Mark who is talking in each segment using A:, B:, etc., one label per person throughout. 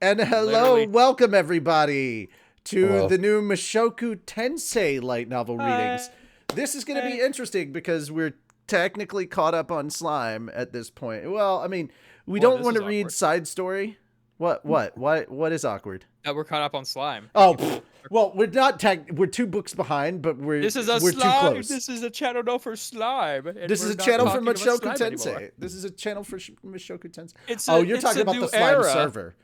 A: And hello,
B: Literally.
A: welcome everybody to
C: Hello.
A: the new Mushoku Tensei light novel readings.
B: Hi.
A: This is going to be interesting because we're technically caught up on slime at this point. Well, I mean, we
B: Well,
A: don't
B: this
A: want to
B: is
A: read
B: awkward.
A: side story. What is awkward?
B: We're caught up on slime.
A: Oh, well, we're not we're 2 books behind, but
B: This is a
A: we're too
B: slime.
A: close.
B: This is a channel no for slime. And
A: This is
B: we're
A: a
B: not
A: channel for
B: talking about
A: Mushoku
B: slime anymore.
A: Tensei. This is a channel for Mushoku Tensei.
B: It's
A: Oh,
B: a-
A: you're
B: it's
A: talking
B: a
A: about
B: new
A: the slime
B: era.
A: server.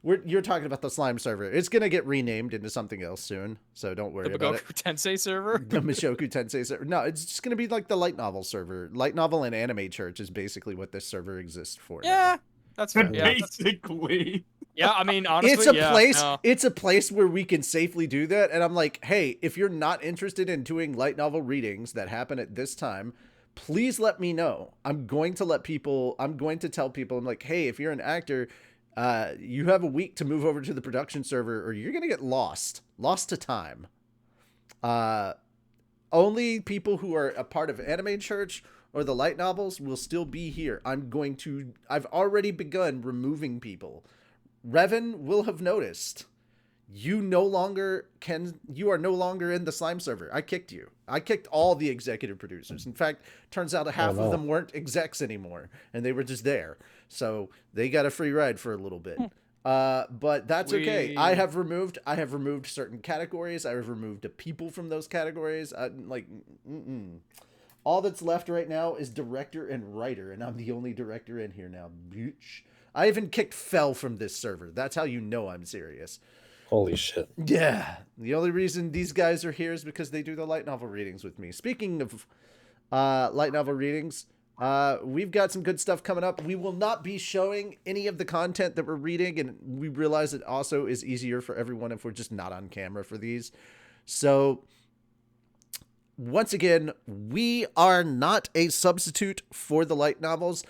A: You're talking about the slime server. It's gonna get renamed into something else soon, so don't worry
B: The
A: about it.
B: Mushoku Tensei server.
A: The Mushoku Tensei server. No, it's just gonna be like the light novel server. Light novel and anime church is basically what this server exists for.
B: Yeah, that's fair. Yeah,
D: Basically.
B: yeah. I mean, honestly,
A: It's a
B: yeah,
A: place.
B: no.
A: It's a place where we can safely do that. And I'm like, hey, if you're not interested in doing light novel readings that happen at this time, please let me know. I'm going to tell people. I'm like, hey, if you're an actor, you have a week to move over to the production server, or you're gonna get lost to time. Only people who are a part of Anime Church or the light novels will still be here. I've already begun removing people. Revan will have noticed. You are no longer in the slime server. I kicked you. I kicked all the executive producers. In fact, turns out half of them weren't execs anymore, and they were just there. So they got a free ride for a little bit. But that's okay. I have removed certain categories. I have removed the people from those categories. All that's left right now is director and writer, and I'm the only director in here now. Bitch. I even kicked Fell from this server. That's how you know I'm serious.
C: Holy shit.
A: Yeah. The only reason these guys are here is because they do the light novel readings with me. Speaking of light novel readings, we've got some good stuff coming up. We will not be showing any of the content that we're reading, and we realize it also is easier for everyone if we're just not on camera for these. So, once again, we are not a substitute for the light novels.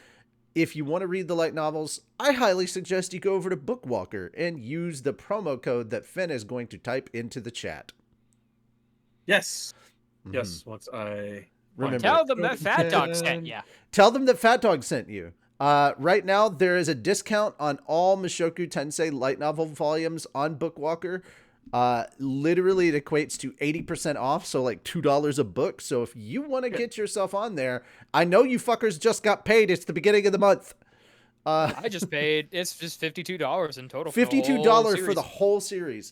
A: If you want to read the light novels, I highly suggest you go over to Bookwalker and use the promo code that Finn is going to type into the chat.
D: Yes. Yes. Once I
A: Remember,
B: Tell them that Fat Dog sent ya.
A: Tell them that Fat Dog sent you. Right now, there is a discount on all Mushoku Tensei light novel volumes on Bookwalker. Literally, it equates to 80% off, so like $2 a book. So if you want to get yourself on there, I know you fuckers just got paid. It's the beginning of the month.
B: I just paid. It's just $52 in total.
A: $52 for the whole series.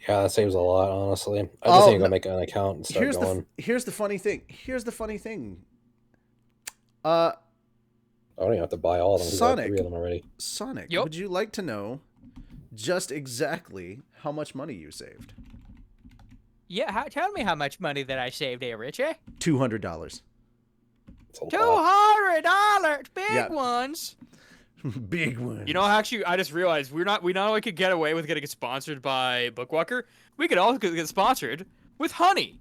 C: Yeah, that seems a lot, honestly. I just need to go make an account and start going.
A: Here's the funny thing.
C: I don't even have to buy all of them. 'Cause I have 3 of them already.
A: Sonic,
B: Yep.
A: would you like to know just exactly how much money you saved?
B: Yeah, tell me how much money that I saved there, Richie.
A: $200.
C: It's a lot.
B: $200, big
A: Yeah.
B: ones.
A: Big one.
B: You know, actually, I just realized we not only could get away with getting sponsored by Bookwalker, we could also get sponsored with Honey,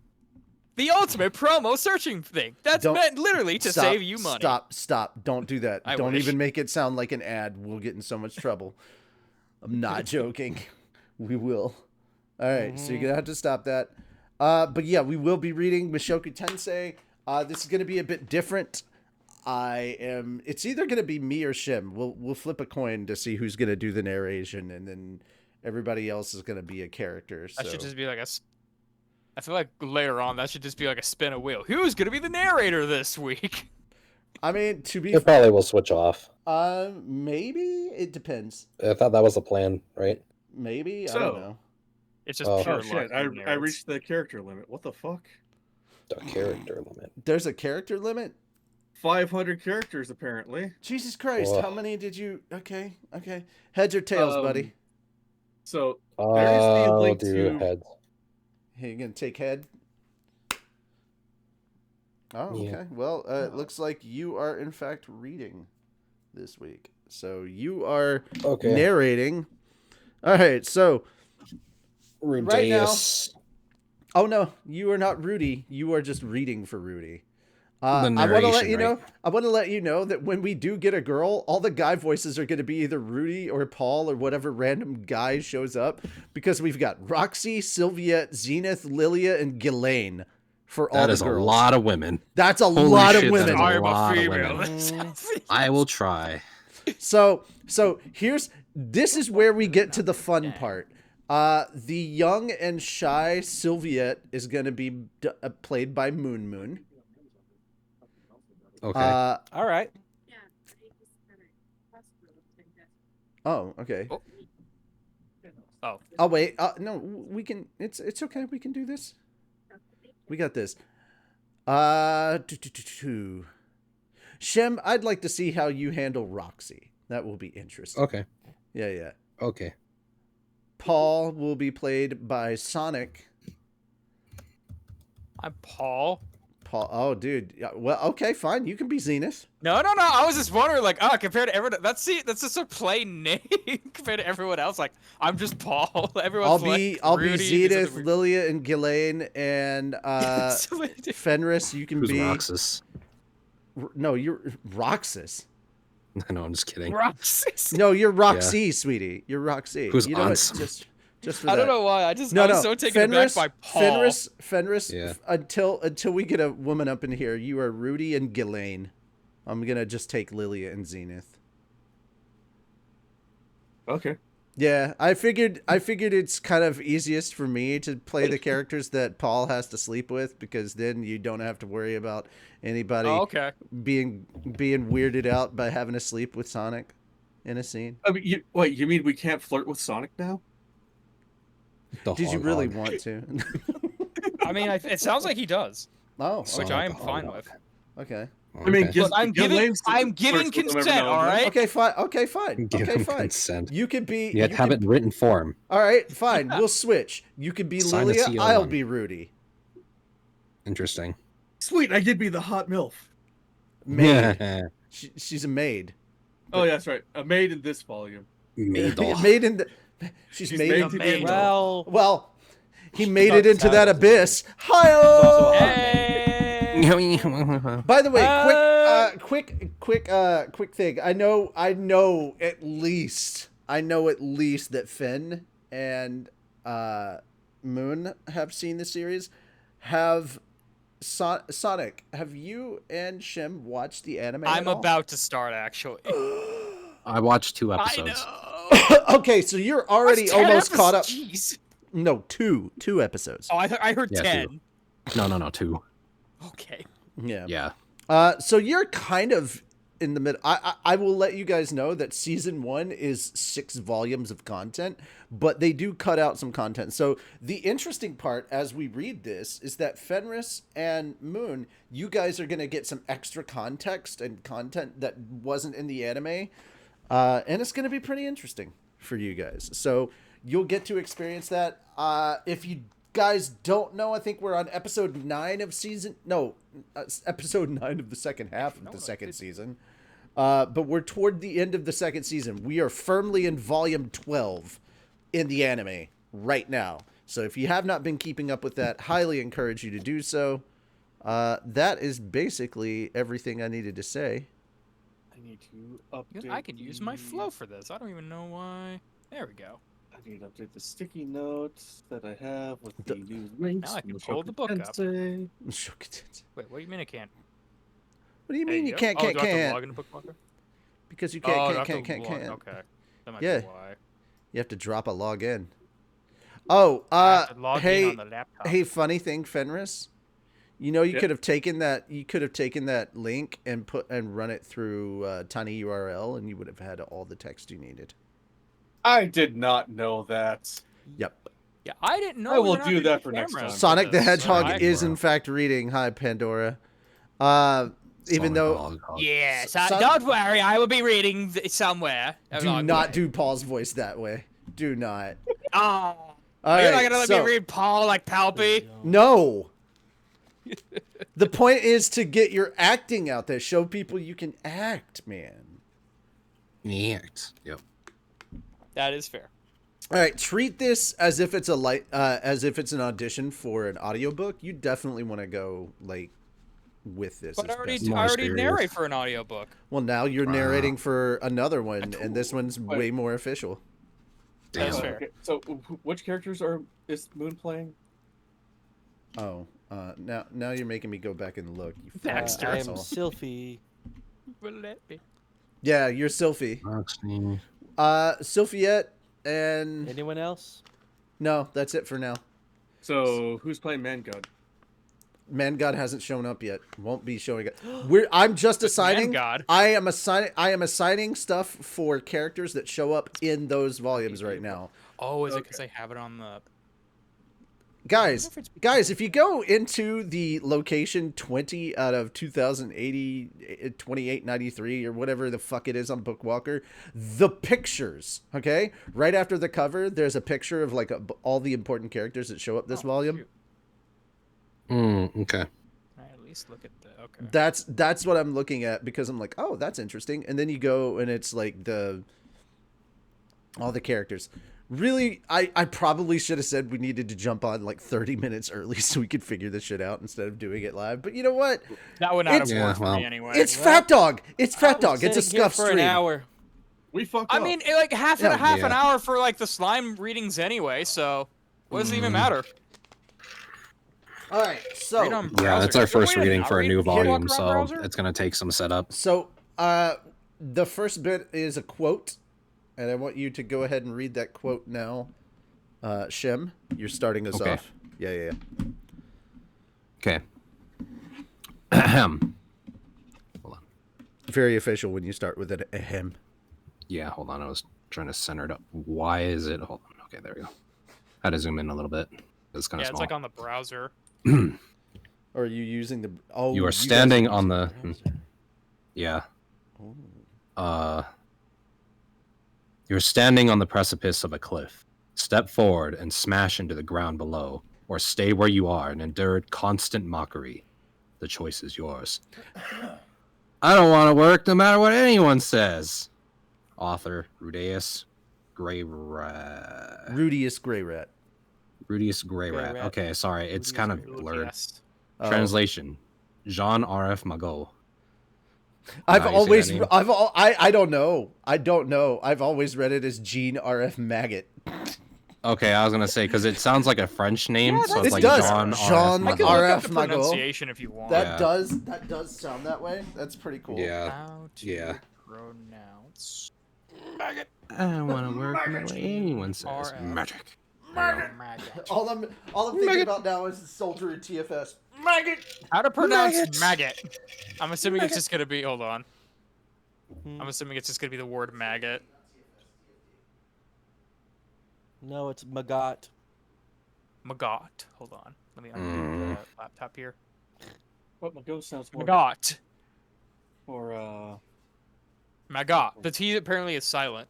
B: the ultimate promo searching thing. That's meant literally to save you money.
A: Stop. Don't do that. Don't
B: wish.
A: even make it sound like an ad. We'll get in so much trouble. I'm not joking. We will. All right, so you're going to have to stop that. But yeah, we will be reading Mushoku Tensei. This is going to be a bit different. It's either going to be me or Shim. We'll flip a coin to see who's going to do the narration, and then everybody else is going to be a character. So.
B: That should just be like I feel like later on that should just be like a spin a wheel. Who's gonna be the narrator this week?
A: I mean, to be
C: It probably will switch off.
A: maybe it depends.
C: I thought that was the plan, right?
A: Maybe I
D: So-
A: don't know.
B: It's just
C: Oh.
B: pure
D: Oh shit!
B: luck.
D: I reached the character limit. What the fuck?
C: The character limit.
A: There's a character limit.
D: 500 characters apparently.
A: Jesus Christ!
C: Whoa.
A: How many did you? Okay. Heads or tails, buddy?
D: So
C: I'll
D: link
C: do
D: to-
C: heads.
A: Hey, you gonna take head? Oh, okay.
C: Yeah.
A: Well, it looks like you are in fact reading this week. So you are
C: Okay.
A: narrating. All right. So right now-
C: Rudeus.
A: oh no, you are not Rudy. You are just reading for Rudy. I want to
E: narration,
A: let you know.
E: right?
A: I want to let you know that when we do get a girl, all the guy voices are going to be either Rudy or Paul or whatever random guy shows up, because we've got Roxy, Sylviette, Zenith, Lilia, and Ghislaine for all
E: That
A: the
E: is a
A: girls.
E: lot of women.
A: That's a
E: Holy
A: lot of
E: shit, that is
A: women.
E: a
B: I'm a
E: lot of
B: female.
E: women. I will try.
A: So this is where we get to the fun part. The young and shy Sylviette is going to be played by Moon Moon.
C: Okay.
E: All right.
A: Oh, okay.
B: Oh.
A: Oh wait. No, we can. It's okay. We can do this. We got this. Shem, I'd like to see how you handle Roxy. That will be interesting.
C: Okay.
A: Yeah.
C: Okay.
A: Paul will be played by Sonic.
B: I'm Paul.
A: Paul. Oh, dude. Yeah, well, okay, fine. You can be Zenith.
B: No. I was just wondering, like, compared to everyone, that's just a plain name compared to everyone else. Like, I'm just Paul. Everyone's
A: I'll be
B: Rudy,
A: Zenith, Lilia, and Ghislaine, and
B: So
A: Fenris. You can
C: Who's
A: be.
C: Roxas?
A: No, you're Roxas.
C: No, I'm just kidding.
B: Roxas.
A: No, you're Roxy, sweetie. You're Roxy.
C: Who's
A: you know what?
C: Ansem?
A: Just for
B: I don't
A: that.
B: know why. I was so taken aback by Paul.
A: Fenris.
C: Yeah.
A: Until we get a woman up in here, you are Rudy and Ghislaine. I'm gonna just take Lilia and Zenith.
D: Okay.
A: Yeah, I figured it's kind of easiest for me to play the characters that Paul has to sleep with, because then you don't have to worry about anybody
B: Okay.
A: being weirded out by having to sleep with Sonic in a scene.
D: I mean, you mean we can't flirt with Sonic now?
A: Did you really want to?
B: I mean, it sounds like he does,
A: Oh,
B: which I am fine with.
A: okay.
D: I mean,
B: Look, I'm giving
D: flirts with them every
B: consent.
D: now and
B: All
D: then.
B: right.
A: Okay, fine. Okay, fine.
C: Give
A: Okay,
C: him
A: fine.
C: consent.
A: You could be.
C: You have to have it in written form.
A: All right, fine. We'll switch. You could be
C: Sign a
A: Lilia.
C: CO1.
A: I'll be Rudy.
C: Interesting.
D: Sweet, I did be the hot MILF.
A: Maid. She's a maid.
D: Oh, yeah, that's right. A maid in this volume.
A: Made in the. She's made.
D: made
A: in-
D: to be
B: Maid.
D: in
A: Well, he made
E: Not
A: it into that
E: talented.
A: abyss.
E: also
A: Hi.
B: Hey.
A: By the way, quick thing. I know at least that Finn and Moon have seen the series. Sonic, have you and Shim watched the anime?
B: I'm
A: at all?
B: about to start actually.
C: I watched 2
B: I
C: episodes.
B: know.
A: Okay, so you're already
B: That's 10
A: almost caught up.
B: Jeez.
A: No, two episodes.
B: Oh, I heard
C: Yeah,
B: 10.
C: No, 2.
B: Okay.
A: Yeah.
C: Yeah.
A: So you're kind of in the middle. I will let you guys know that season 1 is 6 volumes of content, but they do cut out some content. So the interesting part as we read this is that Fenris and Moon, you guys are going to get some extra context and content that wasn't in the anime. And it's going to be pretty interesting for you guys. So you'll get to experience that. If you guys don't know, I think we're on episode 9 of episode 9 of the second half of the second season. But we're toward the end of the second season. We are firmly in volume 12 in the anime right now. So if you have not been keeping up with that, highly encourage you to do so. That is basically everything I needed to say.
D: I need to update.
B: I could use my flow for this. I don't even know why. There we go.
D: I need to update the sticky notes that I have with the new links.
B: Now I can
D: Mushoku
B: pull the book up.
D: Tensei.
B: Wait, what do you mean I can't?
A: What do you
B: There
A: mean you
B: go.
A: can't,
B: Oh, do I have to
A: can't?
B: log into Bookmarker?
A: Because you
B: Oh, I
A: can't,
B: have to
A: can't.
B: log- Okay. That might
A: Yeah.
B: be why.
A: You have to drop a login. Oh,
B: I have to log in
A: hey,
B: on the laptop.
A: hey, funny thing, Fenris. You know, you
D: Yeah.
A: could have taken that. You could have taken that link and run it through tiny URL, and you would have had all the text you needed.
D: I did not know that.
A: Yep.
B: Yeah, I didn't know.
D: I will
B: you're not
D: do
B: using
D: that for next
B: cameras
D: time.
A: Sonic the
B: this.
A: Hedgehog
B: Alright.
A: is in fact reading. Hi, Pandora. Even though
B: Yes,
A: Son-
B: don't worry. I will be reading somewhere.
A: do not do Paul's voice that way. Do not.
B: Oh,
A: All
B: you're
A: right,
B: not gonna let
A: so-
B: me read Paul like Palpy?
A: No. The point is to get your acting out there. Show people you can act, man.
C: Yep.
B: That is fair.
A: All right, treat this as if it's as if it's an audition for an audiobook. You definitely want to go like with this.
B: But
A: as
B: I already,
A: best-
C: More
B: I already
C: serious.
B: narrate for an audiobook.
A: Well, now you're
C: Wow.
A: narrating for another one, and this one's way more official.
B: That's
C: Damn.
B: fair.
D: Okay, so which characters is Moon playing?
A: Oh, now you're making me go back and look. You fucking
B: Baxter.
E: I am
A: asshole.
E: Sylphie.
B: Will let me.
A: Yeah, you're Sylphie.
C: Roxy.
A: Sylphiette and
E: Anyone else?
A: no, that's it for now.
D: So who's playing Man God?
A: Man God hasn't shown up yet. Won't be showing up. I'm just
B: Man
A: assigning.
B: God.
A: I am assigning stuff for characters that show up in those volumes right now.
B: Oh, is it because I have it on the?
A: Guys, if you go into the location 20 out of 2080, 2893, or whatever the fuck it is on Bookwalker, the pictures, okay? Right after the cover, there's a picture of like all the important characters that show up this volume.
B: Shoot.
C: Okay.
B: I at least look at the. Okay.
A: That's what I'm looking at because I'm like, oh, that's interesting. And then you go and it's like all the characters. Really, I probably should have said we needed to jump on like 30 minutes early so we could figure this shit out instead of doing it live. But you know what?
B: That would not have
A: It's-
B: worked for me anyway.
A: It's Fat Dog. It's Fat Dog. It's a
E: Sitting here
A: scuff
E: for
A: stream.
E: an hour.
D: We fucked up.
B: I mean, like half
A: Yeah.
B: an hour for like the slime readings anyway. So what does it even matter?
A: All right, so
B: Read on
C: Yeah,
B: browser.
C: that's our
B: Is there a
C: first
B: way to
C: reading
B: not
C: for a
B: read
C: new
B: Bookwalker
C: volume,
B: on
C: so
B: browser?
C: it's gonna take some setup.
A: the first bit is a quote, and I want you to go ahead and read that quote now. Shem, you're starting us
C: Okay.
A: off. Yeah.
C: Okay. Ahem. Hold on.
A: Very official when you start with an ahem.
C: Yeah, hold on. I was trying to center it up. Why is it? Hold on. Okay, there we go. I had to zoom in a little bit. It's kind of
B: Yeah, it's
C: small.
B: like on the browser.
A: Or are you using the? Oh,
C: You are
A: guys
C: standing on
A: using
C: the.
A: browser.
C: Yeah.
A: Oh.
C: You're standing on the precipice of a cliff. Step forward and smash into the ground below, or stay where you are and endure constant mockery. The choice is yours. I don't want to work no matter what anyone says. Author Rudeus Grey Rat.
A: Rudius Grey Rat.
C: Rudeus Grey
E: Grey
C: Rat.
E: Rat.
C: Okay, sorry, it's kind of blurred.
B: Yes.
A: Oh.
C: Translation: Jean R.F. Magot.
A: I've
C: How you say
A: always,
C: that name?
A: I don't know. I don't know. I've always read it as Jean R.F. Maggot.
C: Okay, I was gonna say because it sounds like a French name, so
A: It
C: it's like
A: does.
C: Jean
A: Jean
B: I
C: R.F.
B: can
C: Magot.
B: look
A: RF
B: up the
A: Magot.
B: pronunciation if you want.
A: That
C: Yeah.
A: does sound that way. That's pretty cool.
C: Yeah,
B: How to
C: yeah.
B: pronounce
C: I don't want to work no way anyone says.
B: RF.
C: Magic.
B: maggot.
A: All I'm thinking about now is the soldier in TFS.
B: How to pronounce
C: Maggots.
B: maggot? I'm assuming it's just gonna be. Hold on.
E: Hmm.
B: I'm assuming it's just gonna be the word maggot.
E: No, it's Magot.
B: Maggot. Hold on. Let me
C: Mm.
B: unmute the laptop here.
D: What my ghost sounds more
B: Maggot.
D: or
B: Maggot. The T apparently is silent.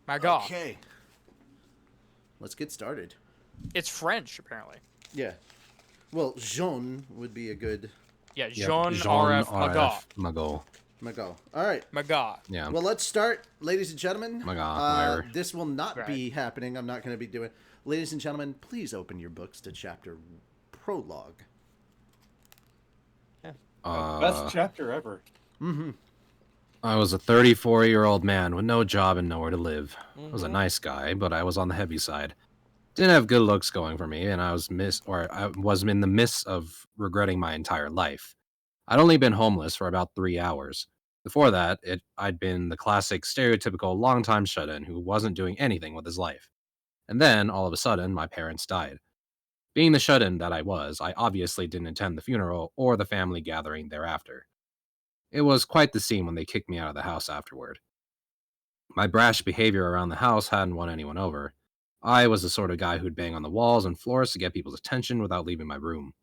B: Maggot.
A: Okay. Let's get started.
B: It's French apparently.
A: Yeah. Well, Jean would be a good
B: Yeah,
C: Yep,
B: Jean RF Maggot.
C: Magot.
A: Mago. All right.
B: Maggot.
C: Yeah.
A: Well, let's start, ladies and gentlemen.
C: My God, whatever.
A: This will not
B: Right.
A: be happening. I'm not going to be doing. Ladies and gentlemen, please open your books to chapter prologue.
D: best chapter ever.
A: Mm-hmm.
C: I was a 34-year-old man with no job and nowhere to live. I was a
E: Mhm.
C: nice guy, but I was on the heavy side. Didn't have good looks going for me, and I was in the midst of regretting my entire life. I'd only been homeless for about 3 hours. Before that, I'd been the classic, stereotypical long-time shut-in who wasn't doing anything with his life. And then, all of a sudden, my parents died. Being the shut-in that I was, I obviously didn't attend the funeral or the family gathering thereafter. It was quite the scene when they kicked me out of the house afterward. My brash behavior around the house hadn't won anyone over. I was the sort of guy who'd bang on the walls and floors to get people's attention without leaving my room.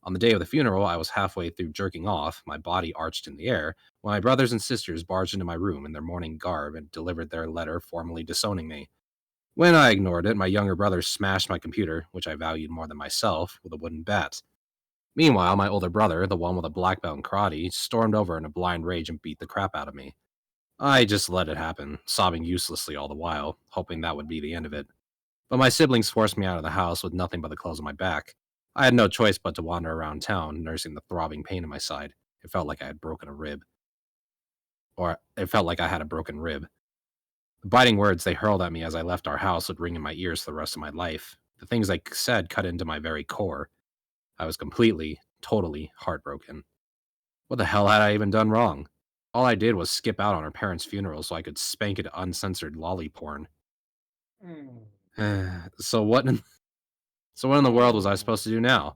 C: On the day of the funeral, I was halfway through jerking off, my body arched in the air, when my brothers and sisters barged into my room in their mourning garb and delivered their letter formally disowning me. When I ignored it, my younger brother smashed my computer, which I valued more than myself, with a wooden bat. Meanwhile, my older brother, the one with a black belt in karate, stormed over in a blind rage and beat the crap out of me. I just let it happen, sobbing uselessly all the while, hoping that would be the end of it. But my siblings forced me out of the house with nothing but the clothes on my back. I had no choice but to wander around town, nursing the throbbing pain in my side. It felt like I had broken a rib. Or it felt like I had a broken rib. The biting words they hurled at me as I left our house would ring in my ears for the rest of my life. The things they said cut into my very core. I was completely, totally heartbroken. What the hell had I even done wrong? All I did was skip out on her parents' funeral so I could spank it uncensored lolly porn. so what in, so what in the world was I supposed to do now?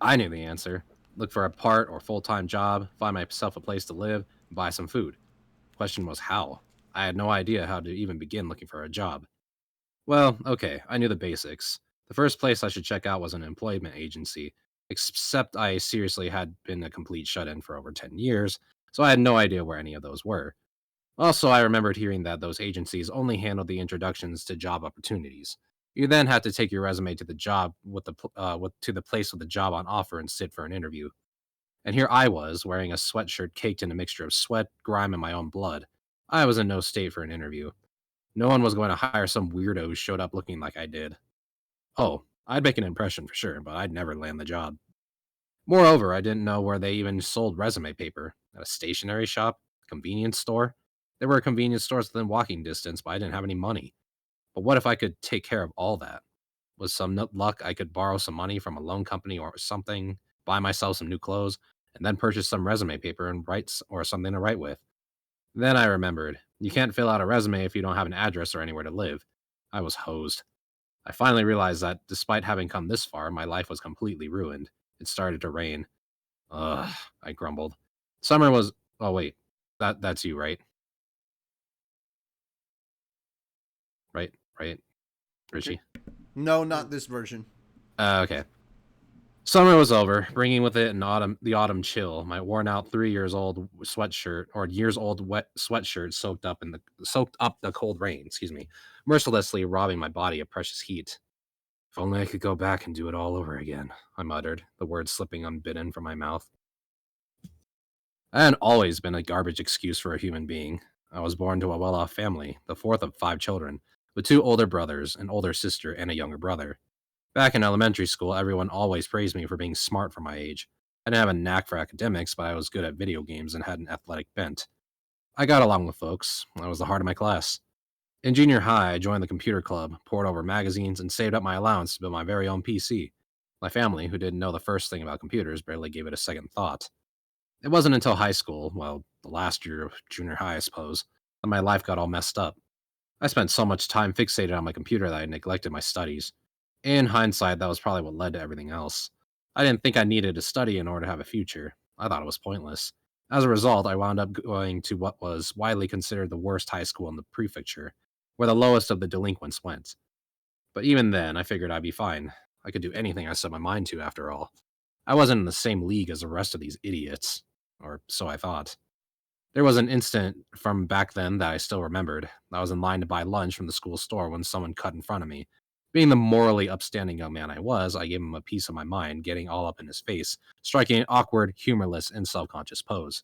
C: I knew the answer. Look for a part or full-time job, find myself a place to live, and buy some food. Question was how. I had no idea how to even begin looking for a job. Well, okay, I knew the basics. The first place I should check out was an employment agency, except I seriously had been a complete shut-in for over 10 years, so I had no idea where any of those were. Also, I remembered hearing that those agencies only handled the introductions to job opportunities. You then had to take your resume to the job to the place with the job on offer and sit for an interview. And here I was, wearing a sweatshirt caked in a mixture of sweat, grime, and my own blood. I was in no state for an interview. No one was going to hire some weirdo who showed up looking like I did. Oh, I'd make an impression for sure, but I'd never land the job. Moreover, I didn't know where they even sold resume paper. At a stationery shop? Convenience store? There were convenience stores within walking distance, but I didn't have any money. But what if I could take care of all that? With some luck, I could borrow some money from a loan company or something, buy myself some new clothes, and then purchase some resume paper and or something to write with. Then I remembered, you can't fill out a resume if you don't have an address or anywhere to live. I was hosed. I finally realized that despite having come this far, my life was completely ruined. It started to rain. Ugh, I grumbled. Summer was. Oh wait, that's you, right? Right, Richie.
A: No, not this version.
C: Okay. Summer was over, bringing with it the autumn chill. My worn-out 3 years old sweatshirt, or years-old wet sweatshirt, soaked up the cold rain. Excuse me, mercilessly robbing my body of precious heat. If only I could go back and do it all over again, I muttered, the words slipping unbidden from my mouth. I had always been a garbage excuse for a human being. I was born to a well-off family, the fourth of 5 children, with 2 older brothers, an older sister, and a younger brother. Back in elementary school, everyone always praised me for being smart for my age. I didn't have a knack for academics, but I was good at video games and had an athletic bent. I got along with folks. I was the heart of my class. In junior high, I joined the computer club, pored over magazines, and saved up my allowance to build my very own PC. My family, who didn't know the first thing about computers, barely gave it a second thought. It wasn't until high school, well, the last year of junior high, I suppose, that my life got all messed up. I spent so much time fixated on my computer that I neglected my studies. In hindsight, that was probably what led to everything else. I didn't think I needed to study in order to have a future. I thought it was pointless. As a result, I wound up going to what was widely considered the worst high school in the prefecture, where the lowest of the delinquents went. But even then, I figured I'd be fine. I could do anything I set my mind to, after all. I wasn't in the same league as the rest of these idiots, or so I thought. There was an instant from back then that I still remembered. I was in line to buy lunch from the school store when someone cut in front of me. Being the morally upstanding young man I was, I gave him a piece of my mind, getting all up in his face, striking an awkward, humorless, and self-conscious pose.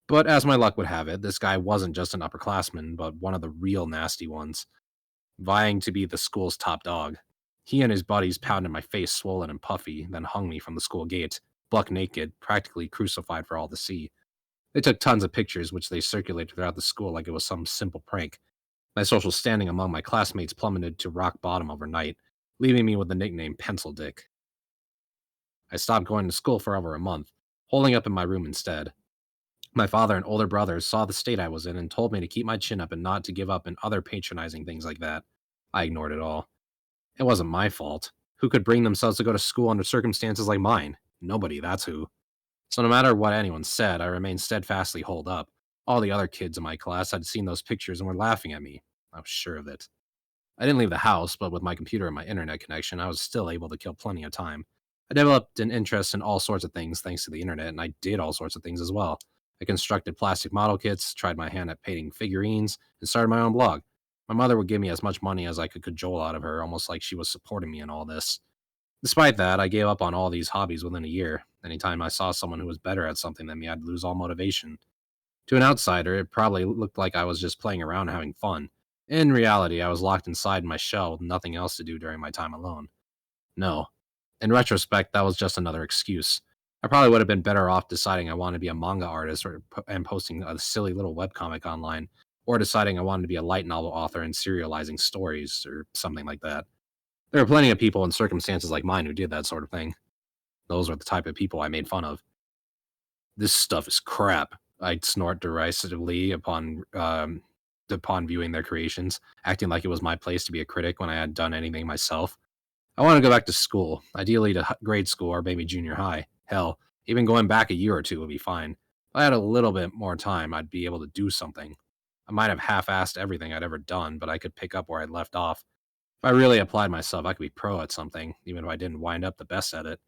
C: But as my luck would have it, this guy wasn't just an upperclassman, but one of the real nasty ones, vying to be the school's top dog. He and his buddies pounded my face swollen and puffy, then hung me from the school gate, buck naked, practically crucified for all to see. They took tons of pictures, which they circulated throughout the school like it was some simple prank. My social standing among my classmates plummeted to rock bottom overnight, leaving me with the nickname Pencil Dick. I stopped going to school for over a month, holding up in my room instead. My father and older brothers saw the state I was in and told me to keep my chin up and not to give up in other patronizing things like that. I ignored it all. It wasn't my fault. Who could bring themselves to go to school under circumstances like mine? Nobody, that's who. So no matter what anyone said, I remained steadfastly holed up. All the other kids in my class had seen those pictures and were laughing at me. I was sure of it. I didn't leave the house, but with my computer and my internet connection, I was still able to kill plenty of time. I developed an interest in all sorts of things thanks to the internet, and I did all sorts of things as well. I constructed plastic model kits, tried my hand at painting figurines, and started my own blog. My mother would give me as much money as I could cajole out of her, almost like she was supporting me in all this. Despite that, I gave up on all these hobbies within a year. Anytime I saw someone who was better at something than me, I'd lose all motivation. To an outsider, it probably looked like I was just playing around and having fun. In reality, I was locked inside my shell with nothing else to do during my time alone. No. In retrospect, that was just another excuse. I probably would have been better off deciding I wanted to be a manga artist and posting a silly little webcomic online, or deciding I wanted to be a light novel author and serializing stories, or something like that. There were plenty of people in circumstances like mine who did that sort of thing. Those were the type of people I made fun of. This stuff is crap. I'd snort derisively upon viewing their creations, acting like it was my place to be a critic when I hadn't done anything myself. I want to go back to school, ideally to grade school or maybe junior high. Hell, even going back a year or two would be fine. If I had a little bit more time, I'd be able to do something. I might have half-assed everything I'd ever done, but I could pick up where I'd left off. If I really applied myself, I could be pro at something, even if I didn't wind up the best at it.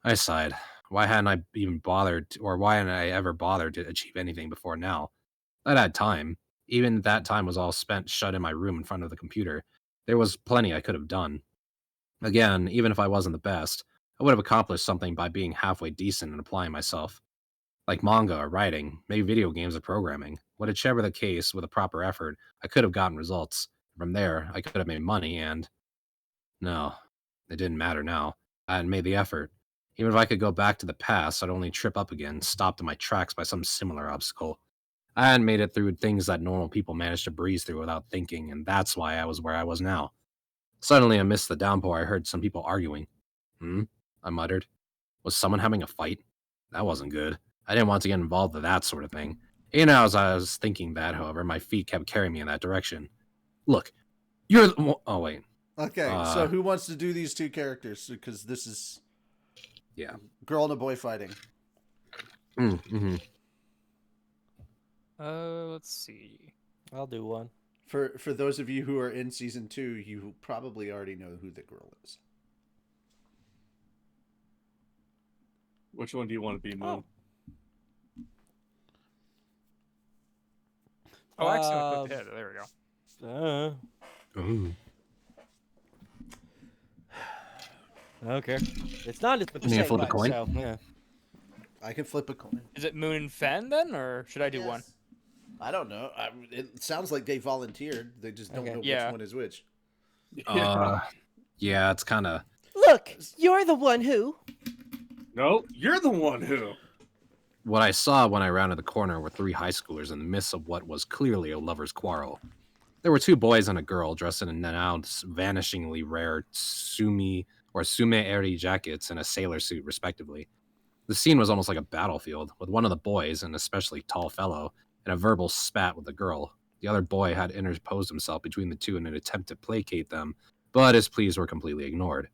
C: I sighed. Why hadn't I even bothered, or why hadn't I ever bothered to achieve anything before now? I'd had time. Even that time was all spent shut in my room in front of the computer. There was plenty I could have done. Again, even if I wasn't the best, I would have accomplished something by being halfway decent and applying myself. Like manga or writing, maybe video games or programming. Whichever the case, with a proper effort, I could have gotten results. From there, I could have made money and... No, it didn't matter now. I had made the effort. Even if I could go back to the past, I'd only trip up again, stopped in my tracks by some similar obstacle. I hadn't made it through things that normal people manage to breeze through without thinking, and that's why I was where I was now. Suddenly, amidst the downpour, I heard some people arguing. I muttered. Was someone having a fight? That wasn't good. I didn't want to get involved with that sort of thing. Even as I was thinking that, however, my feet kept carrying me in that direction. Look, you're the... Oh, wait.
A: Okay, so who wants to do these two characters? Because this is...
C: Yeah.
A: Girl and a boy fighting.
C: Mm-hmm.
B: Let's see.
E: I'll do one.
A: For those of you who are in season 2, you probably already know who the girl is.
D: Which one do you want to be, Moon?
B: Oh, I accidentally clicked ahead. There we go.
C: Ooh.
E: I don't care. It's not as
C: Can you flip a coin?
E: So, yeah.
A: I can flip a coin.
B: Is it Moon and Fen then, or should I do
A: Yes.
B: one?
A: I don't know. It sounds like they volunteered. They just don't know which one is which.
C: Yeah, it's kind of...
E: Look, you're the one who...
D: No, you're the one who...
C: What I saw when I rounded the corner were 3 high schoolers in the midst of what was clearly a lover's quarrel. There were 2 boys and a girl dressed in now vanishingly rare sume eri jackets and a sailor suit, respectively. The scene was almost like a battlefield, with one of the boys, an especially tall fellow, in a verbal spat with the girl. The other boy had interposed himself between the two in an attempt to placate them, but his pleas were completely ignored.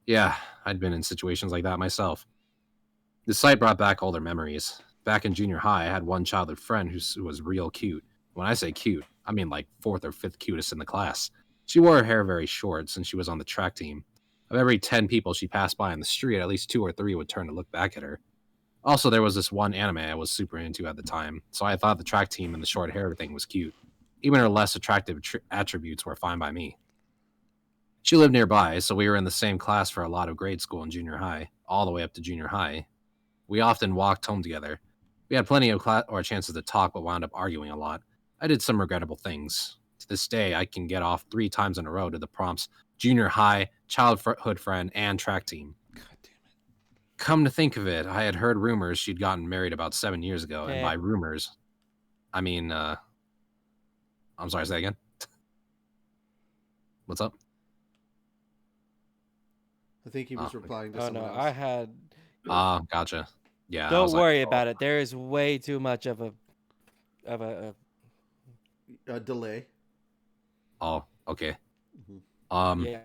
C: Yeah, I'd been in situations like that myself. The sight brought back older memories. Back in junior high, I had one childhood friend who was real cute. When I say cute, I mean like 4th or 5th cutest in the class. She wore her hair very short since she was on the track team. Of every 10 people she passed by on the street, at least 2 or 3 would turn to look back at her. Also, there was this one anime I was super into at the time, so I thought the track team and the short hair thing was cute. Even her less attractive attributes were fine by me. She lived nearby, so we were in the same class for a lot of grade school and junior high, all the way up to junior high. We often walked home together. We had plenty of chances to talk, but wound up arguing a lot. I did some regrettable things. To this day, I can get off 3 times in a row to the prompts junior high, childhood friend, and track team.
A: God damn it.
C: Come to think of it, I had heard rumors she'd gotten married about 7 years ago, and by rumors, I mean, I'm sorry, say that again? What's up?
A: I think he was replying to
E: Oh
A: someone
E: no,
A: else.
E: I had...
C: Gotcha. Yeah.
E: Don't worry about it. There is way too much of a
A: delay.
C: Oh, okay.
E: yeah.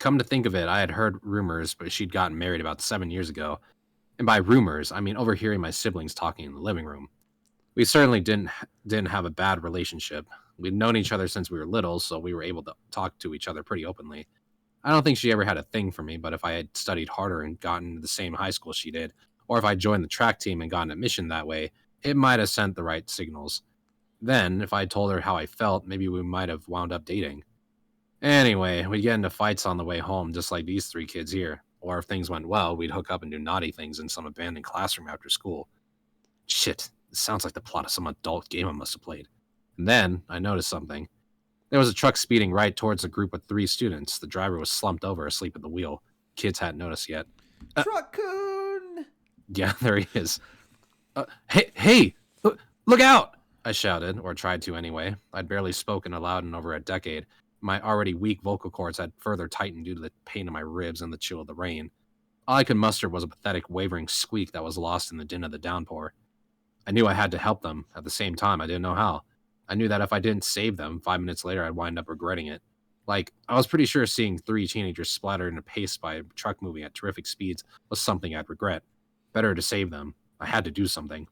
C: Come to think of it, I had heard rumors, but she'd gotten married about 7 years ago. And by rumors, I mean overhearing my siblings talking in the living room. We certainly didn't have a bad relationship. We'd known each other since we were little, so we were able to talk to each other pretty openly. I don't think she ever had a thing for me, but if I had studied harder and gotten to the same high school she did, or if I joined the track team and gotten admission that way, it might have sent the right signals. Then, if I told her how I felt, maybe we might have wound up dating. Anyway, we'd get into fights on the way home, just like these 3 kids here. Or if things went well, we'd hook up and do naughty things in some abandoned classroom after school. Shit, this sounds like the plot of some adult game I must have played. And then, I noticed something. There was a truck speeding right towards a group of 3 students. The driver was slumped over, asleep at the wheel. Kids hadn't noticed yet.
A: Truck-coon!
C: Yeah, there he is. Hey! Look out! I shouted, or tried to anyway. I'd barely spoken aloud in over a decade. My already weak vocal cords had further tightened due to the pain in my ribs and the chill of the rain. All I could muster was a pathetic, wavering squeak that was lost in the din of the downpour. I knew I had to help them. At the same time, I didn't know how. I knew that if I didn't save them, 5 minutes later, I'd wind up regretting it. Like, I was pretty sure seeing 3 teenagers splattered and paced by a truck moving at terrific speeds was something I'd regret. Better to save them. I had to do something.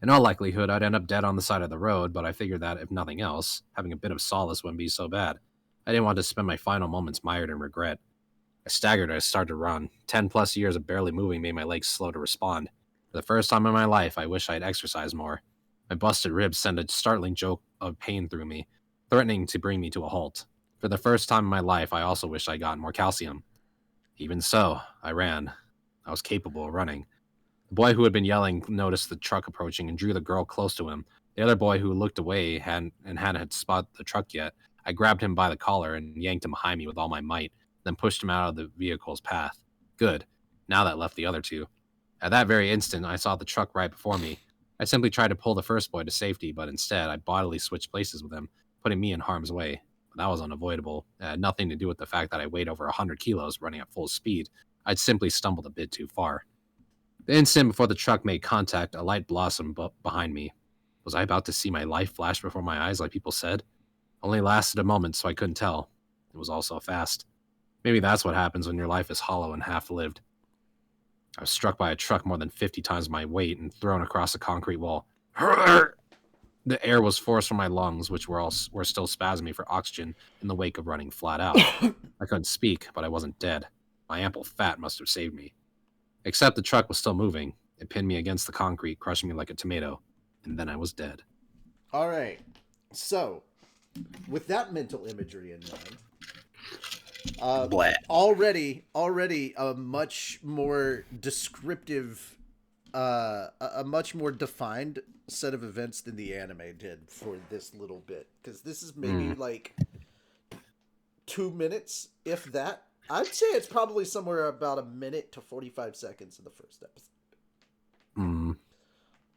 C: In all likelihood, I'd end up dead on the side of the road, but I figured that, if nothing else, having a bit of solace wouldn't be so bad. I didn't want to spend my final moments mired in regret. I staggered as I started to run. 10+ years of barely moving made my legs slow to respond. For the first time in my life, I wish I had exercised more. My busted ribs sent a startling joke of pain through me, threatening to bring me to a halt. For the first time in my life, I also wished I'd gotten more calcium. Even so, I ran. I was capable of running. The boy who had been yelling noticed the truck approaching and drew the girl close to him. The other boy who looked away hadn't spotted the truck yet. I grabbed him by the collar and yanked him behind me with all my might, then pushed him out of the vehicle's path. Good. Now that left the other two. At that very instant, I saw the truck right before me. I simply tried to pull the first boy to safety, but instead, I bodily switched places with him, putting me in harm's way. But that was unavoidable. It had nothing to do with the fact that I weighed over 100 kilos running at full speed. I'd simply stumbled a bit too far. The instant before the truck made contact, a light blossomed behind me. Was I about to see my life flash before my eyes like people said? Only lasted a moment, so I couldn't tell. It was all so fast. Maybe that's what happens when your life is hollow and half-lived. I was struck by a truck more than 50 times my weight and thrown across a concrete wall. The air was forced from my lungs, which were still spasming for oxygen in the wake of running flat out. I couldn't speak, but I wasn't dead. My ample fat must have saved me. Except the truck was still moving. It pinned me against the concrete, crushing me like a tomato. And then I was dead.
A: All right. So, with that mental imagery in mind, already a much more descriptive, a much more defined set of events than the anime did for this little bit. Because this is maybe like 2 minutes, if that. I'd say it's probably somewhere about a minute to 45 seconds in the first episode.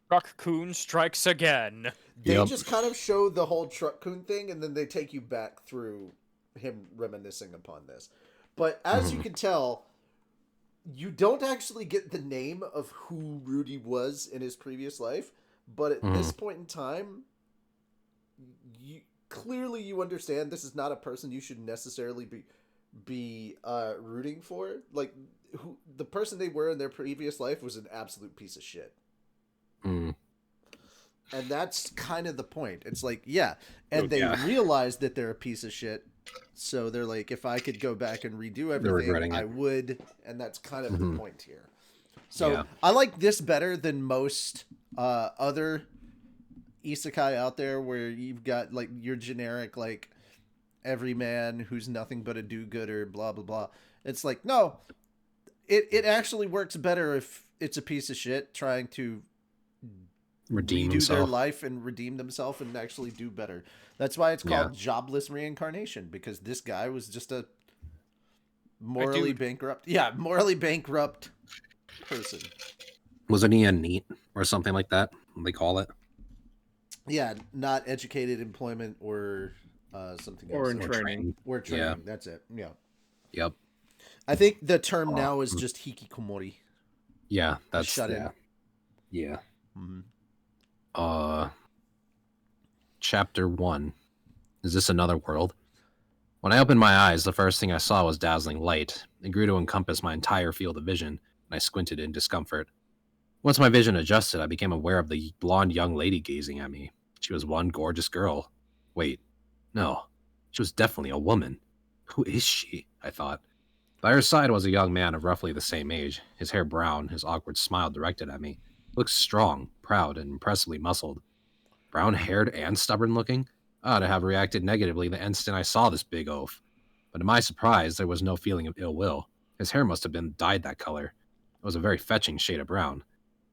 B: Truck-kun strikes again.
A: They just kind of show the whole Truck-kun thing, and then they take you back through him reminiscing upon this. But as you can tell, you don't actually get the name of who Rudy was in his previous life. But at this point in time, clearly you understand this is not a person you should necessarily be rooting for. Like, the person they were in their previous life was an absolute piece of shit. And that's kind of the point. It's like, they realize that they're a piece of shit, so they're like, if I could go back and redo everything, I would. And that's kind of the point here. So I like this better than most other isekai out there, where you've got like your generic like every man who's nothing but a do-gooder, blah blah blah. It's like, no, it actually works better if it's a piece of shit trying to redo their life and redeem themselves and actually do better. That's why it's called jobless reincarnation, because this guy was just a morally bankrupt person.
C: Wasn't he a NEET or something like that? They call it.
A: Yeah, not educated employment or something else.
D: Or training.
A: Or training. Yeah. That's it. Yeah.
C: Yep.
A: I think the term now is just hikikomori.
C: Yeah, that's
A: shut in.
C: Yeah. Chapter 1. Is this another world? When I opened my eyes, the first thing I saw was dazzling light. It grew to encompass my entire field of vision, and I squinted in discomfort. Once my vision adjusted, I became aware of the blonde young lady gazing at me. She was one gorgeous girl. Wait, no. She was definitely a woman. Who is she? I thought. By her side was a young man of roughly the same age, his hair brown, his awkward smile directed at me. He looked strong, proud, and impressively muscled. Brown-haired and stubborn-looking? I ought to have reacted negatively the instant I saw this big oaf. But to my surprise, there was no feeling of ill will. His hair must have been dyed that color. It was a very fetching shade of brown.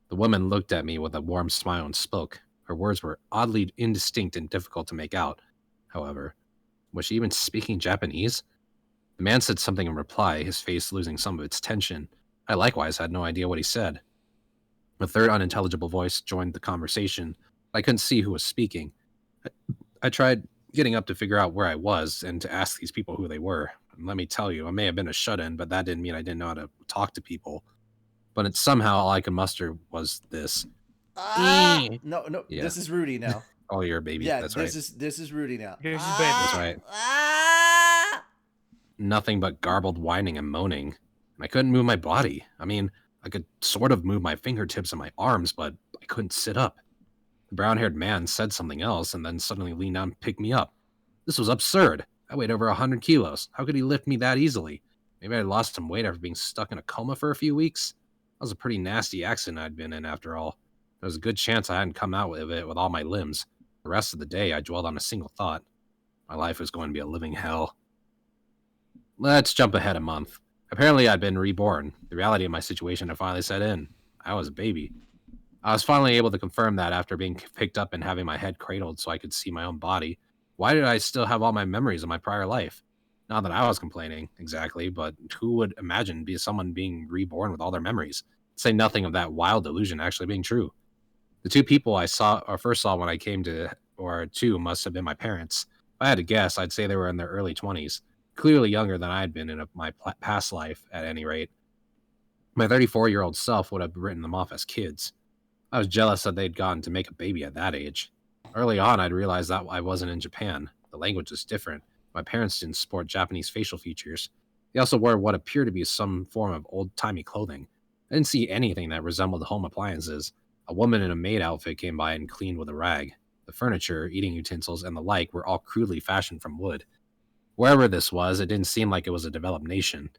C: The woman looked at me with a warm smile and spoke. Her words were oddly indistinct and difficult to make out. However, was she even speaking Japanese? The man said something in reply, his face losing some of its tension. I likewise had no idea what he said. A third unintelligible voice joined the conversation. I couldn't see who was speaking. I tried getting up to figure out where I was and to ask these people who they were. And let me tell you, I may have been a shut-in, but that didn't mean I didn't know how to talk to people. But somehow all I could muster was this.
A: Ah!
E: Eh.
A: No, no.
C: Yeah.
A: This is Rudy now.
C: Oh, you're a baby.
A: Yeah,
C: That's
A: this
C: right.
A: is Rudy now.
B: Here's his baby.
C: That's right.
A: Ah!
C: Nothing but garbled whining and moaning. And I couldn't move my body. I mean, I could sort of move my fingertips and my arms, but I couldn't sit up. The brown-haired man said something else and then suddenly leaned down and picked me up. This was absurd. I weighed over 100 kilos. How could he lift me that easily? Maybe I lost some weight after being stuck in a coma for a few weeks? That was a pretty nasty accident I'd been in after all. There was a good chance I hadn't come out of it with all my limbs. The rest of the day, I dwelled on a single thought. My life was going to be a living hell. Let's jump ahead a month. Apparently, I'd been reborn. The reality of my situation had finally set in. I was a baby. I was finally able to confirm that after being picked up and having my head cradled so I could see my own body. Why did I still have all my memories of my prior life? Not that I was complaining, exactly, but who would imagine someone being reborn with all their memories? Say nothing of that wild illusion actually being true. The two people I first saw when I came to, or two, must have been my parents. If I had to guess, I'd say they were in their early 20s. Clearly younger than I had been in my past life, at any rate. My 34-year-old self would have written them off as kids. I was jealous that they'd gotten to make a baby at that age. Early on, I'd realized that I wasn't in Japan. The language was different. My parents didn't sport Japanese facial features. They also wore what appeared to be some form of old-timey clothing. I didn't see anything that resembled home appliances. A woman in a maid outfit came by and cleaned with a rag. The furniture, eating utensils, and the like were all crudely fashioned from wood. Wherever this was, it didn't seem like it was a developed nation.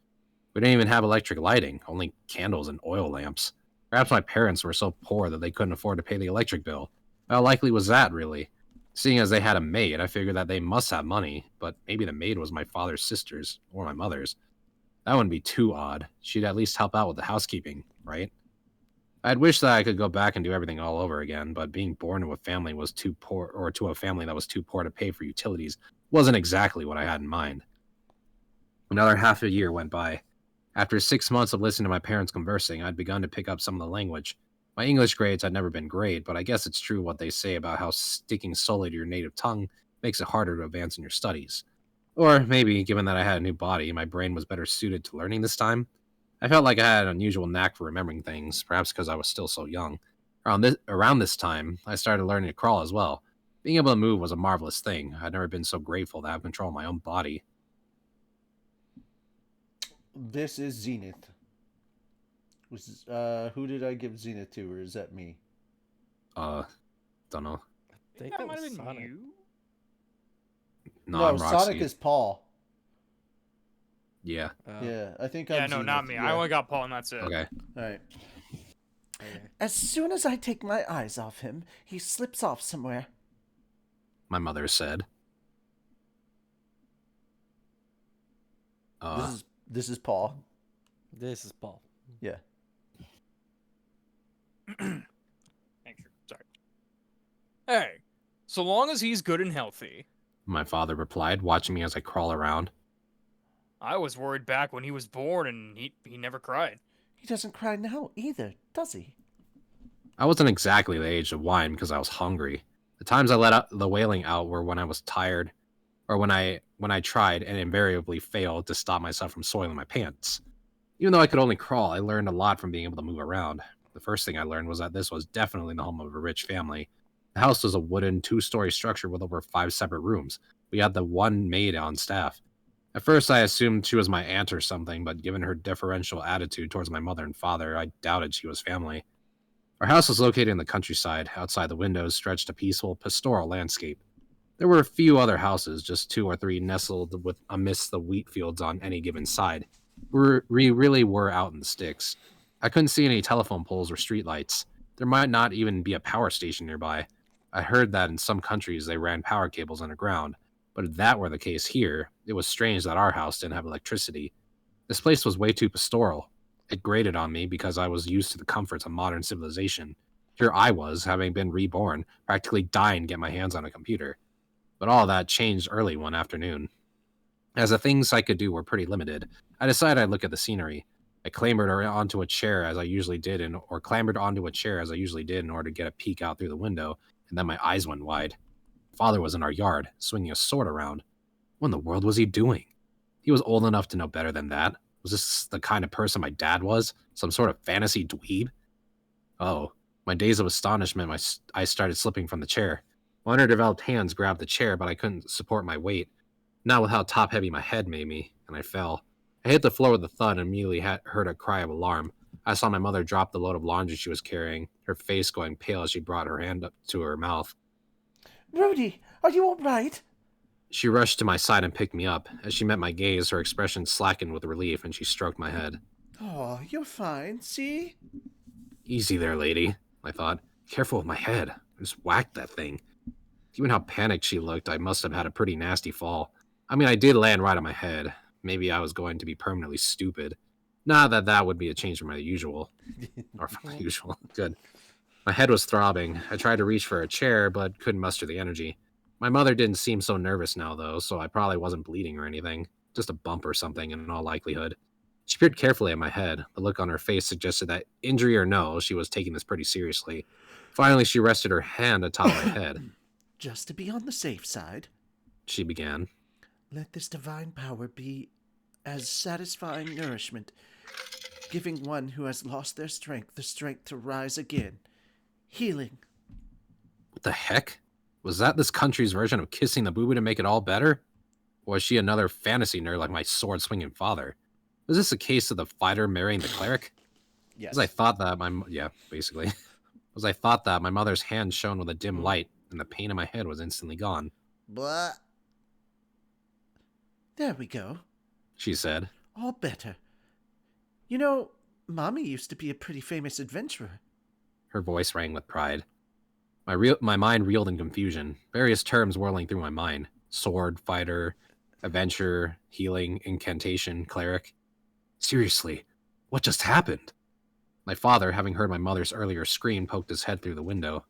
C: We didn't even have electric lighting, only candles and oil lamps. Perhaps my parents were so poor that they couldn't afford to pay the electric bill. How likely was that, really? Seeing as they had a maid, I figured that they must have money, but maybe the maid was my father's sister's, or my mother's. That wouldn't be too odd. She'd at least help out with the housekeeping, right? I'd wish that I could go back and do everything all over again, but being born to a family was too poor, or to a family that was too poor to pay for utilities, wasn't exactly what I had in mind. Another half a year went by. After 6 months of listening to my parents conversing, I'd begun to pick up some of the language. My English grades had never been great, but I guess it's true what they say about how sticking solely to your native tongue makes it harder to advance in your studies. Or maybe, given that I had a new body, my brain was better suited to learning this time. I felt like I had an unusual knack for remembering things, perhaps because I was still so young. Around this time, I started learning to crawl as well. Being able to move was a marvelous thing. I'd never been so grateful to have control of my own body.
A: This is Zenith. Who did I give Zenith to, or is that me?
C: Don't know.
E: I think
B: That
E: that
B: might have
E: was
B: been
E: Sonic.
B: you.
C: No, I'm Roxy.
A: Sonic is Paul.
C: Yeah.
A: Yeah, I think
B: Yeah,
A: I'm
B: no,
A: Zenith.
B: not me.
A: Yeah.
B: I only got Paul, and that's it.
C: Okay.
A: All right.
E: Okay.
A: As soon as I take my eyes off him, he slips off somewhere.
C: My mother said.
A: This is Paul.
E: This is Paul.
A: Yeah.
B: Make sure. Sorry. Hey, so long as he's good and healthy.
C: My father replied, watching me as I crawl around.
B: I was worried back when he was born, and he never cried.
A: He doesn't cry now either, does he?
C: I wasn't exactly the age to whine because I was hungry. The times I let out the wailing out were when I was tired, or when I tried and invariably failed to stop myself from soiling my pants. Even though I could only crawl, I learned a lot from being able to move around. The first thing I learned was that this was definitely the home of a rich family. The house was a wooden 2-story structure with over 5 separate rooms. We had the one maid on staff. At first, I assumed she was my aunt or something, but given her deferential attitude towards my mother and father, I doubted she was family. Our house was located in the countryside. Outside the windows stretched a peaceful, pastoral landscape. There were a few other houses, just 2 or 3 nestled amidst the wheat fields on any given side. We really were out in the sticks. I couldn't see any telephone poles or streetlights. There might not even be a power station nearby. I heard that in some countries they ran power cables underground, but if that were the case here, it was strange that our house didn't have electricity. This place was way too pastoral. It grated on me because I was used to the comforts of modern civilization. Here I was, having been reborn, practically dying to get my hands on a computer. But all that changed early one afternoon. As the things I could do were pretty limited, I decided I'd look at the scenery. I clambered onto a chair as I usually did in order to get a peek out through the window, and then my eyes went wide. Father was in our yard, swinging a sword around. What in the world was he doing? He was old enough to know better than that. Was this the kind of person my dad was? Some sort of fantasy dweeb? Oh, My daze of astonishment, I started slipping from the chair. My underdeveloped hands grabbed the chair, but I couldn't support my weight, not with how top-heavy my head made me, and I fell. I hit the floor with a thud and immediately heard a cry of alarm. I saw my mother drop the load of laundry she was carrying, her face going pale as she brought her hand up to her mouth.
A: Rudy, are you all right?
C: She rushed to my side and picked me up. As she met my gaze, her expression slackened with relief, and she stroked my head.
A: Oh, you're fine, see?
C: Easy there, lady, I thought. Careful with my head. I just whacked that thing. Given how panicked she looked, I must have had a pretty nasty fall. I mean, I did land right on my head. Maybe I was going to be permanently stupid. Not that that would be a change from my usual. Or from my usual. Good. My head was throbbing. I tried to reach for a chair, but couldn't muster the energy. My mother didn't seem so nervous now, though, so I probably wasn't bleeding or anything. Just a bump or something, in all likelihood. She peered carefully at my head. The look on her face suggested that, injury or no, she was taking this pretty seriously. Finally, she rested her hand atop my head.
A: Just to be on the safe side,
C: She began.
A: let this divine power be as satisfying nourishment, giving one who has lost their strength the strength to rise again. Healing.
C: What the heck? Was that this country's version of kissing the boo-boo to make it all better? Or was she another fantasy nerd like my sword-swinging father? Was this a case of the fighter marrying the cleric?
A: Yes.
C: As I thought that basically. As I thought that, my mother's hand shone with a dim light, and the pain in my head was instantly gone.
A: Blah. There we go.
C: She said.
A: All better. You know, Mommy used to be a pretty famous adventurer.
C: Her voice rang with pride. My mind reeled in confusion, various terms whirling through my mind. Sword, fighter, adventure, healing, incantation, cleric. Seriously, what just happened? My father, having heard my mother's earlier scream, poked his head through the window.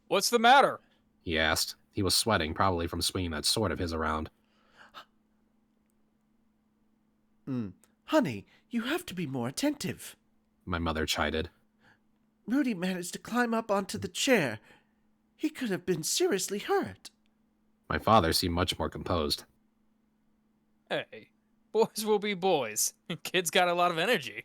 B: What's the matter?
C: He asked. He was sweating, probably from swinging that sword of his around.
A: Honey, you have to be more attentive.
C: My mother chided.
A: Rudy managed to climb up onto the chair. He could have been seriously hurt.
C: My father seemed much more composed.
B: Hey, boys will be boys. Kids got a lot of energy.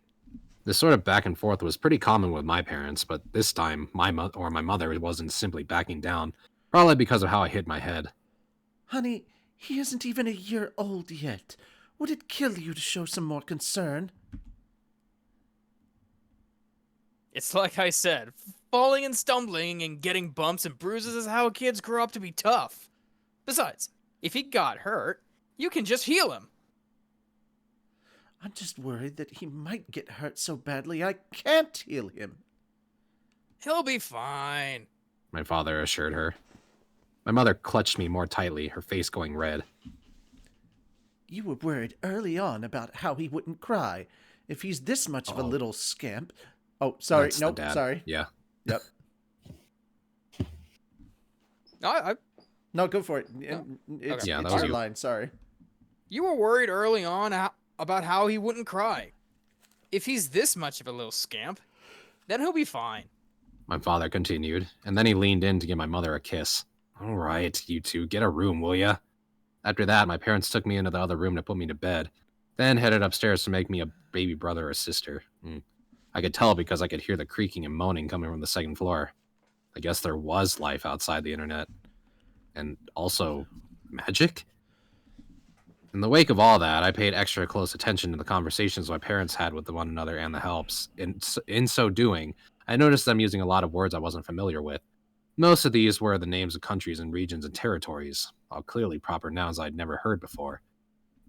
C: This sort of back and forth was pretty common with my parents, but this time, my mother wasn't simply backing down, probably because of how I hit my head.
A: Honey, he isn't even a year old yet. Would it kill you to show some more concern?
B: It's like I said, falling and stumbling and getting bumps and bruises is how kids grow up to be tough. Besides, if he got hurt, you can just heal him.
A: I'm just worried that he might get hurt so badly I can't heal him.
B: He'll be fine.
C: My father assured her. My mother clutched me more tightly, her face going red.
A: You were worried early on about how he wouldn't cry. If he's this much of a little scamp... Oh, sorry.
C: That's the
A: Nope,
C: dad.
A: sorry.
C: Yeah.
A: Yep. No, go for it. It's,
B: Okay.
C: Yeah, that
A: it's
C: was
A: your
C: you.
A: line, sorry.
B: You were worried early on about how he wouldn't cry. If he's this much of a little scamp, then he'll be fine.
C: My father continued, and then he leaned in to give my mother a kiss. All right, you two, get a room, will ya? After that, my parents took me into the other room to put me to bed, then headed upstairs to make me a baby brother or sister. I could tell because I could hear the creaking and moaning coming from the second floor. I guess there was life outside the internet. And also, magic? In the wake of all that, I paid extra close attention to the conversations my parents had with one another and the helps. In so doing, I noticed them using a lot of words I wasn't familiar with. Most of these were the names of countries and regions and territories, all clearly proper nouns I'd never heard before.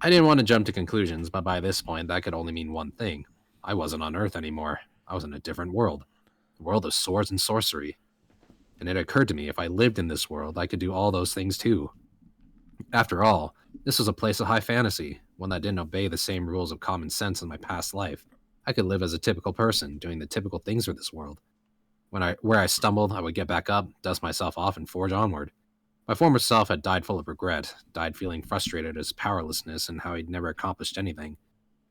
C: I didn't want to jump to conclusions, but by this point, that could only mean one thing. I wasn't on Earth anymore. I was in a different world. The world of swords and sorcery. And it occurred to me if I lived in this world, I could do all those things too. After all, this was a place of high fantasy, one that didn't obey the same rules of common sense in my past life. I could live as a typical person, doing the typical things for this world. Where I stumbled, I would get back up, dust myself off, and forge onward. My former self had died full of regret, died feeling frustrated at his powerlessness and how he'd never accomplished anything.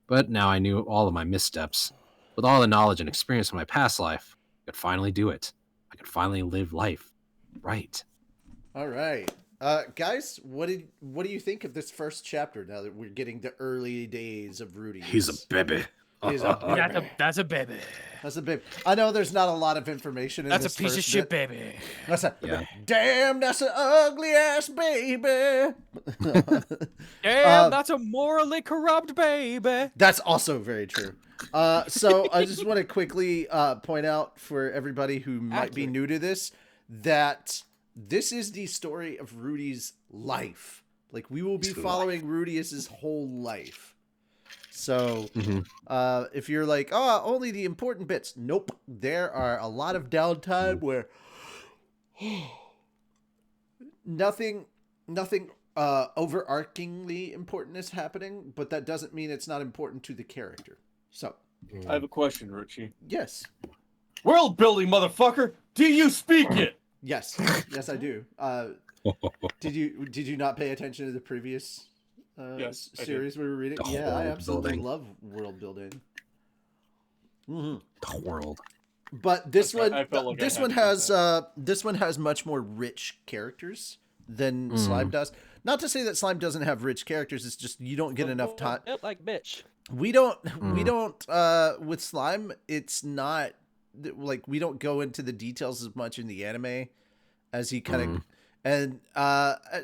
C: But now I knew all of my missteps. With all the knowledge and experience of my past life, I could finally do it. I could finally live life. Right.
A: All right. Guys, what do you think of this first chapter now that we're getting the early days of Rudy?
C: He's a baby.
A: He's a
B: That's a baby.
A: That's a big. I know there's not a lot of information in
B: That's a
A: this
B: piece of
A: first
B: shit,
A: bit.
B: baby.
A: That's a
C: Yeah.
A: damn. That's an ugly ass baby.
B: Damn, that's a morally corrupt baby.
A: That's also very true. So I just want to quickly point out for everybody who might be new to this that this is the story of Rudy's life. Like, we will be following Rudy's whole life. So if you're like, oh, only the important bits. Nope. There are a lot of downtime where nothing overarchingly important is happening, but that doesn't mean it's not important to the character. So
D: I have a question, Richie.
A: yes.
D: World building, motherfucker! Do you speak it?
A: Yes. Yes, I do. Did you not pay attention to the previous
D: Yes, I
A: series we were reading?
C: The
A: Yeah, I
C: world
A: absolutely
C: building.
A: love world building.
C: The world.
A: But this one,
D: I felt like
A: this
D: I
A: one
D: had to do
A: this one has much more rich characters than Slime does. Not to say that Slime doesn't have rich characters. It's just you don't get enough time.
E: Like bitch.
A: We don't with Slime. It's not like we don't go into the details as much in the anime as he kind of. And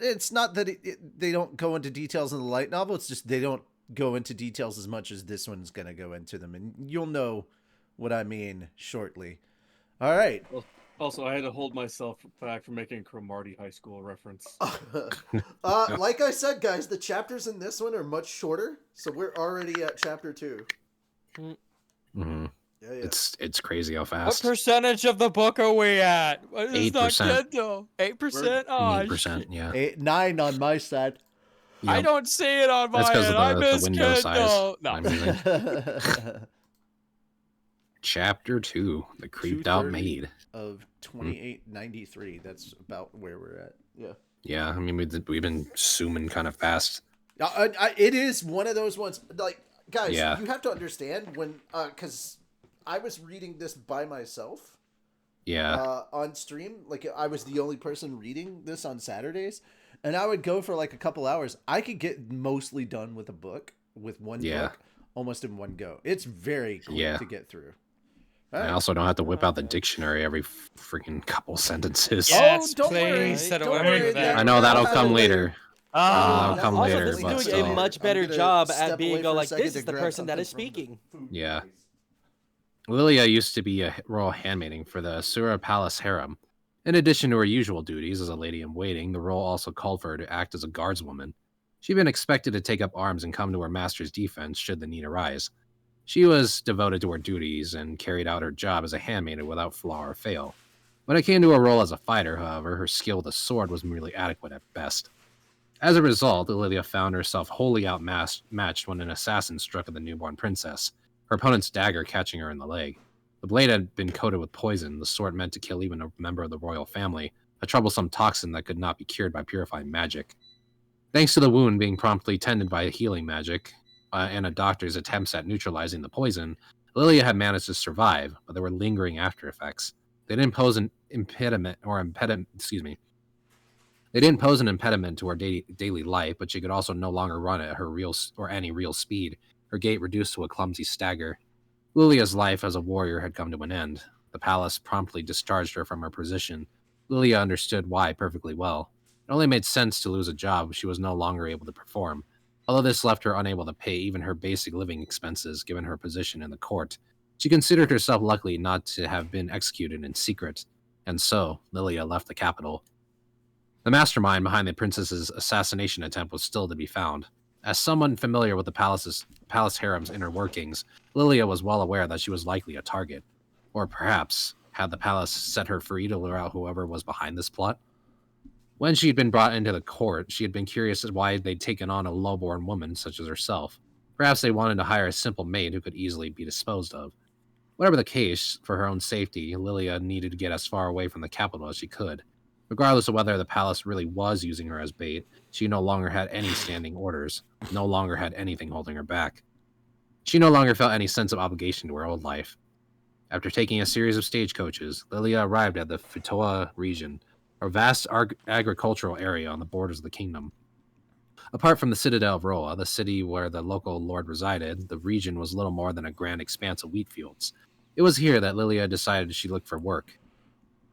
A: it's not that they don't go into details in the light novel. It's just they don't go into details as much as this one's going to go into them. And you'll know what I mean shortly. All right.
D: Also, I had to hold myself back from making a Cromartie High School reference.
A: Like I said, guys, the chapters in this one are much shorter. So we're already at chapter 2. Yeah.
C: It's crazy how
B: What
C: fast.
B: percentage of the book are we at? It's not
C: 8%.
B: good though. 8%? Oh,
C: 8%, yeah.
A: 9 on my side.
B: I
C: Yep.
B: don't see it on
C: That's
B: my
C: 'cause
B: end.
C: of
B: I
C: the
B: miss
C: window size.
B: Kendall. No.
C: I'm using. Chapter 2, The Creeped Out
A: 230
C: Maid.
A: of 2893. That's about where we're at. Yeah.
C: Yeah, I mean, we've been zooming kind of fast.
A: It is one of those ones. Like, guys,
C: Yeah.
A: you have to understand when, because I was reading this by myself.
C: Yeah.
A: On stream. Like, I was the only person reading this on Saturdays, and I would go for like a couple hours. I could get mostly done with a book, with one book, almost in one go. It's very quick to get through. All
C: I
A: right.
C: also don't have to whip out the dictionary every freaking couple sentences.
B: Yes,
A: don't worry.
B: please. I don't
A: Don't
B: want to
A: worry,
B: do that.
C: I know that'll
A: I'll
C: come
A: have it
C: later.
B: Ah.
C: That'll come
E: Also,
C: later,
E: this
C: but
E: is doing
C: still.
E: a much better
A: I'm gonna
E: job
A: step
E: at being
A: away
E: go
A: for a
E: like,
A: second
E: this
A: to
E: is the
A: grab
E: person that
A: something
E: is
A: from the
E: speaking.
A: food
C: Yeah.
A: place.
C: Lilia used to be a royal handmaiden for the Sura Palace harem. In addition to her usual duties as a lady-in-waiting, the role also called for her to act as a guardswoman. She'd been expected to take up arms and come to her master's defense should the need arise. She was devoted to her duties and carried out her job as a handmaiden without flaw or fail. When it came to her role as a fighter, however, her skill with a sword was merely adequate at best. As a result, Olivia found herself wholly outmatched when an assassin struck at the newborn princess, her opponent's dagger catching her in the leg. The blade had been coated with poison, the sort meant to kill even a member of the royal family, a troublesome toxin that could not be cured by purifying magic. Thanks to the wound being promptly tended by healing magic, and a doctor's attempts at neutralizing the poison, Lilia had managed to survive, but there were lingering after effects. They didn't pose an impediment to her daily life, but she could also no longer run at any real speed. Her gait reduced to a clumsy stagger. Lilia's life as a warrior had come to an end. The palace promptly discharged her from her position. Lilia understood why perfectly well. It only made sense to lose a job she was no longer able to perform. Although this left her unable to pay even her basic living expenses given her position in the court, she considered herself lucky not to have been executed in secret, and so Lilia left the capital. The mastermind behind the princess's assassination attempt was still to be found. As someone familiar with the palace harem's inner workings, Lilia was well aware that she was likely a target. Or perhaps, had the palace set her free to lure out whoever was behind this plot? When she had been brought into the court, she had been curious as why they'd taken on a low-born woman such as herself. Perhaps they wanted to hire a simple maid who could easily be disposed of. Whatever the case, for her own safety, Lilia needed to get as far away from the capital as she could. Regardless of whether the palace really was using her as bait, she no longer had any standing orders, no longer had anything holding her back. She no longer felt any sense of obligation to her old life. After taking a series of stagecoaches, Lilia arrived at the Futoa region, a vast agricultural area on the borders of the kingdom. Apart from the citadel of Roa, the city where the local lord resided, the region was little more than a grand expanse of wheat fields. It was here that Lilia decided she looked for work.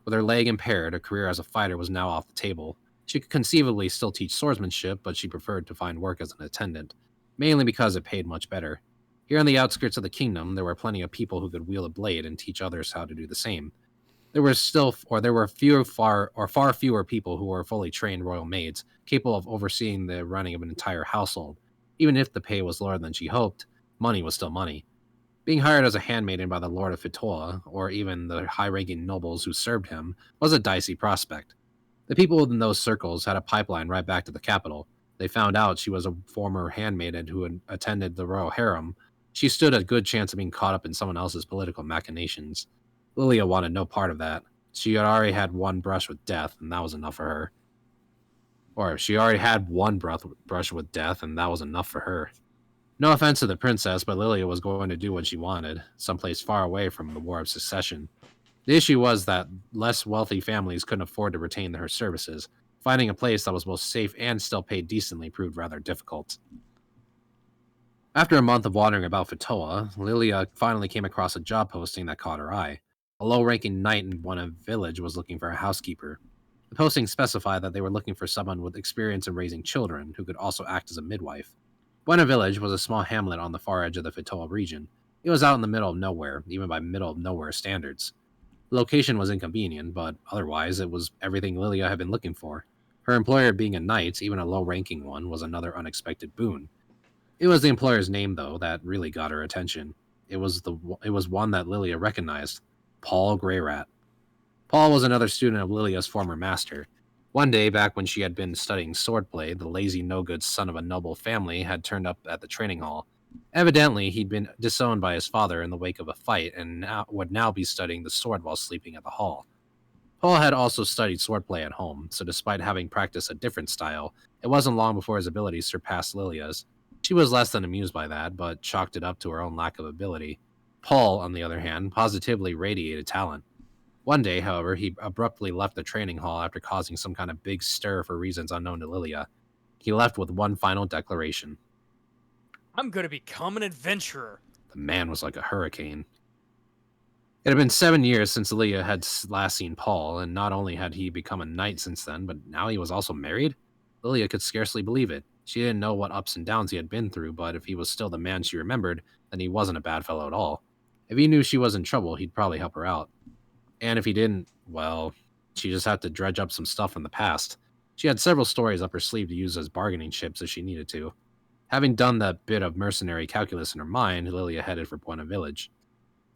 C: With her leg impaired, a career as a fighter was now off the table. She could conceivably still teach swordsmanship, but she preferred to find work as an attendant, mainly because it paid much better. Here on the outskirts of the kingdom, there were plenty of people who could wield a blade and teach others how to do the same. There were far fewer people who were fully trained royal maids, capable of overseeing the running of an entire household. Even if the pay was lower than she hoped, money was still money. Being hired as a handmaiden by the Lord of Fitoa, or even the high-ranking nobles who served him, was a dicey prospect. The people within those circles had a pipeline right back to the capital. They found out she was a former handmaiden who had attended the royal harem. She stood a good chance of being caught up in someone else's political machinations. Lilia wanted no part of that. She had already had one brush with death, and that was enough for her. Or she already had one brush with death, and that was enough for her. No offense to the princess, but Lilia was going to do what she wanted, someplace far away from the War of Succession. The issue was that less wealthy families couldn't afford to retain her services. Finding a place that was both safe and still paid decently proved rather difficult. After a month of wandering about Fitoa, Lilia finally came across a job posting that caught her eye. A low-ranking knight in one village was looking for a housekeeper. The posting specified that they were looking for someone with experience in raising children who could also act as a midwife. Buena Village was a small hamlet on the far edge of the Fitoa region. It was out in the middle of nowhere, even by middle of nowhere standards. The location was inconvenient, but otherwise it was everything Lilia had been looking for. Her employer being a knight, even a low-ranking one, was another unexpected boon. It was the employer's name, though, that really got her attention. It was one that Lilia recognized. Paul Greyrat. Paul was another student of Lilia's former master. One day, back when she had been studying swordplay, the lazy no-good son of a noble family had turned up at the training hall. Evidently, he'd been disowned by his father in the wake of a fight and would now be studying the sword while sleeping at the hall. Paul had also studied swordplay at home, so despite having practiced a different style, it wasn't long before his abilities surpassed Lilia's. She was less than amused by that, but chalked it up to her own lack of ability. Paul, on the other hand, positively radiated talent. One day, however, he abruptly left the training hall after causing some kind of big stir for reasons unknown to Lilia. He left with one final declaration.
B: I'm gonna become an adventurer.
C: The man was like a hurricane. It had been 7 years since Lilia had last seen Paul, and not only had he become a knight since then, but now he was also married? Lilia could scarcely believe it. She didn't know what ups and downs he had been through, but if he was still the man she remembered, then he wasn't a bad fellow at all. If he knew she was in trouble, he'd probably help her out. And if he didn't, well, she just had to dredge up some stuff from the past. She had several stories up her sleeve to use as bargaining chips if she needed to. Having done that bit of mercenary calculus in her mind, Lilia headed for Buena Village.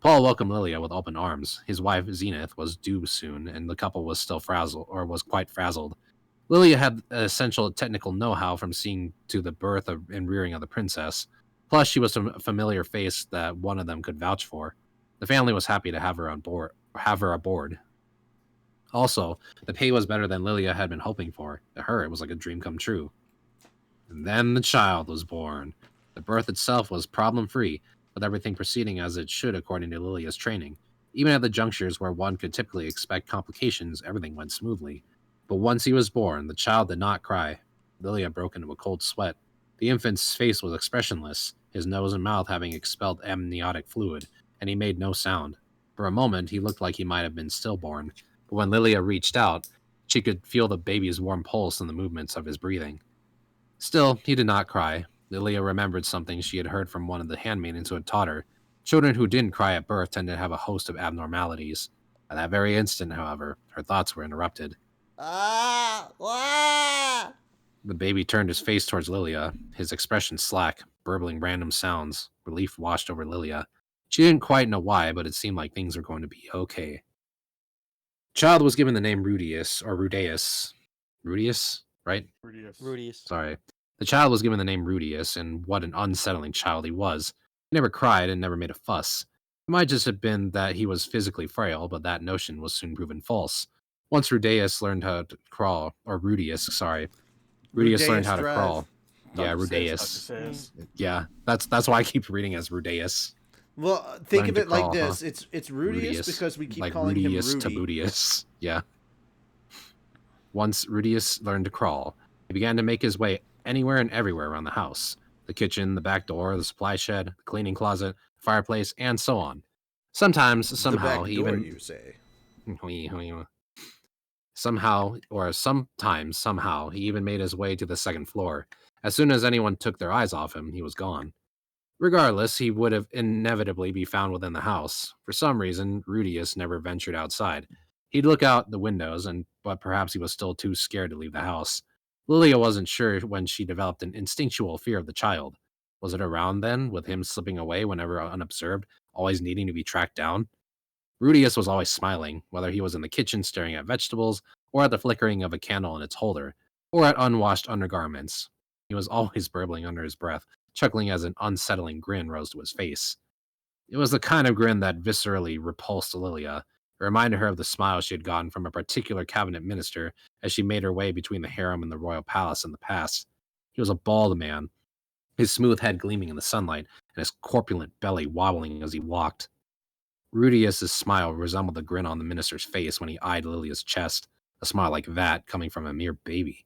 C: Paul welcomed Lilia with open arms. His wife, Zenith, was due soon, and the couple was still was quite frazzled. Lilia had essential technical know-how from seeing to the birth and rearing of the princess. Plus, she was a familiar face that one of them could vouch for. The family was happy to have her aboard. Also, the pay was better than Lilia had been hoping for. To her, it was like a dream come true. And then the child was born. The birth itself was problem-free, with everything proceeding as it should according to Lilia's training. Even at the junctures where one could typically expect complications, everything went smoothly. But once he was born, the child did not cry. Lilia broke into a cold sweat. The infant's face was expressionless, his nose and mouth having expelled amniotic fluid, and he made no sound. For a moment, he looked like he might have been stillborn, but when Lilia reached out, she could feel the baby's warm pulse and the movements of his breathing. Still, he did not cry. Lilia remembered something she had heard from one of the handmaidens who had taught her. Children who didn't cry at birth tended to have a host of abnormalities. At that very instant, however, her thoughts were interrupted. The baby turned his face towards Lilia, his expression slack, burbling random sounds. Relief washed over Lilia. She didn't quite know why, but it seemed like things were going to be okay. The child was given the name Rudius, or Rudeus. Rudius, right?
E: Rudius.
C: Sorry. The child was given the name Rudius, and what an unsettling child he was. He never cried and never made a fuss. It might just have been that he was physically frail, but that notion was soon proven false. Once Rudeus learned how to crawl, or Rudius, sorry. Rudius learned how to crawl. Yeah, Rudeus. Yeah, that's why I keep reading as Rudeus.
A: Well, think of it like this: it's Rudius because we keep
C: like
A: calling him Rudy.
C: To Budius. Yeah. Once Rudius learned to crawl, he began to make his way anywhere and everywhere around the house. The kitchen, the back door, the supply shed, the cleaning closet, the fireplace, and so on. Sometimes, somehow,
A: the
C: he
A: back door,
C: even...
A: you say?
C: Somehow, he even made his way to the second floor. As soon as anyone took their eyes off him, he was gone. Regardless, he would have inevitably be found within the house. For some reason, Rudius never ventured outside. He'd look out the windows, but perhaps he was still too scared to leave the house. Lilia wasn't sure when she developed an instinctual fear of the child. Was it around then, with him slipping away whenever unobserved, always needing to be tracked down? Rudius was always smiling, whether he was in the kitchen staring at vegetables, or at the flickering of a candle in its holder, or at unwashed undergarments. He was always burbling under his breath, chuckling as an unsettling grin rose to his face. It was the kind of grin that viscerally repulsed Lilia. It reminded her of the smile she had gotten from a particular cabinet minister as she made her way between the harem and the royal palace in the past. He was a bald man, his smooth head gleaming in the sunlight, and his corpulent belly wobbling as he walked. Rudius's smile resembled the grin on the minister's face when he eyed Lilia's chest, a smile like that coming from a mere baby.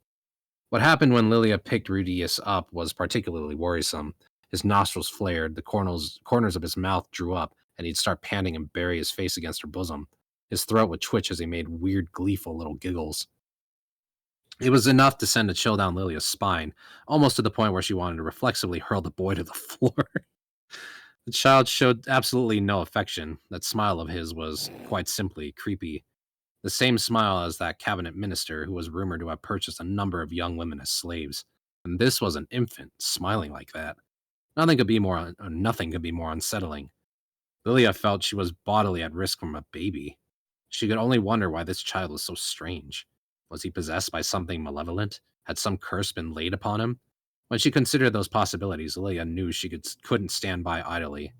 C: What happened when Lilia picked Rudius up was particularly worrisome. His nostrils flared, the corners of his mouth drew up, and he'd start panting and bury his face against her bosom. His throat would twitch as he made weird, gleeful little giggles. It was enough to send a chill down Lilia's spine, almost to the point where she wanted to reflexively hurl the boy to the floor. The child showed absolutely no affection. That smile of his was, quite simply, creepy. The same smile as that cabinet minister who was rumored to have purchased a number of young women as slaves. And this was an infant, smiling like that. Nothing could be more unsettling. Lilia felt she was bodily at risk from a baby. She could only wonder why this child was so strange. Was he possessed by something malevolent? Had some curse been laid upon him? When she considered those possibilities, Lilia knew she couldn't stand by idly.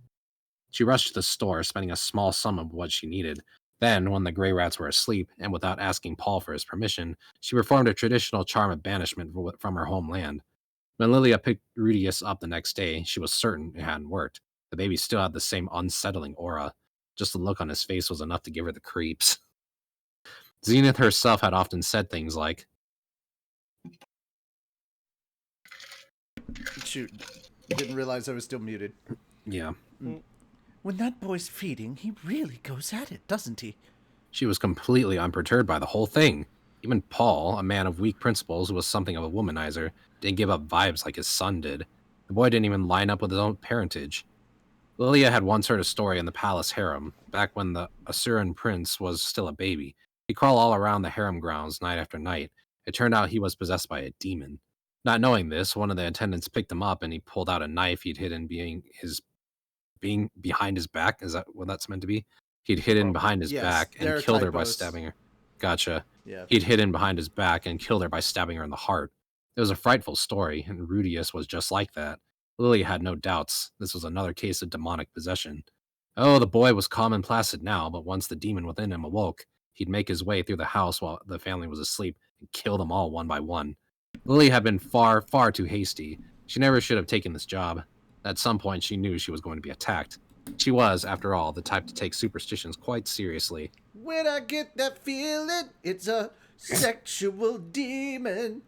C: She rushed to the store, spending a small sum of what she needed. Then, when the gray rats were asleep, and without asking Paul for his permission, she performed a traditional charm of banishment from her homeland. When Lilia picked Rudius up the next day, she was certain it hadn't worked. The baby still had the same unsettling aura. Just the look on his face was enough to give her the creeps. Zenith herself had often said things like,
A: Shoot, didn't realize I was still muted.
C: yeah.
A: When that boy's feeding, he really goes at it, doesn't he?
C: She was completely unperturbed by the whole thing. Even Paul, a man of weak principles who was something of a womanizer, didn't give up vibes like his son did. The boy didn't even line up with his own parentage. Lilia had once heard a story in the palace harem, back when the Asuran prince was still a baby. He'd crawl all around the harem grounds night after night. It turned out he was possessed by a demon. Not knowing this, one of the attendants picked him up and he pulled out a knife he'd hidden being behind his back. Is that what that's meant to be? He'd hidden behind his back and killed her by stabbing her. Gotcha.
A: Yeah.
C: He'd hidden behind his back and killed her by stabbing her in the heart. It was a frightful story, and Rudius was just like that. Lilia had no doubts. This was another case of demonic possession. Oh, the boy was calm and placid now, but once the demon within him awoke, he'd make his way through the house while the family was asleep and kill them all one by one. Lilia had been far, far too hasty. She never should have taken this job. At some point, she knew she was going to be attacked. She was, after all, the type to take superstitions quite seriously.
A: When I get that feeling, it's a sexual demon.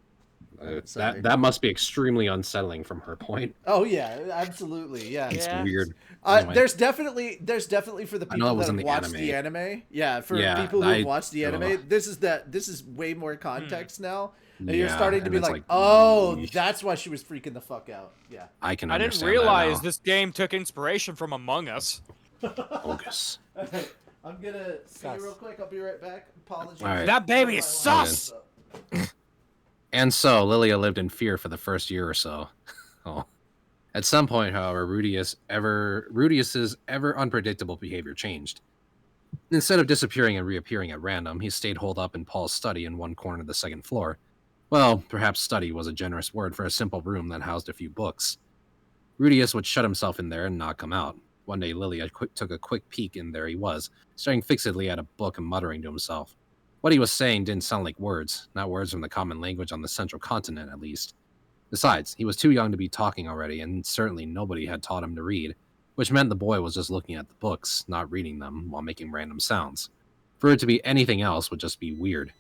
C: That must be extremely unsettling from her point.
A: Oh yeah, absolutely, yeah.
C: It's weird.
A: Anyway. There's definitely for the people that have watched the anime. Yeah, for people who have watched the anime, this is way more context now. And you're starting to be like, oh, that's why she was freaking the fuck out. Yeah.
C: I can
B: I didn't
C: understand
B: realize this game took inspiration from Among Us.
C: Focus.
A: Alright, I'm gonna see you real quick. I'll be right back. Apologies.
C: Right.
B: That baby is sus!
C: And so, Lilia lived in fear for the first year or so. At some point, however, Rudius's ever unpredictable behavior changed. Instead of disappearing and reappearing at random, he stayed holed up in Paul's study in one corner of the second floor. Well, perhaps study was a generous word for a simple room that housed a few books. Rudius would shut himself in there and not come out. One day, Lilia took a quick peek, and there he was, staring fixedly at a book and muttering to himself. What he was saying didn't sound like words, not words from the common language on the central continent, at least. Besides, he was too young to be talking already, and certainly nobody had taught him to read, which meant the boy was just looking at the books, not reading them, while making random sounds. For it to be anything else would just be weird.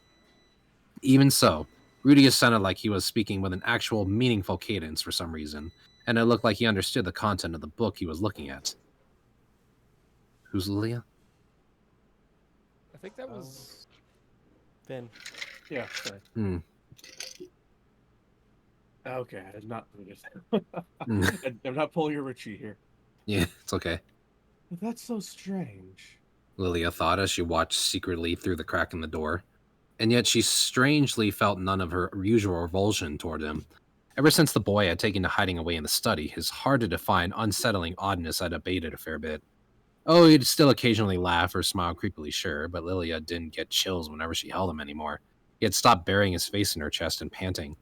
C: Even so, Rudius sounded like he was speaking with an actual meaningful cadence for some reason, and it looked like he understood the content of the book he was looking at. Who's Lilia?
B: I think that was.
E: Finn.
D: Yeah, sorry.
C: Hmm.
D: Okay, I'm not doing it. I'm not pulling a Richie here.
C: Yeah, it's okay.
D: But that's so strange.
C: Lilia thought as she watched secretly through the crack in the door. And yet she strangely felt none of her usual revulsion toward him. Ever since the boy had taken to hiding away in the study, his hard-to-define, unsettling oddness had abated a fair bit. Oh, he'd still occasionally laugh or smile creepily, sure, but Lilia didn't get chills whenever she held him anymore. He had stopped burying his face in her chest and panting.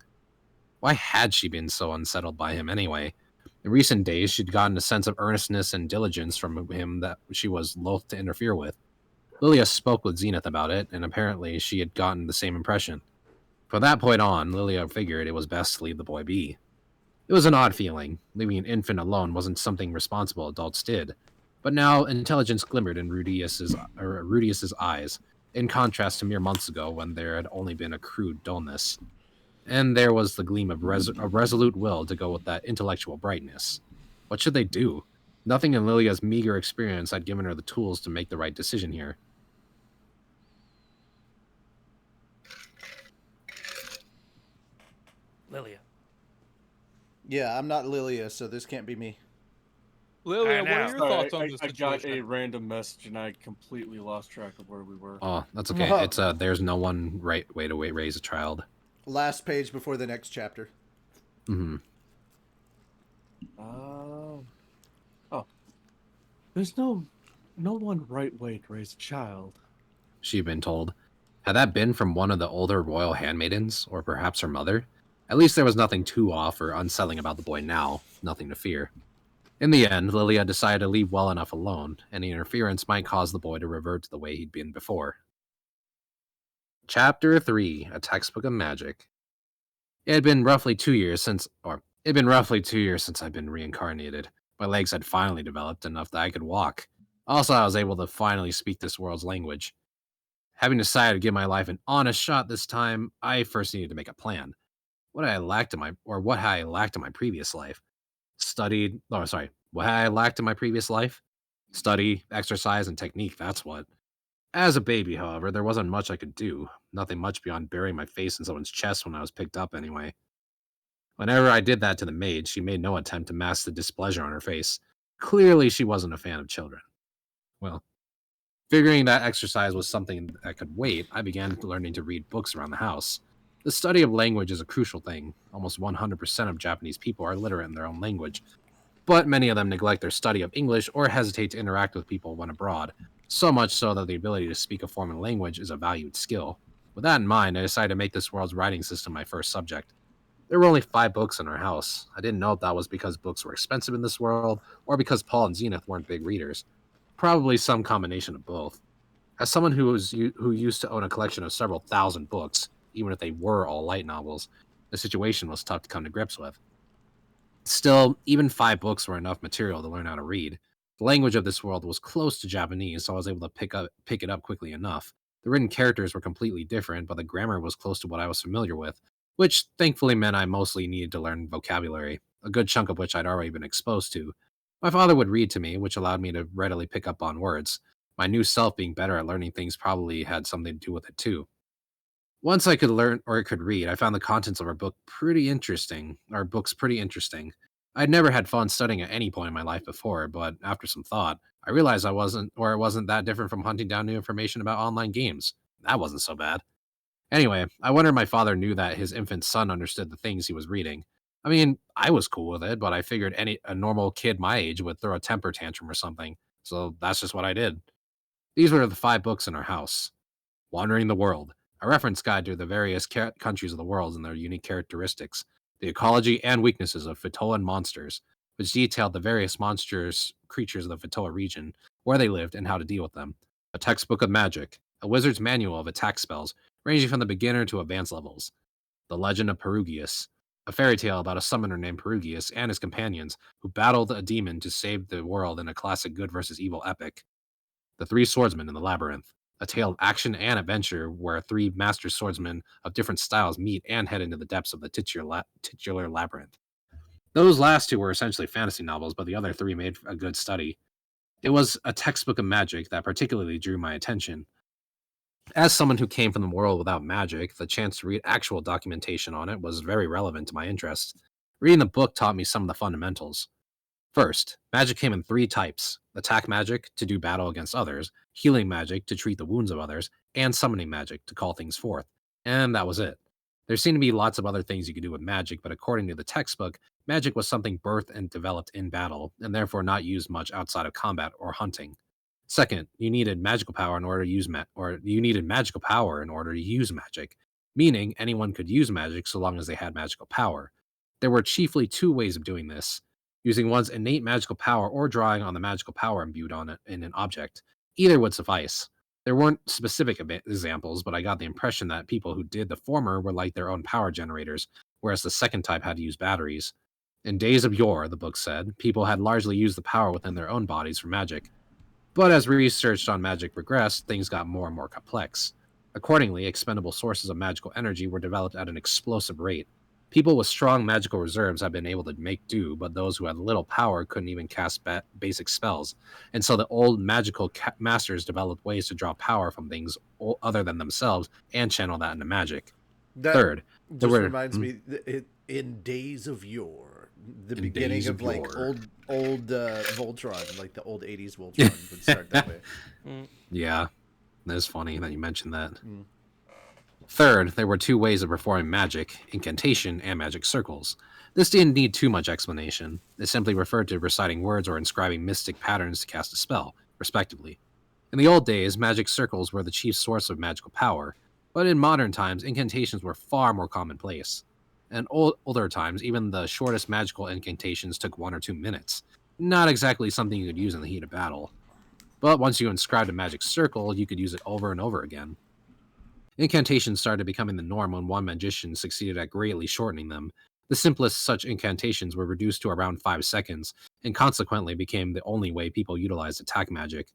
C: Why had she been so unsettled by him anyway? In recent days, she'd gotten a sense of earnestness and diligence from him that she was loath to interfere with. Lilia spoke with Zenith about it, and apparently she had gotten the same impression. From that point on, Lilia figured it was best to leave the boy be. It was an odd feeling. Leaving an infant alone wasn't something responsible adults did. But now, intelligence glimmered in Rudius's eyes, in contrast to mere months ago when there had only been a crude dullness. And there was the gleam of a resolute will to go with that intellectual brightness. What should they do? Nothing in Lilia's meager experience had given her the tools to make the right decision here.
E: Lilia.
A: Yeah, I'm not Lilia, so this can't be me.
B: Lilia, what are your
D: Sorry,
B: thoughts on
D: I
B: this
D: got a
B: situation?
D: random message and I completely lost track of where we were.
C: Oh, that's okay.
A: Whoa.
C: It's there's no one right way to raise a child.
A: Last page before the next chapter.
C: Mm-hmm.
D: Oh. There's no one right way to raise a child.
C: She'd been told. Had that been from one of the older royal handmaidens, or perhaps her mother? At least there was nothing too off or unsettling about the boy now, nothing to fear. In the end, Lilia decided to leave well enough alone. Any interference might cause the boy to revert to the way he'd been before. Chapter 3, A Textbook of Magic. It had been roughly 2 years since I'd been reincarnated. My legs had finally developed enough that I could walk. Also, I was able to finally speak this world's language. Having decided to give my life an honest shot this time, I first needed to make a plan. What had I lacked in my previous life? What had I lacked in my previous life? Study, exercise, and technique, that's what. As a baby, however, there wasn't much I could do. Nothing much beyond burying my face in someone's chest when I was picked up anyway. Whenever I did that to the maid, she made no attempt to mask the displeasure on her face. Clearly, she wasn't a fan of children. Well, figuring that exercise was something that could wait, I began learning to read books around the house. The study of language is a crucial thing. Almost 100% of Japanese people are literate in their own language, but many of them neglect their study of English or hesitate to interact with people when abroad, so much so that the ability to speak a foreign language is a valued skill. With that in mind, I decided to make this world's writing system my first subject. There were only 5 books in our house. I didn't know if that was because books were expensive in this world, or because Paul and Zenith weren't big readers. Probably some combination of both. As someone who used to own a collection of several thousand books, even if they were all light novels, the situation was tough to come to grips with. Still, even 5 books were enough material to learn how to read. The language of this world was close to Japanese, so I was able to pick it up quickly enough. The written characters were completely different, but the grammar was close to what I was familiar with, which thankfully meant I mostly needed to learn vocabulary, a good chunk of which I'd already been exposed to. My father would read to me, which allowed me to readily pick up on words. My new self being better at learning things probably had something to do with it too. Once I could learn or could read, I found the contents of books pretty interesting. I'd never had fun studying at any point in my life before, but after some thought, I realized it wasn't that different from hunting down new information about online games. That wasn't so bad. Anyway, I wondered my father knew that his infant son understood the things he was reading. I mean, I was cool with it, but I figured a normal kid my age would throw a temper tantrum or something, so that's just what I did. These were the 5 books in our house. Wandering the World, a reference guide to the various countries of the world and their unique characteristics, the ecology and weaknesses of Fatoan monsters, which detailed the various monstrous creatures of the Fatoa region, where they lived, and how to deal with them. A textbook of magic, a wizard's manual of attack spells, ranging from the beginner to advanced levels. The Legend of Perugius, a fairy tale about a summoner named Perugius and his companions who battled a demon to save the world in a classic good versus evil epic. The Three Swordsmen in the Labyrinth, a tale of action and adventure where three master swordsmen of different styles meet and head into the depths of the titular labyrinth. Those last two were essentially fantasy novels, but the other three made a good study. It was a textbook of magic that particularly drew my attention. As someone who came from the world without magic, the chance to read actual documentation on it was very relevant to my interest. Reading the book taught me some of the fundamentals. First, magic came in three types: attack magic to do battle against others, healing magic to treat the wounds of others, and summoning magic to call things forth. And that was it. There seemed to be lots of other things you could do with magic, but according to the textbook, magic was something birthed and developed in battle, and therefore not used much outside of combat or hunting. Second, you needed magical power in order to use magic, meaning anyone could use magic so long as they had magical power. There were chiefly two ways of doing this: using one's innate magical power or drawing on the magical power imbued on it in an object. Either would suffice. There weren't specific examples, but I got the impression that people who did the former were like their own power generators, whereas the second type had to use batteries. In days of yore, the book said, people had largely used the power within their own bodies for magic. But as research on magic progressed, things got more and more complex. Accordingly, expendable sources of magical energy were developed at an explosive rate. People with strong magical reserves had been able to make do, but those who had little power couldn't even cast basic spells. And so the old magical masters developed ways to draw power from things other than themselves and channel that into magic.
A: That
C: Third,
A: just reminds me, in days of yore, the beginning of like old Voltron, like the old 80s Voltron would start that way.
C: Yeah, that's funny that you mentioned that. Third, there were two ways of performing magic: incantation and magic circles. This didn't need too much explanation. It simply referred to reciting words or inscribing mystic patterns to cast a spell, respectively. In the old days, magic circles were the chief source of magical power, but in modern times, incantations were far more commonplace. In older times, even the shortest magical incantations took 1 or 2 minutes. Not exactly something you could use in the heat of battle. But once you inscribed a magic circle, you could use it over and over again. Incantations started becoming the norm when one magician succeeded at greatly shortening them. The simplest such incantations were reduced to around 5 seconds, and consequently became the only way people utilized attack magic.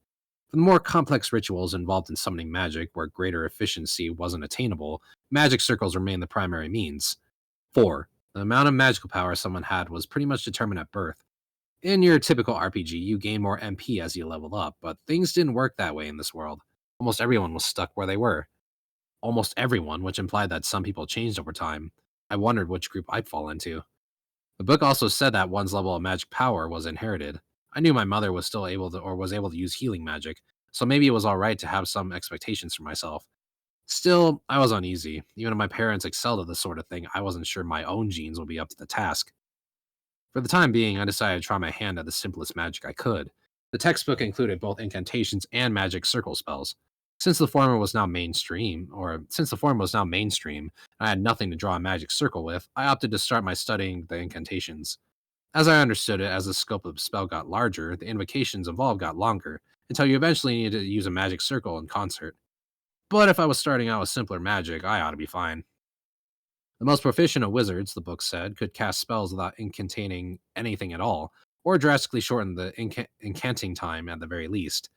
C: For the more complex rituals involved in summoning magic, where greater efficiency wasn't attainable, magic circles remained the primary means. 4. The amount of magical power someone had was pretty much determined at birth. In your typical RPG, you gain more MP as you level up, but things didn't work that way in this world. Almost everyone was stuck where they were. Almost everyone, which implied that some people changed over time. I wondered which group I'd fall into. The book also said that one's level of magic power was inherited. I knew my mother was still able to use healing magic, so maybe it was alright to have some expectations for myself. Still, I was uneasy. Even if my parents excelled at this sort of thing, I wasn't sure my own genes would be up to the task. For the time being, I decided to try my hand at the simplest magic I could. The textbook included both incantations and magic circle spells. Since the former was now mainstream, and I had nothing to draw a magic circle with, I opted to start my studying the incantations. As I understood it, as the scope of the spell got larger, the invocations involved got longer, until you eventually needed to use a magic circle in concert. But if I was starting out with simpler magic, I ought to be fine. The most proficient of wizards, the book said, could cast spells without incantating anything at all, or drastically shorten the incanting time at the very least.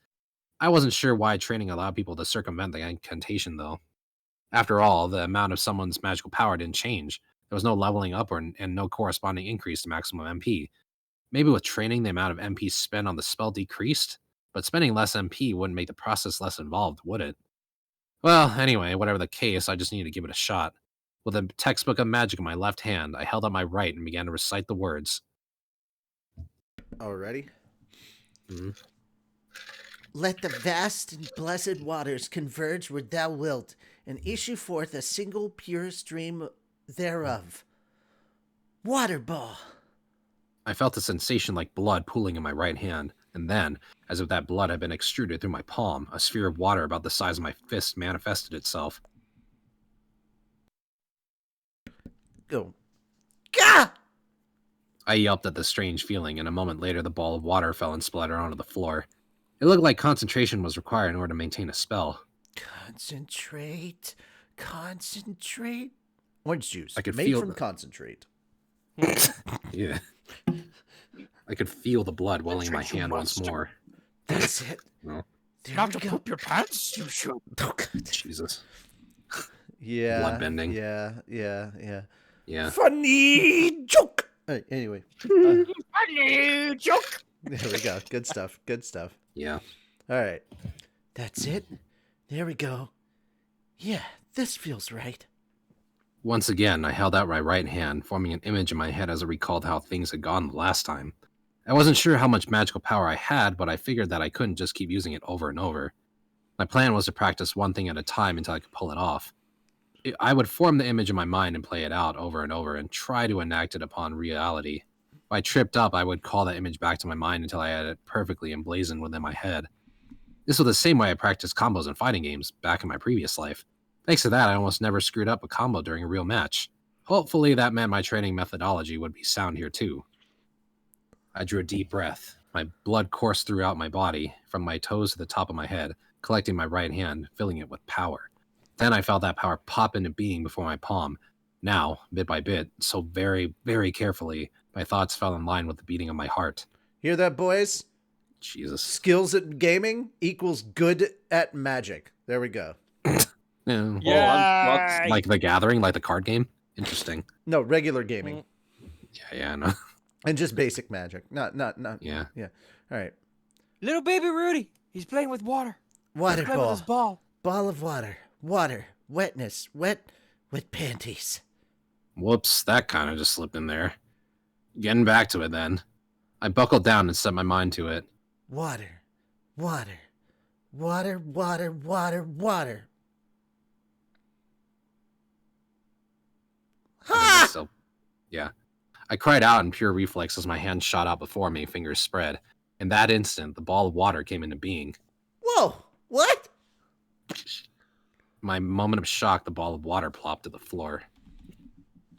C: I wasn't sure why training allowed people to circumvent the incantation, though. After all, the amount of someone's magical power didn't change. There was no leveling up and no corresponding increase to maximum MP. Maybe with training, the amount of MP spent on the spell decreased, but spending less MP wouldn't make the process less involved, would it? Well, anyway, whatever the case, I just needed to give it a shot. With a textbook of magic in my left hand, I held up my right and began to recite the words.
A: Already?
C: Mm-hmm.
F: Let the vast and blessed waters converge where thou wilt, and issue forth a single pure stream thereof. Water ball.
C: I felt a sensation like blood pooling in my right hand, and then, as if that blood had been extruded through my palm, a sphere of water about the size of my fist manifested itself.
F: Go. Gah!
C: I yelped at the strange feeling, and a moment later the ball of water fell and splattered onto the floor. It looked like concentration was required in order to maintain a spell.
F: Concentrate.
A: Orange juice.
C: I could
A: made
C: feel
A: from
C: the-
A: concentrate.
C: Yeah. I could feel the blood welling in my hand once more.
F: That's it.
C: Well,
F: There
B: Not
F: we
B: to
F: go.
B: poop your pants, you should.
F: Oh, God.
C: Jesus.
A: Yeah.
C: Bloodbending.
A: Yeah.
C: Yeah.
F: Funny joke.
A: Anyway,
B: Funny joke.
A: there we go. Good stuff. Good stuff.
C: Yeah.
A: All right.
F: That's it. There we go. Yeah, this feels right.
C: Once again, I held out my right hand, forming an image in my head as I recalled how things had gone the last time. I wasn't sure how much magical power I had, but I figured that I couldn't just keep using it over and over. My plan was to practice one thing at a time until I could pull it off. I would form the image in my mind and play it out over and over and try to enact it upon reality. If I tripped up, I would call that image back to my mind until I had it perfectly emblazoned within my head. This was the same way I practiced combos in fighting games back in my previous life. Thanks to that, I almost never screwed up a combo during a real match. Hopefully that meant my training methodology would be sound here too. I drew a deep breath. My blood coursed throughout my body, from my toes to the top of my head, collecting my right hand, filling it with power. Then I felt that power pop into being before my palm. Now, bit by bit, so very, very carefully, my thoughts fell in line with the beating of my heart.
A: Hear that, boys?
C: Jesus.
A: Skills at gaming equals good at magic. There we go.
C: Yeah.
B: Yeah.
C: Like The Gathering, like the card game? Interesting.
A: No, regular gaming.
C: Yeah, no.
A: And just basic magic. Not.
C: Yeah.
A: All right.
B: Little baby Rudy. He's playing with water.
F: Water
B: Playing with his
F: ball.
B: ball.
F: Ball of water. Water. Wetness. Wet with panties.
C: Whoops, that kind of just slipped in there. Getting back to it then. I buckled down and set my mind to it.
F: Water. Water. Water, water, water, water. Ha!
C: So, yeah. I cried out in pure reflex as my hand shot out before me, fingers spread. In that instant, the ball of water came into being.
F: Whoa! What?
C: My moment of shock, the ball of water plopped to the floor.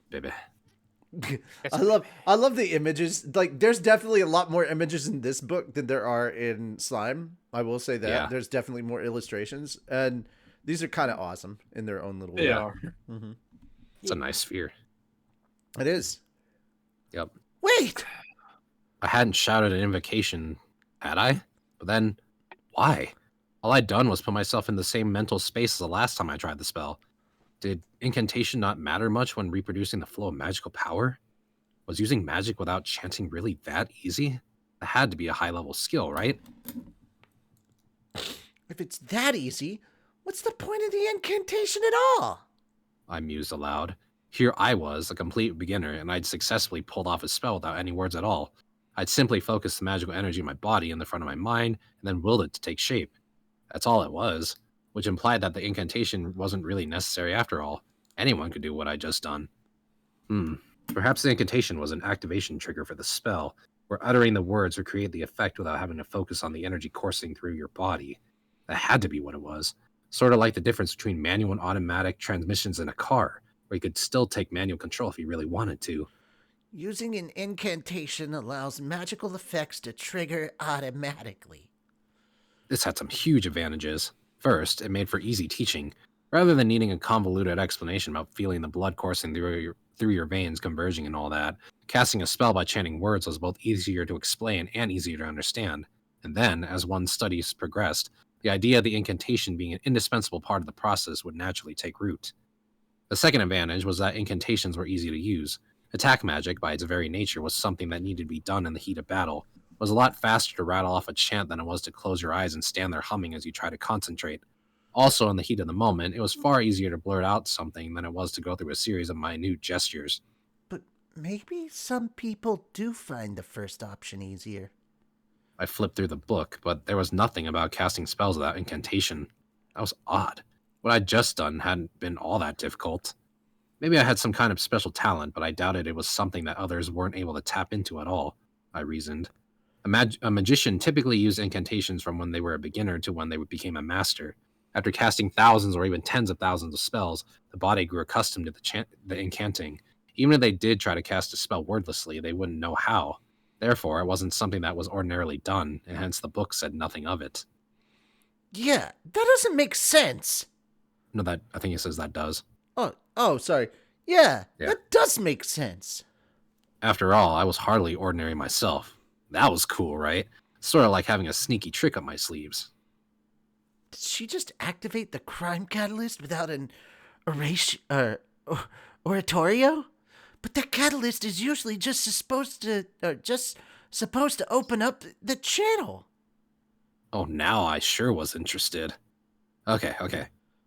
C: Baby.
A: I love the images. Like, there's definitely a lot more images in this book than there are in Slime. I will say that.
C: Yeah.
A: There's definitely more illustrations, and these are kind of awesome in their own little way.
D: They are.
A: Mm-hmm.
C: It's a nice sphere.
A: It is.
C: Yep.
F: Wait!
C: I hadn't shouted an invocation, had I? But then, why? All I'd done was put myself in the same mental space as the last time I tried the spell. Did incantation not matter much when reproducing the flow of magical power? Was using magic without chanting really that easy? That had to be a high-level skill, right?
F: If it's that easy, what's the point of the incantation at all?
C: I mused aloud. Here I was, a complete beginner, and I'd successfully pulled off a spell without any words at all. I'd simply focused the magical energy in my body in the front of my mind, and then willed it to take shape. That's all it was, which implied that the incantation wasn't really necessary after all. Anyone could do what I'd just done. Perhaps the incantation was an activation trigger for the spell, where uttering the words would create the effect without having to focus on the energy coursing through your body. That had to be what it was. Sort of like the difference between manual and automatic transmissions in a car, where you could still take manual control if you really wanted to.
F: Using an incantation allows magical effects to trigger automatically.
C: This had some huge advantages. First, it made for easy teaching. Rather than needing a convoluted explanation about feeling the blood coursing through your veins converging and all that, casting a spell by chanting words was both easier to explain and easier to understand. And then, as one's studies progressed, the idea of the incantation being an indispensable part of the process would naturally take root. The second advantage was that incantations were easy to use. Attack magic, by its very nature, was something that needed to be done in the heat of battle. It was a lot faster to rattle off a chant than it was to close your eyes and stand there humming as you try to concentrate. Also, in the heat of the moment, it was far easier to blurt out something than it was to go through a series of minute gestures.
F: But maybe some people do find the first option easier.
C: I flipped through the book, but there was nothing about casting spells without incantation. That was odd. What I'd just done hadn't been all that difficult. Maybe I had some kind of special talent, but I doubted it was something that others weren't able to tap into at all, I reasoned. A magician typically used incantations from when they were a beginner to when they became a master. After casting thousands or even tens of thousands of spells, the body grew accustomed to the incanting. Even if they did try to cast a spell wordlessly, they wouldn't know how. Therefore, it wasn't something that was ordinarily done, and hence the book said nothing of it.
F: Yeah, that doesn't make sense.
C: No, I think it says that does.
F: Oh, sorry. Yeah,
C: Yeah.
F: that does make sense.
C: After all, I was hardly ordinary myself. That was cool, right? Sort of like having a sneaky trick up my sleeves.
F: Did she just activate the crime catalyst without an oratorio? But that catalyst is usually just supposed to open up the channel.
C: Oh, now I sure was interested. Okay.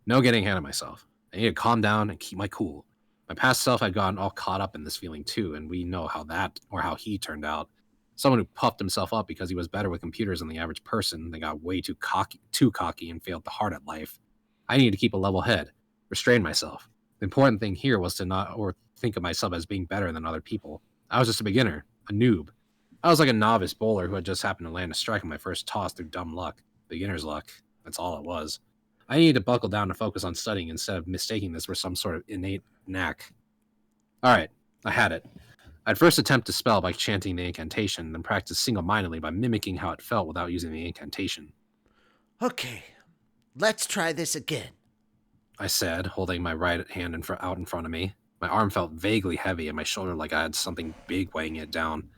C: No getting ahead of myself. I need to calm down and keep my cool. My past self had gotten all caught up in this feeling too, and we know how he turned out. Someone who puffed himself up because he was better with computers than the average person, then got way too cocky and failed hard at life. I needed to keep a level head, restrain myself. The important thing here was to not or think of myself as being better than other people. I was just a beginner, a noob. I was like a novice bowler who had just happened to land a strike on my first toss through dumb luck. Beginner's luck. That's all it was. I needed to buckle down and focus on studying instead of mistaking this for some sort of innate knack. Alright, I had it. I'd first attempt to spell by chanting the incantation, then practice single-mindedly by mimicking how it felt without using the incantation.
F: Okay, let's try this again,
C: I said, holding my right hand out in front of me. My arm felt vaguely heavy and my shoulder like I had something big weighing it down.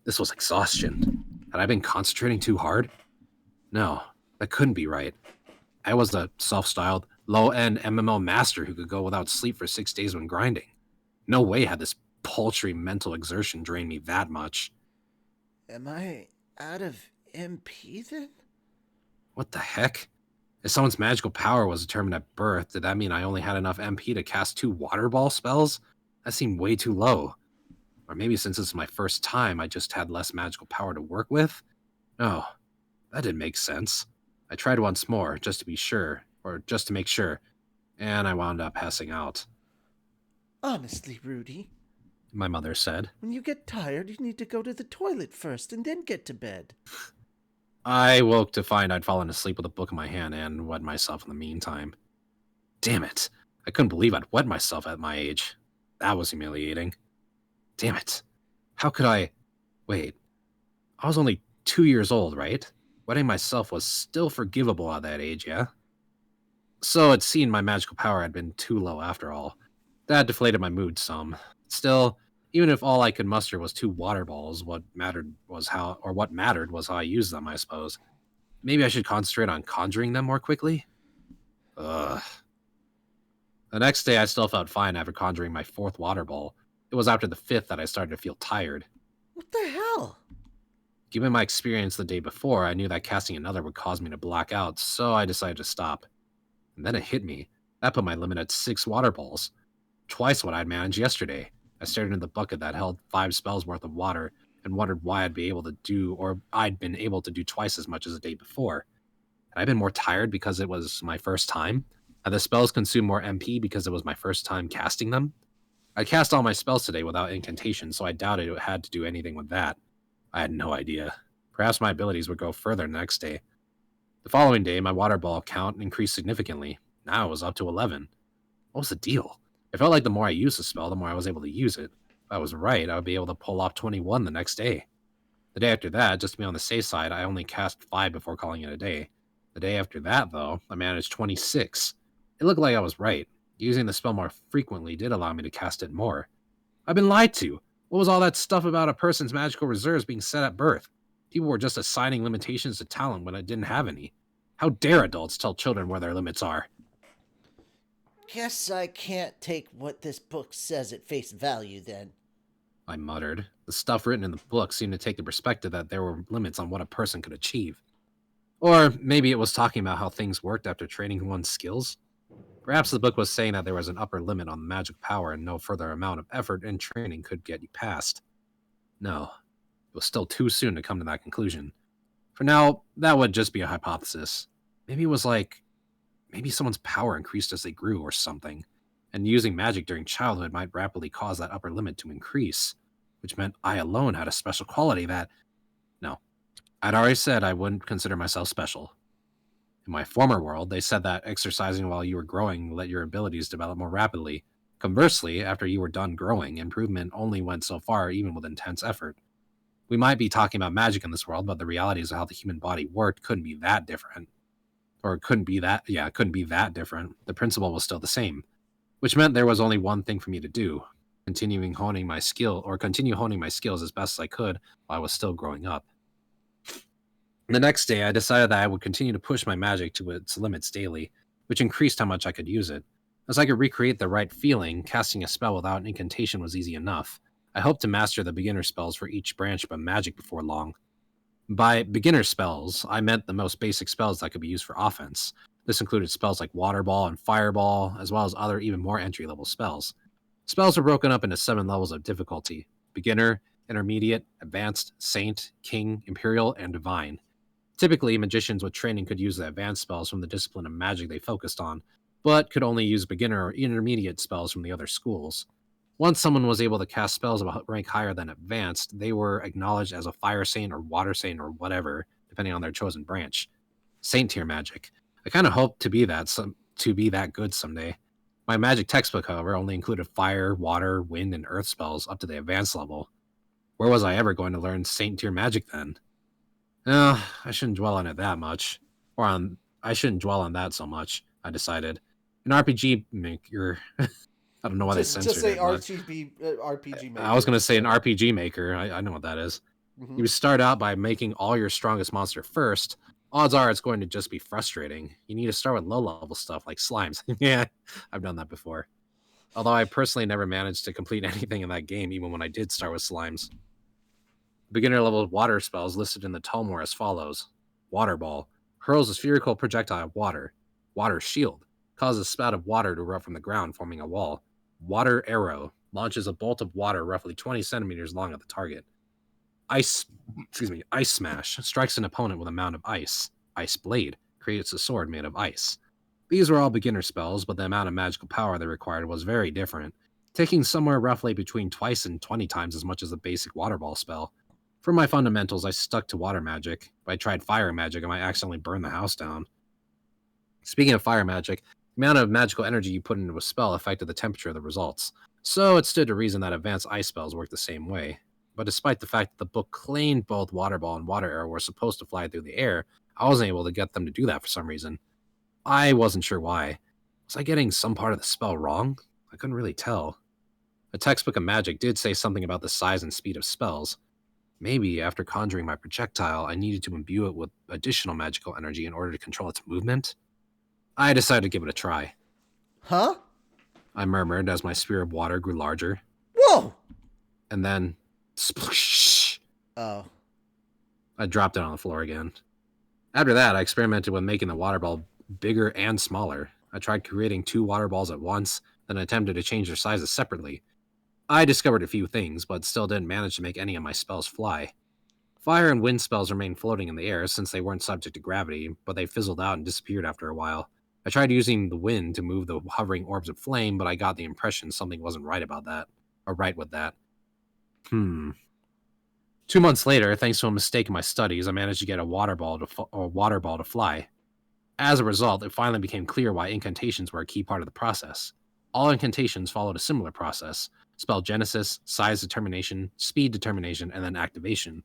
C: This was exhaustion. Had I been concentrating too hard? No, that couldn't be right. I was the self-styled, low-end MMO master who could go without sleep for 6 days when grinding. No way had this paltry mental exertion drained me that much.
F: Am I out of MP then?
C: What the heck? If someone's magical power was determined at birth, did that mean I only had enough MP to cast 2 water ball spells? That seemed way too low. Or maybe since this is my first time, I just had less magical power to work with? No, that didn't make sense. I tried once more, just to be sure, or just to make sure, and I wound up passing out.
F: Honestly, Rudy,
C: My mother said.
F: when you get tired, you need to go to the toilet first and then get to bed.
C: I woke to find I'd fallen asleep with a book in my hand and wet myself in the meantime. Damn it. I couldn't believe I'd wet myself at my age. That was humiliating. Damn it. How could I... Wait. I was only 2 years old, right? Wetting myself was still forgivable at that age, yeah? So it seemed my magical power had been too low after all. That deflated my mood some. Still, even if all I could muster was 2 water balls, what mattered was how I used them, I suppose. Maybe I should concentrate on conjuring them more quickly? Ugh. The next day I still felt fine after conjuring my 4th water ball. It was after the 5th that I started to feel tired.
F: What the hell?
C: Given my experience the day before, I knew that casting another would cause me to black out, so I decided to stop. And then it hit me. That put my limit at 6 water balls. Twice what I'd managed yesterday. I stared into the bucket that held 5 spells worth of water and wondered why I'd been able to do twice as much as the day before. Had I been more tired because it was my first time? Had the spells consumed more MP because it was my first time casting them? I cast all my spells today without incantation, so I doubted it had to do anything with that. I had no idea. Perhaps my abilities would go further the next day. The following day, my water ball count increased significantly. Now it was up to 11. What was the deal? It felt like the more I used the spell, the more I was able to use it. If I was right, I would be able to pull off 21 the next day. The day after that, just to be on the safe side, I only cast 5 before calling it a day. The day after that, though, I managed 26. It looked like I was right. Using the spell more frequently did allow me to cast it more. I've been lied to. What was all that stuff about a person's magical reserves being set at birth? People were just assigning limitations to talent when I didn't have any. How dare adults tell children where their limits are?
F: Guess I can't take what this book says at face value then.
C: I muttered. The stuff written in the book seemed to take the perspective that there were limits on what a person could achieve. Or maybe it was talking about how things worked after training one's skills? Perhaps the book was saying that there was an upper limit on the magic power and no further amount of effort and training could get you past. No, it was still too soon to come to that conclusion. For now, that would just be a hypothesis. Maybe it was like, maybe someone's power increased as they grew or something, and using magic during childhood might rapidly cause that upper limit to increase, which meant I alone had a special quality that... No, I'd already said I wouldn't consider myself special. In my former world, they said that exercising while you were growing let your abilities develop more rapidly. Conversely, after you were done growing, improvement only went so far even with intense effort. We might be talking about magic in this world, but the realities of how the human body worked couldn't be that different. Or it couldn't be that different. The principle was still the same. Which meant there was only one thing for me to do. Continue honing my skills as best as I could while I was still growing up. The next day, I decided that I would continue to push my magic to its limits daily, which increased how much I could use it. As I could recreate the right feeling, casting a spell without an incantation was easy enough. I hoped to master the beginner spells for each branch of magic before long. By beginner spells, I meant the most basic spells that could be used for offense. This included spells like Water Ball and Fireball, as well as other even more entry-level spells. Spells were broken up into 7 levels of difficulty: Beginner, Intermediate, Advanced, Saint, King, Imperial, and Divine. Typically, magicians with training could use the advanced spells from the discipline of magic they focused on, but could only use beginner or intermediate spells from the other schools. Once someone was able to cast spells of a rank higher than advanced, they were acknowledged as a fire saint or water saint or whatever, depending on their chosen branch. Saint tier magic. I kind of hoped to be that good someday. My magic textbook, however, only included fire, water, wind, and earth spells up to the advanced level. Where was I ever going to learn saint tier magic then? I shouldn't dwell on it that much. I shouldn't dwell on that so much, I decided. An RPG maker. I don't know why they censored
A: Just say
C: it.
A: RPG maker.
C: I was going to say an RPG maker. I know what that is.
A: Mhm.
C: You start out by making all your strongest monster first. Odds are it's going to just be frustrating. You need to start with low-level stuff like slimes. Yeah, I've done that before. Although I personally never managed to complete anything in that game, even when I did start with slimes. Beginner level water spells listed in the tome were as follows: Water Ball hurls a spherical projectile of water. Water Shield causes a spout of water to erupt from the ground, forming a wall. Water Arrow launches a bolt of water roughly 20 centimeters long at the target. Ice Smash strikes an opponent with a mound of ice. Ice Blade creates a sword made of ice. These were all beginner spells, but the amount of magical power they required was very different, taking somewhere roughly between twice and 20 times as much as the basic water ball spell. For my fundamentals, I stuck to water magic, but I tried fire magic and I accidentally burned the house down. Speaking of fire magic, the amount of magical energy you put into a spell affected the temperature of the results, so it stood to reason that advanced ice spells worked the same way. But despite the fact that the book claimed both Water Ball and Water Arrow were supposed to fly through the air, I wasn't able to get them to do that for some reason. I wasn't sure why. Was I getting some part of the spell wrong? I couldn't really tell. The textbook of magic did say something about the size and speed of spells. Maybe after conjuring my projectile, I needed to imbue it with additional magical energy in order to control its movement. I decided to give it a try.
F: Huh?
C: I murmured as my sphere of water grew larger.
F: Whoa!
C: And then, sploosh!
F: Oh.
C: I dropped it on the floor again. After that, I experimented with making the water ball bigger and smaller. I tried creating 2 water balls at once, then attempted to change their sizes separately. I discovered a few things, but still didn't manage to make any of my spells fly. Fire and wind spells remained floating in the air since they weren't subject to gravity, but they fizzled out and disappeared after a while. I tried using the wind to move the hovering orbs of flame, but I got the impression something wasn't right about that. Or right with that. 2 months later, thanks to a mistake in my studies, I managed to get a water ball to fly. As a result, it finally became clear why incantations were a key part of the process. All incantations followed a similar process: spell genesis, size determination, speed determination, and then activation.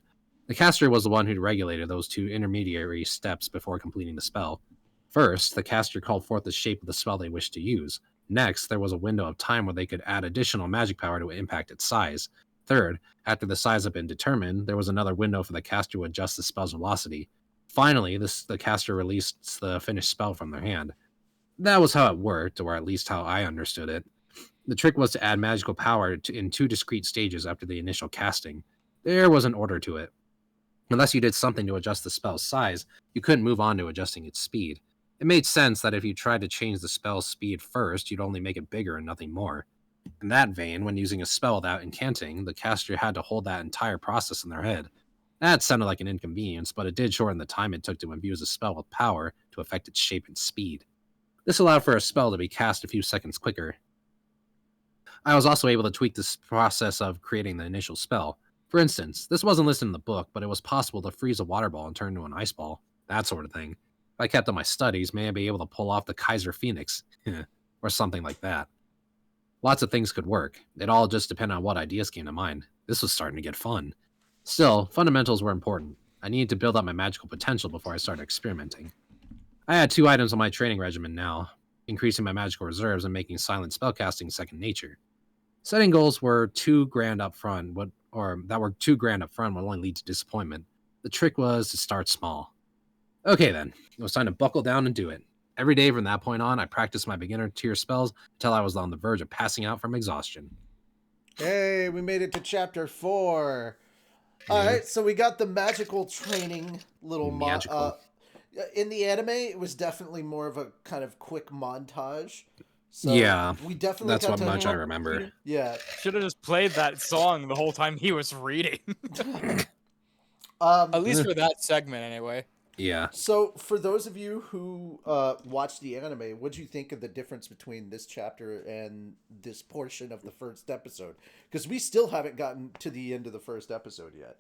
C: The caster was the one who regulated those 2 intermediary steps before completing the spell. First, the caster called forth the shape of the spell they wished to use. Next, there was a window of time where they could add additional magic power to impact its size. Third, after the size had been determined, there was another window for the caster to adjust the spell's velocity. Finally, the caster released the finished spell from their hand. That was how it worked, or at least how I understood it. The trick was to add magical power in 2 discrete stages after the initial casting. There was an order to it. Unless you did something to adjust the spell's size, you couldn't move on to adjusting its speed. It made sense that if you tried to change the spell's speed first, you'd only make it bigger and nothing more. In that vein, when using a spell without incanting, the caster had to hold that entire process in their head. That sounded like an inconvenience, but it did shorten the time it took to imbue the spell with power to affect its shape and speed. This allowed for a spell to be cast a few seconds quicker. I was also able to tweak this process of creating the initial spell. For instance, this wasn't listed in the book, but it was possible to freeze a water ball and turn it into an ice ball. That sort of thing. If I kept up my studies, may I be able to pull off the Kaiser Phoenix, or something like that. Lots of things could work. It all just depended on what ideas came to mind. This was starting to get fun. Still, fundamentals were important. I needed to build up my magical potential before I started experimenting. I had 2 items on my training regimen now: increasing my magical reserves and making silent spellcasting second nature. Setting goals were too grand up front, would only lead to disappointment. The trick was to start small. Okay, then. It was time to buckle down and do it. Every day from that point on, I practiced my beginner tier spells until I was on the verge of passing out from exhaustion.
A: Hey, we made it to chapter 4. All
C: Yeah.
A: right, so we got the magical training little
C: Magical.
A: in the anime, it was definitely more of a kind of quick montage. So
C: Yeah,
A: we definitely
C: That's
A: got
C: what
A: to,
C: much I remember.
A: Yeah.
B: Should have just played that song the whole time he was reading. At least for that segment, anyway.
C: Yeah.
A: So, for those of you who watched the anime, what do you think of the difference between this chapter and this portion of the first episode? Because we still haven't gotten to the end of the first episode yet.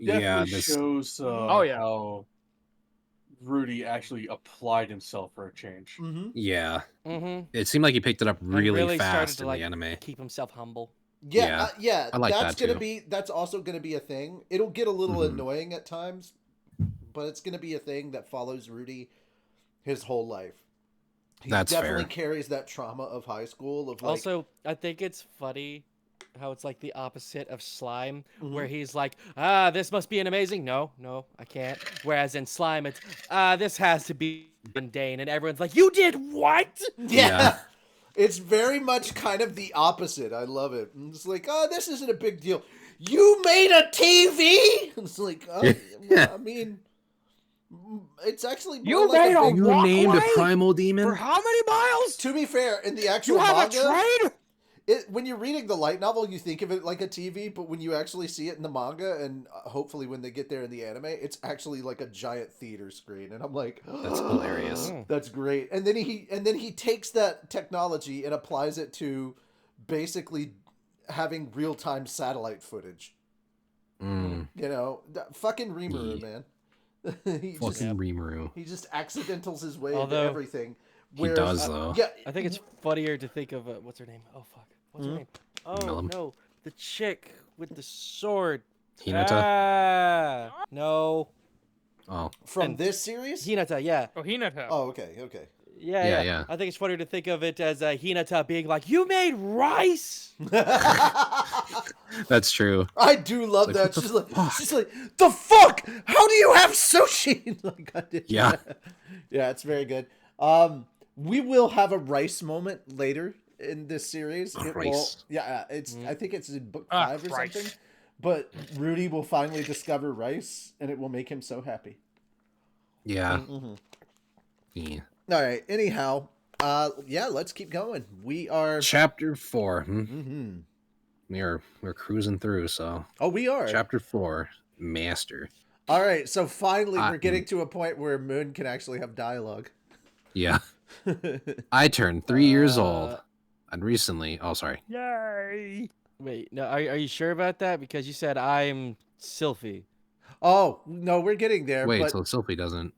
D: Definitely
C: this
D: shows
B: Oh, yeah.
D: how Rudy actually applied himself for a change.
A: Mm-hmm.
C: yeah.
E: Mm-hmm.
C: It seemed like he picked it up really,
E: really started
C: fast
E: to,
C: in
E: like,
C: the anime.
E: keep himself humble.
A: Yeah,
C: Yeah, I like
A: that's
C: that
A: gonna
C: too.
A: be that's also gonna be a thing. It'll get a little
C: Mhm.
A: annoying at times, but it's gonna be a thing that follows Rudy his whole life. He
C: That's
A: definitely
C: fair.
A: carries that trauma of high school of like
E: Also, I think it's funny how it's like the opposite of Slime, where
A: Mhm.
E: he's like, this must be an amazing. No, I can't. Whereas in Slime, it's, this has to be mundane. And everyone's like, you did what?
A: Yeah. It's very much kind of the opposite. I love it. It's like, oh, this isn't a big deal. You made a TV? It's like, oh, well, I mean, it's actually more
B: You
A: like
B: made
A: a
B: a
A: big...
C: You named a
B: Walkway?
C: primal demon?
B: For how many miles?
A: To be fair, in the actual
B: You have
A: manga,
B: a train?
A: when you're reading the light novel, you think of it like a TV, but when you actually see it in the manga, and hopefully when they get there in the anime, it's actually like a giant theater screen. And I'm like,
C: That's hilarious.
A: that's great. And then he takes that technology and applies it to basically having real-time satellite footage.
C: Mm,
A: You know, fucking Rimuru, man.
C: fucking Rimuru.
A: He just accidentals his way
E: Although-
A: into everything.
C: He does, though.
A: Yeah,
E: I think it's funnier to think of, what's her name? Oh, fuck. What's her name? Oh,
C: Millum.
E: no. The chick with the sword.
C: Hinata?
E: Ah, no.
C: Oh,
A: from
E: and-
A: this series.
E: Hinata, yeah.
B: Oh, Hinata.
A: Oh, okay.
E: Yeah. I think it's funnier to think of it as Hinata being like, you made rice?
C: that's true.
A: I do love
C: Like,
A: that.
C: what the
A: She's like, the fuck? How do you have sushi? Like, I did.
C: Yeah.
A: Yeah, it's very good. We will have a rice moment later in this series. It will,
C: Rice.
A: yeah, it's. I think it's in book
B: Ah,
A: 5 or
B: rice.
A: something. But Rudy will finally discover rice, and it will make him so happy.
C: Yeah.
A: Mm-hmm.
C: Yeah.
A: All right. Anyhow, yeah, let's keep going. We are.
C: Chapter 4.
A: Mm-hmm.
C: We're cruising through, so.
A: Oh, we are.
C: Chapter 4, Master.
A: All right. So finally,
C: I-
A: we're getting to a point where Moon can actually have dialogue.
C: Yeah. I turned 3 years old. And recently, oh, sorry.
B: Yay!
E: Wait, no, are you sure about that? Because you said I'm Sylphie.
A: Oh no, we're getting there.
C: Wait,
A: but
C: so Sylphie doesn't.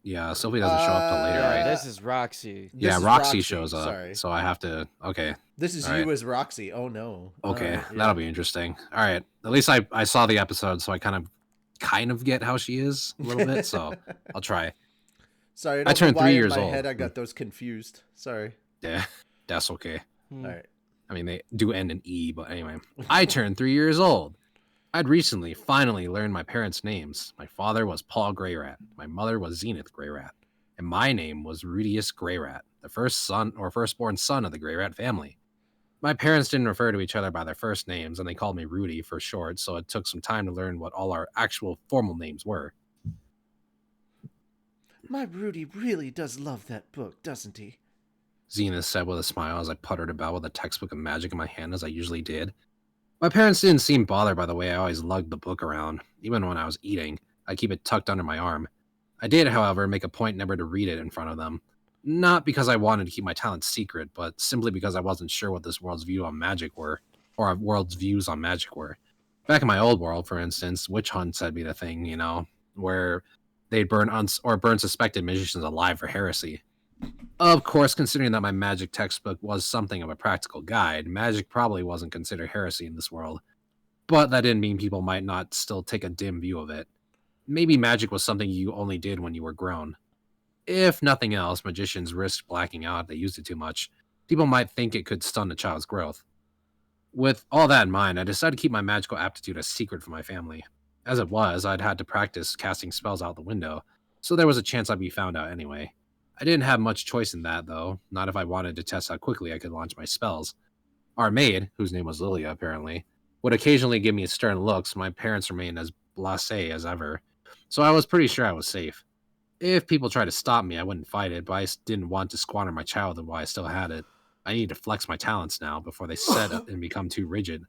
C: Yeah, Sylphie doesn't show up till later,
E: Yeah,
C: right?
E: this is Roxy.
A: this
C: Yeah,
A: is
C: Roxy shows up.
A: Sorry,
C: So I have to. Okay.
A: this is
C: all
A: you
C: right.
A: as Roxy. Oh no. All
C: Okay.
A: right, yeah.
C: That'll be interesting. All right. At least I saw the episode, so I kind of get how she is a little bit. So I'll try.
A: Sorry,
C: I turned 3
A: in
C: years
A: my
C: old.
A: Head, I got those confused. Sorry.
C: Yeah, that's okay.
E: Hmm.
A: All right.
C: I mean, they do end in E, but anyway. I turned 3 years old. I'd recently finally learned my parents' names. My father was Paul Greyrat. My mother was Zenith Greyrat. And my name was Rudius Greyrat, the firstborn son of the Greyrat family. My parents didn't refer to each other by their first names, and they called me Rudy for short, so it took some time to learn what all our actual formal names were.
F: My Rudy really does love that book, doesn't he?
C: Zenith said with a smile as I puttered about with a textbook of magic in my hand as I usually did. My parents didn't seem bothered by the way I always lugged the book around. Even when I was eating, I'd keep it tucked under my arm. I did, however, make a point never to read it in front of them. Not because I wanted to keep my talents secret, but simply because I wasn't sure what this world's view on magic were, or our world's views on magic were. Back in my old world, for instance, witch hunts had been a thing, you know, where they'd burn suspected magicians alive for heresy. Of course, considering that my magic textbook was something of a practical guide, magic probably wasn't considered heresy in this world. But that didn't mean people might not still take a dim view of it. Maybe magic was something you only did when you were grown. If nothing else, magicians risked blacking out if they used it too much. People might think it could stunt a child's growth. With all that in mind, I decided to keep my magical aptitude a secret from my family. As it was, I'd had to practice casting spells out the window. so there was a chance I'd be found out anyway. I didn't have much choice in that, though, not if I wanted to test how quickly I could launch my spells. Our maid, whose name was Lilia apparently, would occasionally give me stern looks. My parents remained as blasé as ever, so I was pretty sure I was safe. If people tried to stop me, I wouldn't fight it, but I didn't want to squander my childhood while I still had it. I needed to flex my talents now before they set up and became too rigid.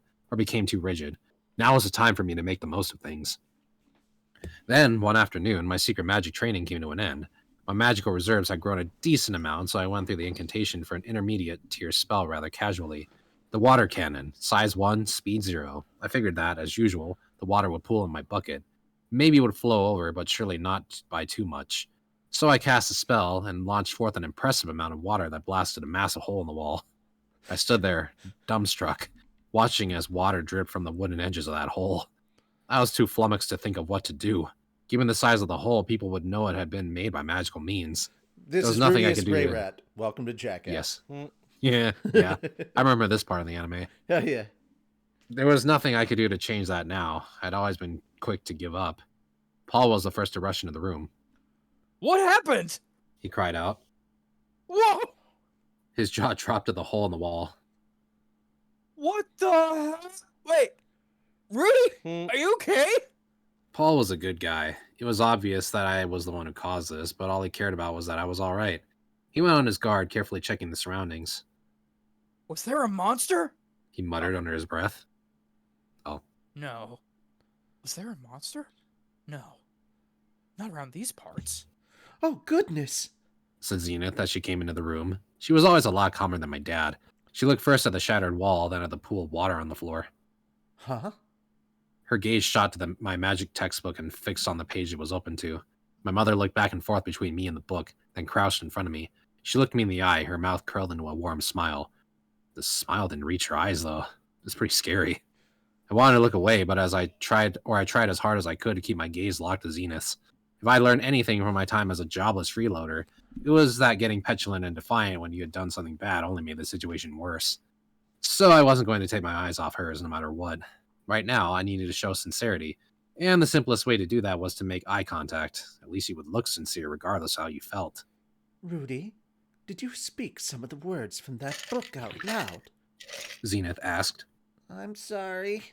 C: Now was the time for me to make the most of things. Then, one afternoon, my secret magic training came to an end. My magical reserves had grown a decent amount, so I went through the incantation for an intermediate tier spell rather casually. The water cannon, size 1, speed 0. I figured that, as usual, the water would pool in my bucket. Maybe it would flow over, but surely not by too much. So I cast a spell and launched forth an impressive amount of water that blasted a massive hole in the wall. I stood there, dumbstruck, watching as water dripped from the wooden edges of that hole. I was too flummoxed to think of what to do. Given the size of the hole, people would know it had been made by magical means.
A: This
C: There was
A: is
C: nothing I
A: Rudius
C: could do
A: Grey
C: to-
A: Rat. Welcome to Jackass.
C: Yes. Yeah. I remember this part of the anime.
A: Hell yeah.
C: There was nothing I could do to change that now. I'd always been quick to give up. Paul was the first to rush into the room.
B: What happened?
C: He cried out.
B: Whoa!
C: His jaw dropped to the hole in the wall.
B: What the hell? Wait, Rudy, are you okay?
C: Paul was a good guy. It was obvious that I was the one who caused this, but all he cared about was that I was all right. He went on his guard, carefully checking the surroundings.
B: Was there a monster?
C: He muttered under his breath.
B: No. Was there a monster? No. Not around these parts.
A: Oh, goodness.
C: Said Zenith as she came into the room. She was always a lot calmer than my dad. She looked first at the shattered wall, then at the pool of water on the floor.
A: Huh?
C: Her gaze shot to my magic textbook and fixed on the page it was open to. My mother looked back and forth between me and the book, then crouched in front of me. She looked me in the eye, her mouth curled into a warm smile. The smile didn't reach her eyes, though. It was pretty scary. I wanted to look away, but I tried as hard as I could to keep my gaze locked to Zenith's. If I learned anything from my time as a jobless freeloader, it was that getting petulant and defiant when you had done something bad only made the situation worse. So I wasn't going to take my eyes off hers no matter what. Right now, I needed to show sincerity, and the simplest way to do that was to make eye contact. At least you would look sincere regardless how you felt.
F: Rudy, did you speak some of the words from that book out loud?
C: Zenith asked.
F: I'm sorry.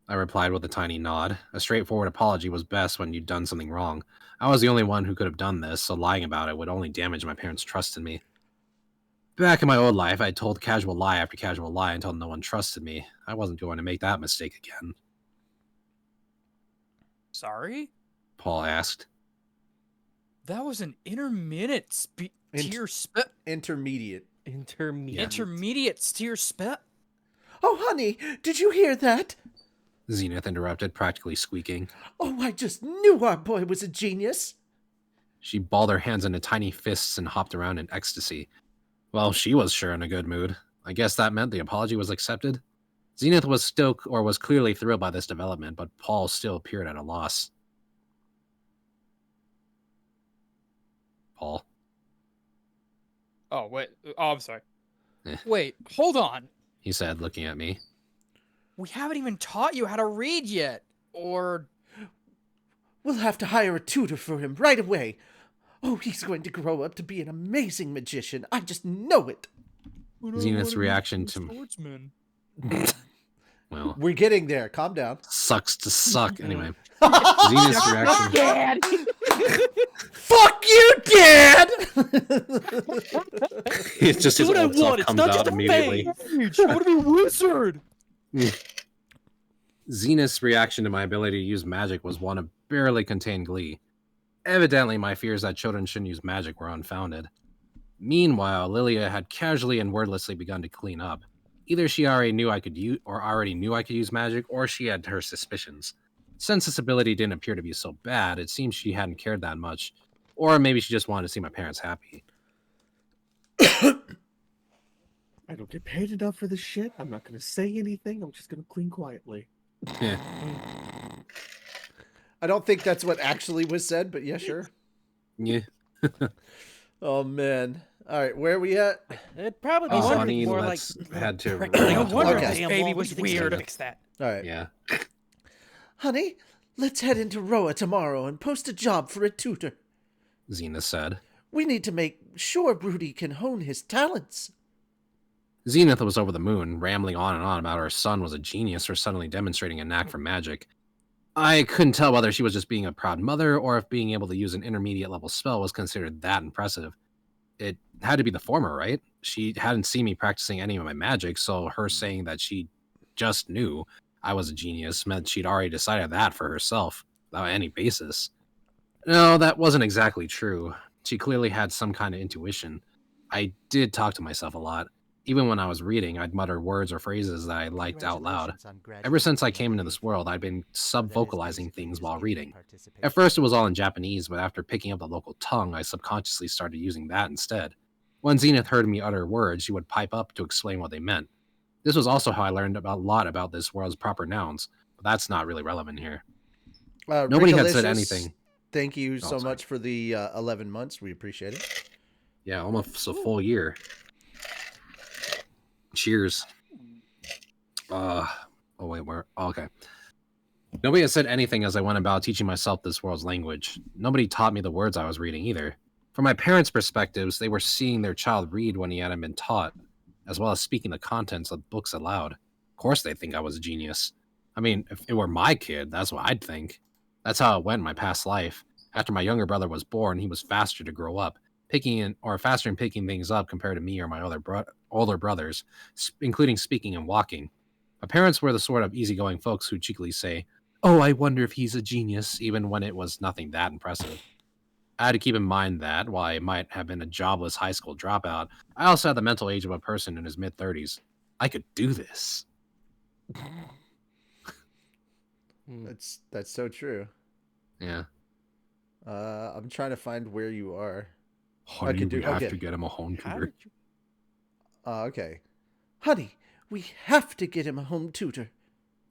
C: I replied with a tiny nod. A straightforward apology was best when you'd done something wrong. I was the only one who could have done this, so lying about it would only damage my parents' trust in me. Back in my old life, I told casual lie after casual lie until no one trusted me. I wasn't going to make that mistake again.
B: Sorry?
C: Paul asked.
B: That was an intermediate tier spell.
A: Intermediate.
B: Intermediate tier spell?
F: Oh, honey, did you hear that?
C: Zenith interrupted, practically squeaking.
F: Oh, I just knew our boy was a genius.
C: She balled her hands into tiny fists and hopped around in ecstasy. Well, she was sure in a good mood. I guess that meant the apology was accepted. Zenith was clearly thrilled by this development, but Paul still appeared at a loss. Paul.
B: Oh, wait. Oh, I'm sorry.
C: Eh.
B: Wait, hold on.
C: He said, looking at me.
B: We haven't even taught you how to read yet. Or...
F: We'll have to hire a tutor for him right away. Oh, he's going to grow up to be an amazing magician. I just know it.
C: Zenith's reaction to...
B: Sportsman.
C: Well,
A: We're getting there. Calm down.
C: sucks to suck. Anyway. Zenith's reaction...
B: Dad!
F: Fuck you, Dad!
C: It's just his
E: Do what I
C: old self
E: want, it's
C: comes
E: not
C: out
E: just a
C: immediately.
B: Mage, I want to be a wizard!
C: Zenith's reaction to my ability to use magic was one of barely contained glee. Evidently, my fears that children shouldn't use magic were unfounded. Meanwhile, Lilia had casually and wordlessly begun to clean up. Either she already knew I could use magic, or she had her suspicions. Since this ability didn't appear to be so bad, it seemed she hadn't cared that much. Or maybe she just wanted to see my parents happy.
D: I don't get paid enough for this shit. I'm not going to say anything. I'm just going to clean quietly.
C: Yeah.
A: I don't think that's what actually was said, but yeah, sure.
C: Yeah.
A: Oh, man. All right, where are we at?
E: It'd probably be
C: Oh,
E: something
C: honey,
E: more
C: let's
E: like...
C: had to.
E: No wonder
A: Okay.
E: this
B: Damn
E: baby
B: wall,
E: was
B: what do you think's
E: weird.
B: gonna
E: Fix that.
A: All right.
C: Yeah.
F: Honey, let's head into Roa tomorrow and post a job for a tutor.
C: Zenith said.
F: We need to make sure Rudy can hone his talents.
C: Zenith was over the moon, rambling on and on about her son was a genius for suddenly demonstrating a knack for magic. I couldn't tell whether she was just being a proud mother or if being able to use an intermediate level spell was considered that impressive. It had to be the former, right? She hadn't seen me practicing any of my magic, so her saying that she just knew I was a genius meant she'd already decided that for herself, without any basis. No, that wasn't exactly true. She clearly had some kind of intuition. I did talk to myself a lot. Even when I was reading, I'd mutter words or phrases that I liked out loud. Ever since I came into this world, I'd been sub-vocalizing things while reading. At first, it was all in Japanese, but after picking up the local tongue, I subconsciously started using that instead. When Zenith heard me utter words, she would pipe up to explain what they meant. This was also how I learned a lot about this world's proper nouns, but that's not really relevant here. Nobody had said anything.
A: Thank you so much for the 11 months. We appreciate it.
C: Yeah, almost a full year. Cheers. Oh wait, where? Oh, okay. Nobody had said anything as I went about teaching myself this world's language. Nobody taught me the words I was reading either. From my parents' perspectives, they were seeing their child read when he hadn't been taught, as well as speaking the contents of books aloud. Of course they think I was a genius. I mean, if it were my kid, that's what I'd think. That's how it went in my past life. After my younger brother was born, he was faster to grow up, faster in picking things up compared to me or my older brothers, including speaking and walking. My parents were the sort of easygoing folks who cheekily say, "Oh, I wonder if he's a genius," even when it was nothing that impressive. I had to keep in mind that, while I might have been a jobless high school dropout, I also had the mental age of a person in his mid-30s. I could do this.
A: That's so true.
C: Yeah.
A: I'm trying to find where you are.
C: Honey, we have to get him a home tutor.
A: Okay.
F: Honey, we have to get him a home tutor.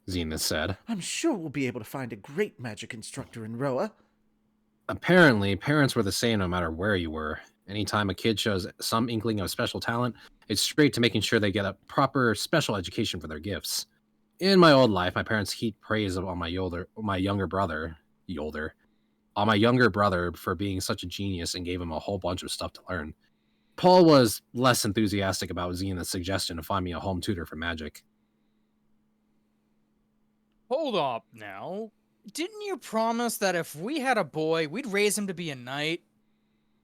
C: Zenith said.
F: I'm sure we'll be able to find a great magic instructor in Roa.
C: Apparently, parents were the same no matter where you were. Anytime a kid shows some inkling of special talent, it's straight to making sure they get a proper special education for their gifts. In my old life, my parents heaped praise on my younger brother for being such a genius and gave him a whole bunch of stuff to learn. Paul was less enthusiastic about Zenith's suggestion to find me a home tutor for magic.
B: Hold up now. Didn't you promise that if we had a boy, we'd raise him to be a knight?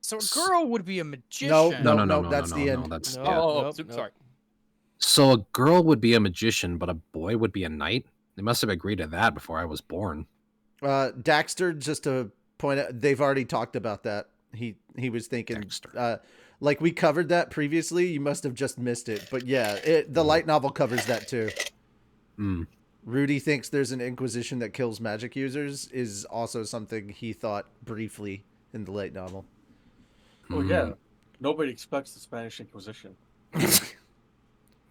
B: So a girl would be a magician.
A: No, that's the end.
B: Sorry.
C: So a girl would be a magician, but a boy would be a knight? They must have agreed to that before I was born.
A: Daxter, just to point out, they've already talked about that. He was thinking, like we covered that previously. You must have just missed it. But yeah, the light novel covers that too. Rudy thinks there's an Inquisition that kills magic users is also something he thought briefly in the light novel.
D: Oh yeah, nobody expects the Spanish Inquisition.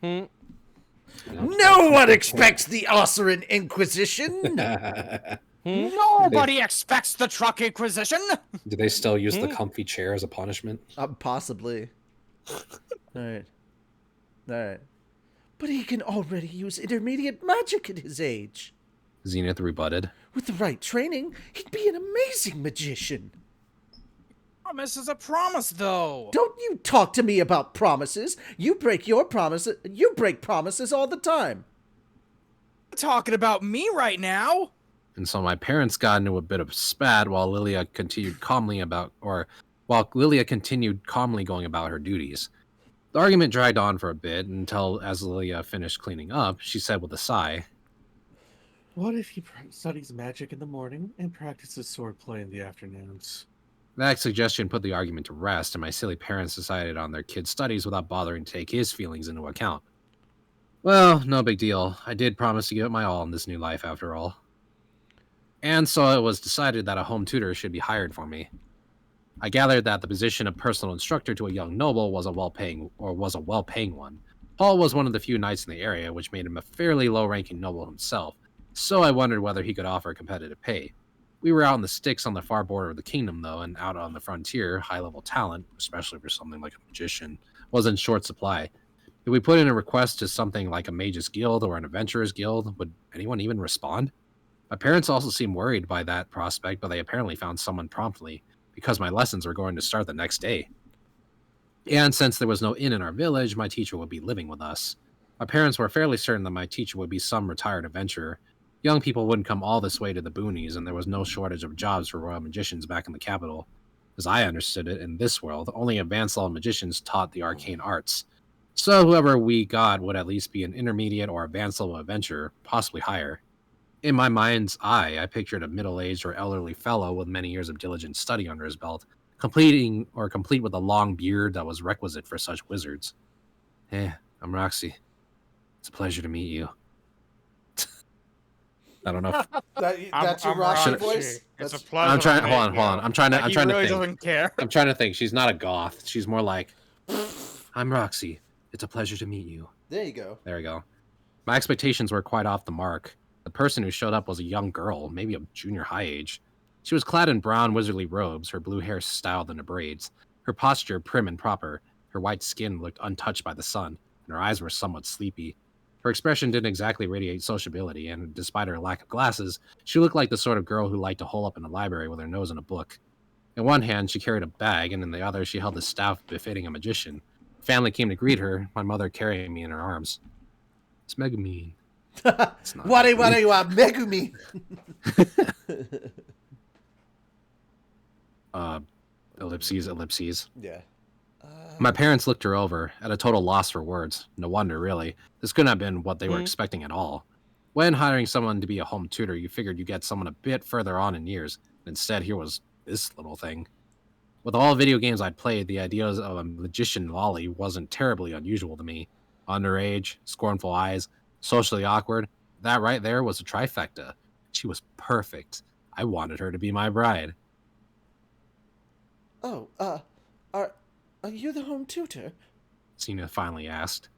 F: No one expects the Osseran Inquisition.
B: Nobody expects the Truck Inquisition.
C: Do they still use the comfy chair as a punishment?
A: Possibly. All right.
F: But he can already use intermediate magic at his age.
C: Zenith rebutted.
F: With the right training, he'd be an amazing magician.
B: Promise is a promise, though.
F: Don't you talk to me about promises. You break your promises. You break promises all the time.
B: You're talking about me right now.
C: And so my parents got into a bit of spat while Lilia continued calmly going about her duties. The argument dragged on for a bit until, as Lilia finished cleaning up, she said with a sigh,
D: "What if he studies magic in the morning and practices swordplay in the afternoons?"
C: That suggestion put the argument to rest, and my silly parents decided on their kid's studies without bothering to take his feelings into account. Well, no big deal. I did promise to give it my all in this new life, after all. And so it was decided that a home tutor should be hired for me. I gathered that the position of personal instructor to a young noble was a well-paying one. Paul was one of the few knights in the area, which made him a fairly low-ranking noble himself, so I wondered whether he could offer competitive pay. We were out in the sticks on the far border of the kingdom, though, and out on the frontier, high-level talent, especially for something like a magician, was in short supply. If we put in a request to something like a mage's guild or an adventurer's guild, would anyone even respond? My parents also seemed worried by that prospect, but they apparently found someone promptly. because my lessons were going to start the next day. And since there was no inn in our village, my teacher would be living with us. My parents were fairly certain that my teacher would be some retired adventurer. Young people wouldn't come all this way to the boonies, and there was no shortage of jobs for royal magicians back in the capital. As I understood it, in this world, only advanced level magicians taught the arcane arts. So whoever we got would at least be an intermediate or advanced level adventurer, possibly higher. In my mind's eye, I pictured a middle-aged or elderly fellow with many years of diligent study under his belt, complete with a long beard that was requisite for such wizards. Hey, I'm Roxy. It's a pleasure to meet you. I don't know.
A: That's your
B: I'm
A: Roxy
B: Roxy.
A: voice?
B: It's a
A: That's...
B: pleasure.
C: I'm trying.
B: to
C: Hold on,
B: meet
C: hold on.
B: you.
C: I'm trying to.
B: He
C: I'm trying
B: really
C: to think.
B: doesn't care.
C: I'm trying to think. She's not a goth. She's more like, I'm Roxy. It's a pleasure to meet you.
A: There you go.
C: There we go. My expectations were quite off the mark. The person who showed up was a young girl, maybe of junior high age. She was clad in brown wizardly robes, her blue hair styled into braids, her posture prim and proper, her white skin looked untouched by the sun, and her eyes were somewhat sleepy. Her expression didn't exactly radiate sociability, and despite her lack of glasses, she looked like the sort of girl who liked to hole up in a library with her nose in a book. In one hand, she carried a bag, and in the other, she held a staff befitting a magician. Family came to greet her, my mother carrying me in her arms. It's Megumi. It's not
A: What
C: Megumi.
A: Megumi?
C: Ellipses.
A: Yeah.
C: My parents looked her over, at a total loss for words. No wonder, really. This couldn't have been what they were expecting at all. When hiring someone to be a home tutor, you figured you'd get someone a bit further on in years. Instead, here was this little thing. With all video games I'd played, the idea of a magician lolly wasn't terribly unusual to me. Underage, scornful eyes, socially awkward. That right there was a trifecta. She was perfect. I wanted her to be my bride.
F: Oh, are you the home tutor?
C: Xena finally asked.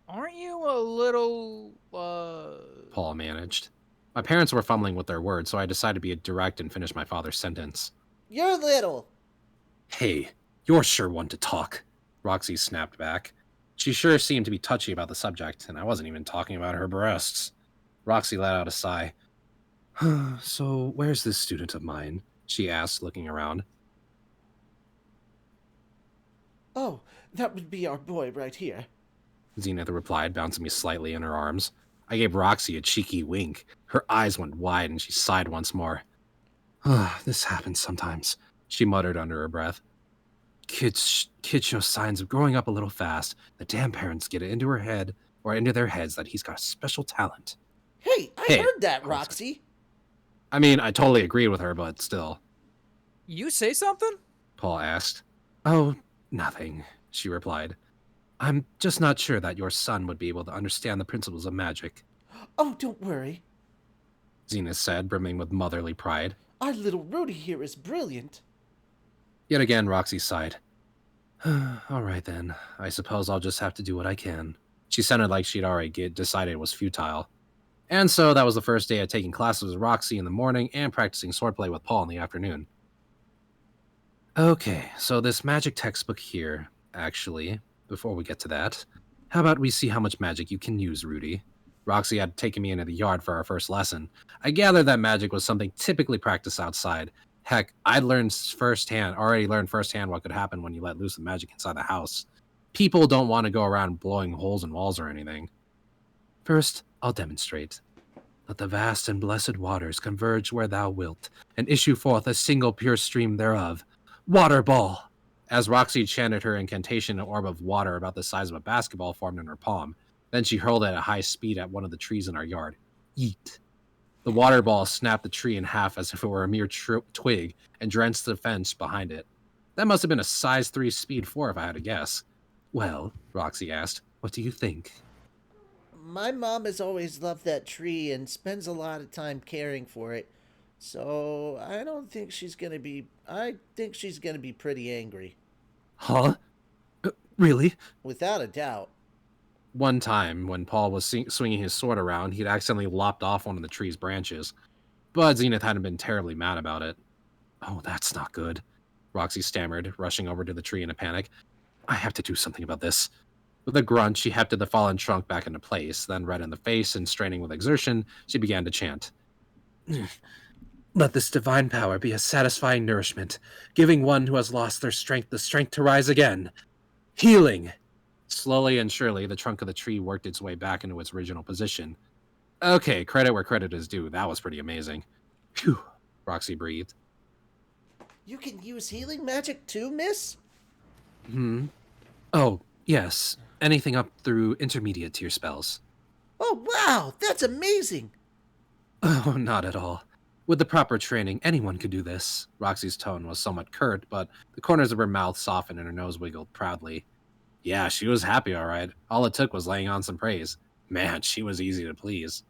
B: Aren't you a little,
C: Paul managed. My parents were fumbling with their words, so I decided to be direct and finish my father's sentence.
F: You're little.
C: Hey, you're sure one to talk, Roxy snapped back. She sure seemed to be touchy about the subject, and I wasn't even talking about her breasts. Roxy let out a sigh. So, where's this student of mine? She asked, looking around.
F: Oh, that would be our boy right here.
C: Zenith replied, bouncing me slightly in her arms. I gave Roxy a cheeky wink. Her eyes went wide, and she sighed once more. This happens sometimes, she muttered under her breath. Kids show signs of growing up a little fast. The damn parents get it into her head, or into their heads, that he's got a special talent.
F: Hey, I heard that, Roxy.
C: I mean, I totally agreed with her, but still.
B: You say something?
C: Paul asked. Oh, nothing, she replied. I'm just not sure that your son would be able to understand the principles of magic.
F: Oh, don't worry.
C: Zenith said, brimming with motherly pride.
F: Our little Rudy here is brilliant.
C: Yet again, Roxy sighed. All right, then. I suppose I'll just have to do what I can. She sounded like she'd already decided it was futile. And so that was the first day of taking classes with Roxy in the morning and practicing swordplay with Paul in the afternoon. Okay, so this magic textbook here, actually, before we get to that, how about we see how much magic you can use, Rudy? Roxy had taken me into the yard for our first lesson. I gathered that magic was something typically practiced outside. Heck, already learned firsthand what could happen when you let loose the magic inside the house. People don't want to go around blowing holes in walls or anything. First, I'll demonstrate. Let the vast and blessed waters converge where thou wilt, and issue forth a single pure stream thereof. Water ball! As Roxy chanted her incantation, an orb of water about the size of a basketball formed in her palm. Then she hurled it at high speed at one of the trees in our yard. Yeet. The water ball snapped the tree in half as if it were a mere twig and drenched the fence behind it. That must have been a size 3 speed 4 if I had to guess. Well, Roxy asked, what do you think?
F: My mom has always loved that tree and spends a lot of time caring for it. So I think she's gonna be pretty angry.
C: Huh? Really?
F: Without a doubt.
C: One time, when Paul was swinging his sword around, he'd accidentally lopped off one of the tree's branches. But Zenith hadn't been terribly mad about it. Oh, that's not good, Roxy stammered, rushing over to the tree in a panic. I have to do something about this. With a grunt, she hefted the fallen trunk back into place, then red in the face and straining with exertion, she began to chant. Let this divine power be a satisfying nourishment, giving one who has lost their strength the strength to rise again. Healing! Slowly and surely, the trunk of the tree worked its way back into its original position. Okay, credit where credit is due. That was pretty amazing. Phew, Roxy breathed.
F: You can use healing magic too, miss?
C: Oh, yes. Anything up through intermediate tier spells.
F: Oh, wow, that's amazing.
C: Oh, not at all. With the proper training, anyone could do this. Roxy's tone was somewhat curt, but the corners of her mouth softened and her nose wiggled proudly. Yeah, she was happy, all right. All it took was laying on some praise. Man, she was easy to please.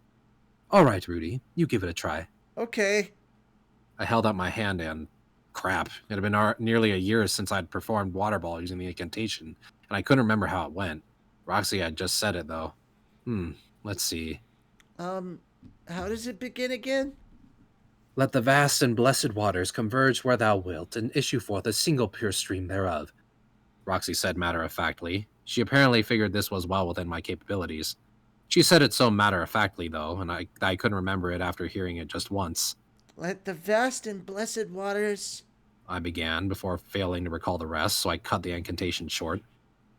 C: All right, Rudy, you give it a try.
F: Okay.
C: I held out my hand and... Crap. It had been nearly a year since I'd performed water ball using the incantation, and I couldn't remember how it went. Roxy had just said it, though. Let's see.
F: How does it begin again?
C: Let the vast and blessed waters converge where thou wilt, and issue forth a single pure stream thereof. Roxy said matter-of-factly. She apparently figured this was well within my capabilities. She said it so matter-of-factly, though, and I couldn't remember it after hearing it just once.
F: Let the vast and blessed waters...
C: I began, before failing to recall the rest, so I cut the incantation short.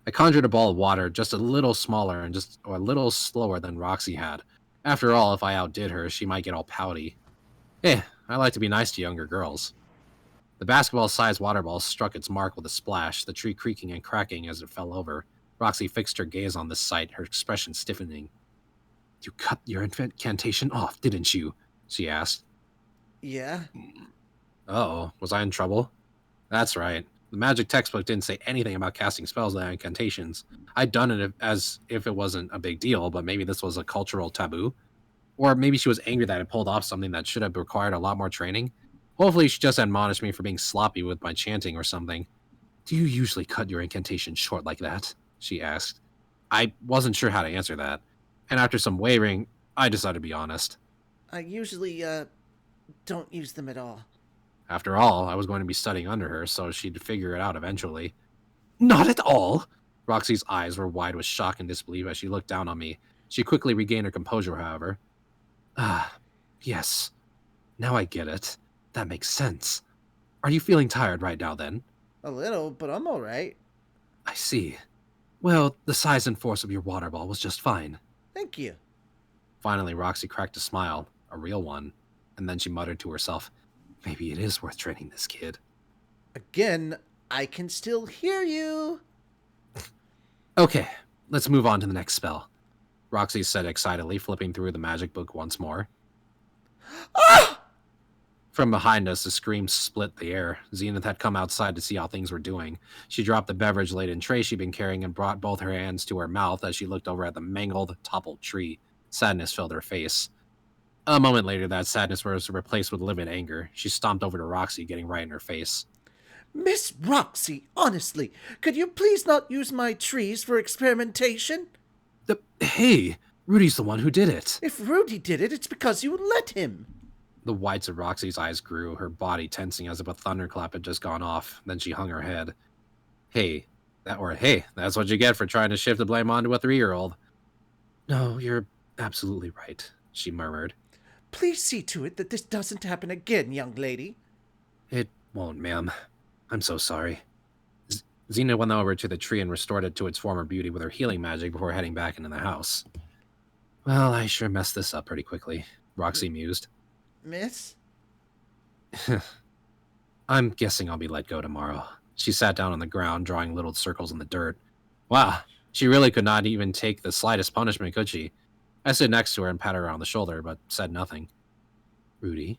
C: I conjured a ball of water just a little smaller and just a little slower than Roxy had. After all, if I outdid her, she might get all pouty. I like to be nice to younger girls. The basketball-sized water ball struck its mark with a splash, the tree creaking and cracking as it fell over. Roxy fixed her gaze on the sight, her expression stiffening. You cut your incantation off, didn't you? She asked.
F: Yeah.
C: Uh-oh, was I in trouble? That's right. The magic textbook didn't say anything about casting spells and incantations. I'd done it as if it wasn't a big deal, but maybe this was a cultural taboo? Or maybe she was angry that I pulled off something that should have required a lot more training? Hopefully she just admonished me for being sloppy with my chanting or something. Do you usually cut your incantation short like that? She asked. I wasn't sure how to answer that, and after some wavering, I decided to be honest.
F: I usually, don't use them at all.
C: After all, I was going to be studying under her, so she'd figure it out eventually. Not at all! Roxy's eyes were wide with shock and disbelief as she looked down on me. She quickly regained her composure, however. Yes. Now I get it. That makes sense. Are you feeling tired right now, then?
F: A little, but I'm all right.
C: I see. Well, the size and force of your water ball was just fine.
F: Thank you.
C: Finally, Roxy cracked a smile, a real one, and then she muttered to herself, maybe it is worth training this kid.
F: Again, I can still hear you.
C: Okay, let's move on to the next spell. Roxy said excitedly, flipping through the magic book once more.
F: Ah!
C: From behind us, a scream split the air. Zenith had come outside to see how things were doing. She dropped the beverage-laden tray she'd been carrying and brought both her hands to her mouth as she looked over at the mangled, toppled tree. Sadness filled her face. A moment later, that sadness was replaced with livid anger. She stomped over to Roxy, getting right in her face.
F: Miss Roxy, honestly, could you please not use my trees for experimentation?
C: Hey, Rudy's the one who did it.
F: If Rudy did it, it's because you let him.
C: The whites of Roxy's eyes grew, her body tensing as if a thunderclap had just gone off. Then she hung her head. Hey, that's what you get for trying to shift the blame onto a 3-year-old. No, you're absolutely right, she murmured.
F: Please see to it that this doesn't happen again, young lady.
C: It won't, ma'am. I'm so sorry. Xena went over to the tree and restored it to its former beauty with her healing magic before heading back into the house. Well, I sure messed this up pretty quickly, Roxy mused.
F: Miss?
C: I'm guessing I'll be let go tomorrow. She sat down on the ground, drawing little circles in the dirt. Wow, she really could not even take the slightest punishment, could she? I stood next to her and patted her on the shoulder, but said nothing. Rudy?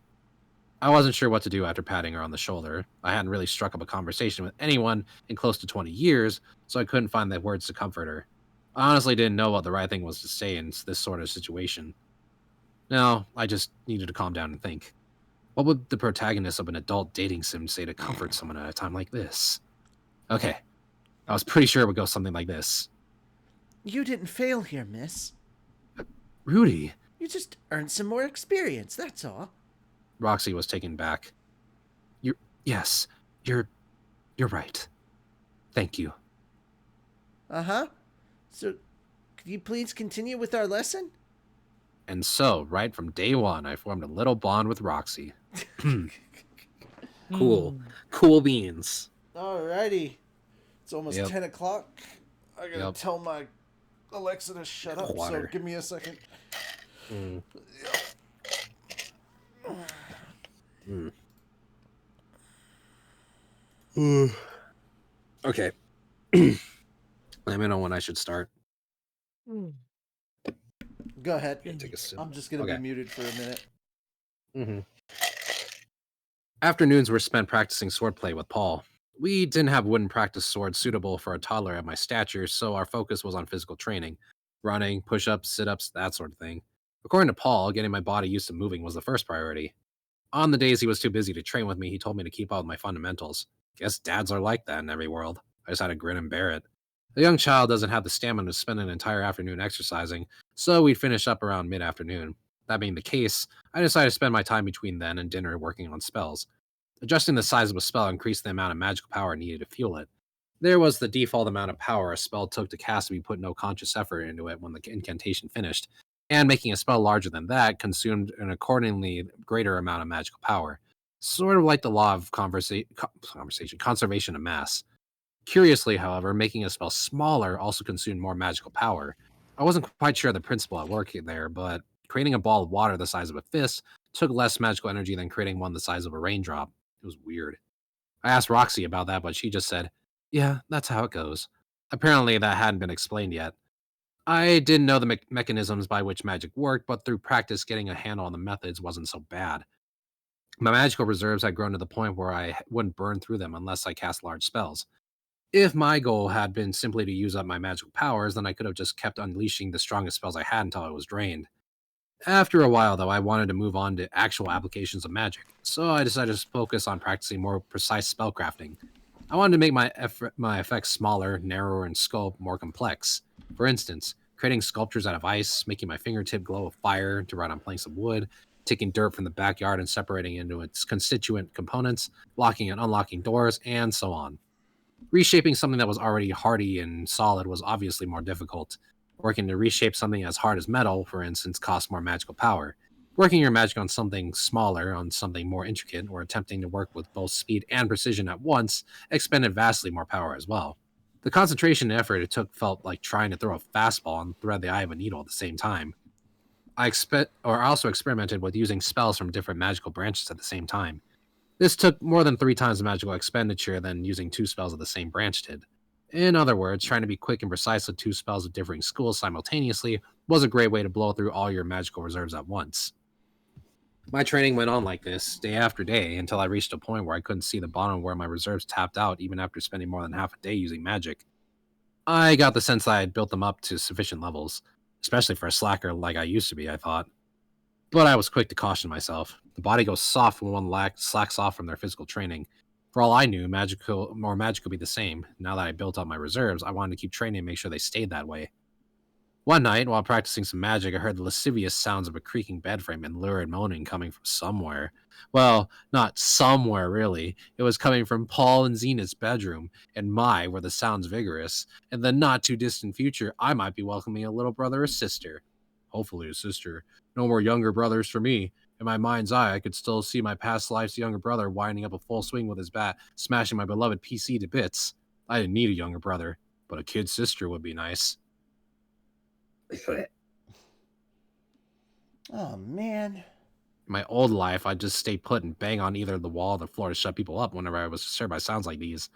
C: I wasn't sure what to do after patting her on the shoulder. I hadn't really struck up a conversation with anyone in close to 20 years, so I couldn't find the words to comfort her. I honestly didn't know what the right thing was to say in this sort of situation. No, I just needed to calm down and think. What would the protagonist of an adult dating sim say to comfort someone at a time like this? Okay, I was pretty sure it would go something like this.
F: You didn't fail here, miss.
C: Rudy?
F: You just earned some more experience, that's all.
C: Roxy was taken back. Yes, you're right. Thank you.
F: Uh-huh. So, could you please continue with our lesson?
C: And so, right from day one, I formed a little bond with Roxy. Cool. Cool beans.
A: Alrighty. It's almost
C: Yep.
A: 10 o'clock. I gotta
C: Yep.
A: tell my Alexa to shut up,
C: Water.
A: so give me a second.
C: Mm. Mm. Okay. Let me know when I should start.
A: Go ahead.
C: Take a sip.
A: I'm just gonna be muted for a minute.
C: Mm-hmm. Afternoons were spent practicing swordplay with Paul. We didn't have wooden practice swords suitable for a toddler at my stature, so our focus was on physical training. Running, push-ups, sit-ups, that sort of thing. According to Paul, getting my body used to moving was the first priority. On the days he was too busy to train with me, he told me to keep up with my fundamentals. Guess dads are like that in every world. I just had to grin and bear it. A young child doesn't have the stamina to spend an entire afternoon exercising, so we'd finish up around mid-afternoon. That being the case, I decided to spend my time between then and dinner working on spells. Adjusting the size of a spell increased the amount of magical power needed to fuel it. There was the default amount of power a spell took to cast if you put no conscious effort into it when the incantation finished, and making a spell larger than that consumed an accordingly greater amount of magical power. Sort of like the law of conservation of mass. Curiously, however, making a spell smaller also consumed more magical power. I wasn't quite sure of the principle at work there, but creating a ball of water the size of a fist took less magical energy than creating one the size of a raindrop. It was weird. I asked Roxy about that, but she just said, "Yeah, that's how it goes." Apparently, that hadn't been explained yet. I didn't know the mechanisms by which magic worked, but through practice, getting a handle on the methods wasn't so bad. My magical reserves had grown to the point where I wouldn't burn through them unless I cast large spells. If my goal had been simply to use up my magical powers, then I could have just kept unleashing the strongest spells I had until I was drained. After a while, though, I wanted to move on to actual applications of magic, so I decided to focus on practicing more precise spellcrafting. I wanted to make my effects smaller, narrower in scope, more complex. For instance, creating sculptures out of ice, making my fingertip glow with fire to write on planks of wood, taking dirt from the backyard and separating it into its constituent components, locking and unlocking doors, and so on. Reshaping something that was already hardy and solid was obviously more difficult. Working to reshape something as hard as metal, for instance, costs more magical power. Working your magic on something smaller, on something more intricate, or attempting to work with both speed and precision at once expended vastly more power as well. The concentration and effort it took felt like trying to throw a fastball and thread the eye of a needle at the same time. I also experimented with using spells from different magical branches at the same time. This took more than 3 times the magical expenditure than using 2 spells of the same branch did. In other words, trying to be quick and precise with 2 spells of differing schools simultaneously was a great way to blow through all your magical reserves at once. My training went on like this, day after day, until I reached a point where I couldn't see the bottom where my reserves tapped out even after spending more than half a day using magic. I got the sense that I had built them up to sufficient levels, especially for a slacker like I used to be, I thought. But I was quick to caution myself. The body goes soft when one slacks off from their physical training. For all I knew, magic could be the same. Now that I built up my reserves, I wanted to keep training and make sure they stayed that way. One night, while practicing some magic, I heard the lascivious sounds of a creaking bed frame and lurid moaning coming from somewhere. Well, not somewhere, really. It was coming from Paul and Zena's bedroom, and were the sounds vigorous. In the not-too-distant future, I might be welcoming a little brother or sister. Hopefully a sister. No more younger brothers for me. In my mind's eye, I could still see my past life's younger brother winding up a full swing with his bat, smashing my beloved PC to bits. I didn't need a younger brother, but a kid sister would be nice.
A: Oh, man.
C: In my old life, I'd just stay put and bang on either the wall or the floor to shut people up whenever I was disturbed by sounds like these.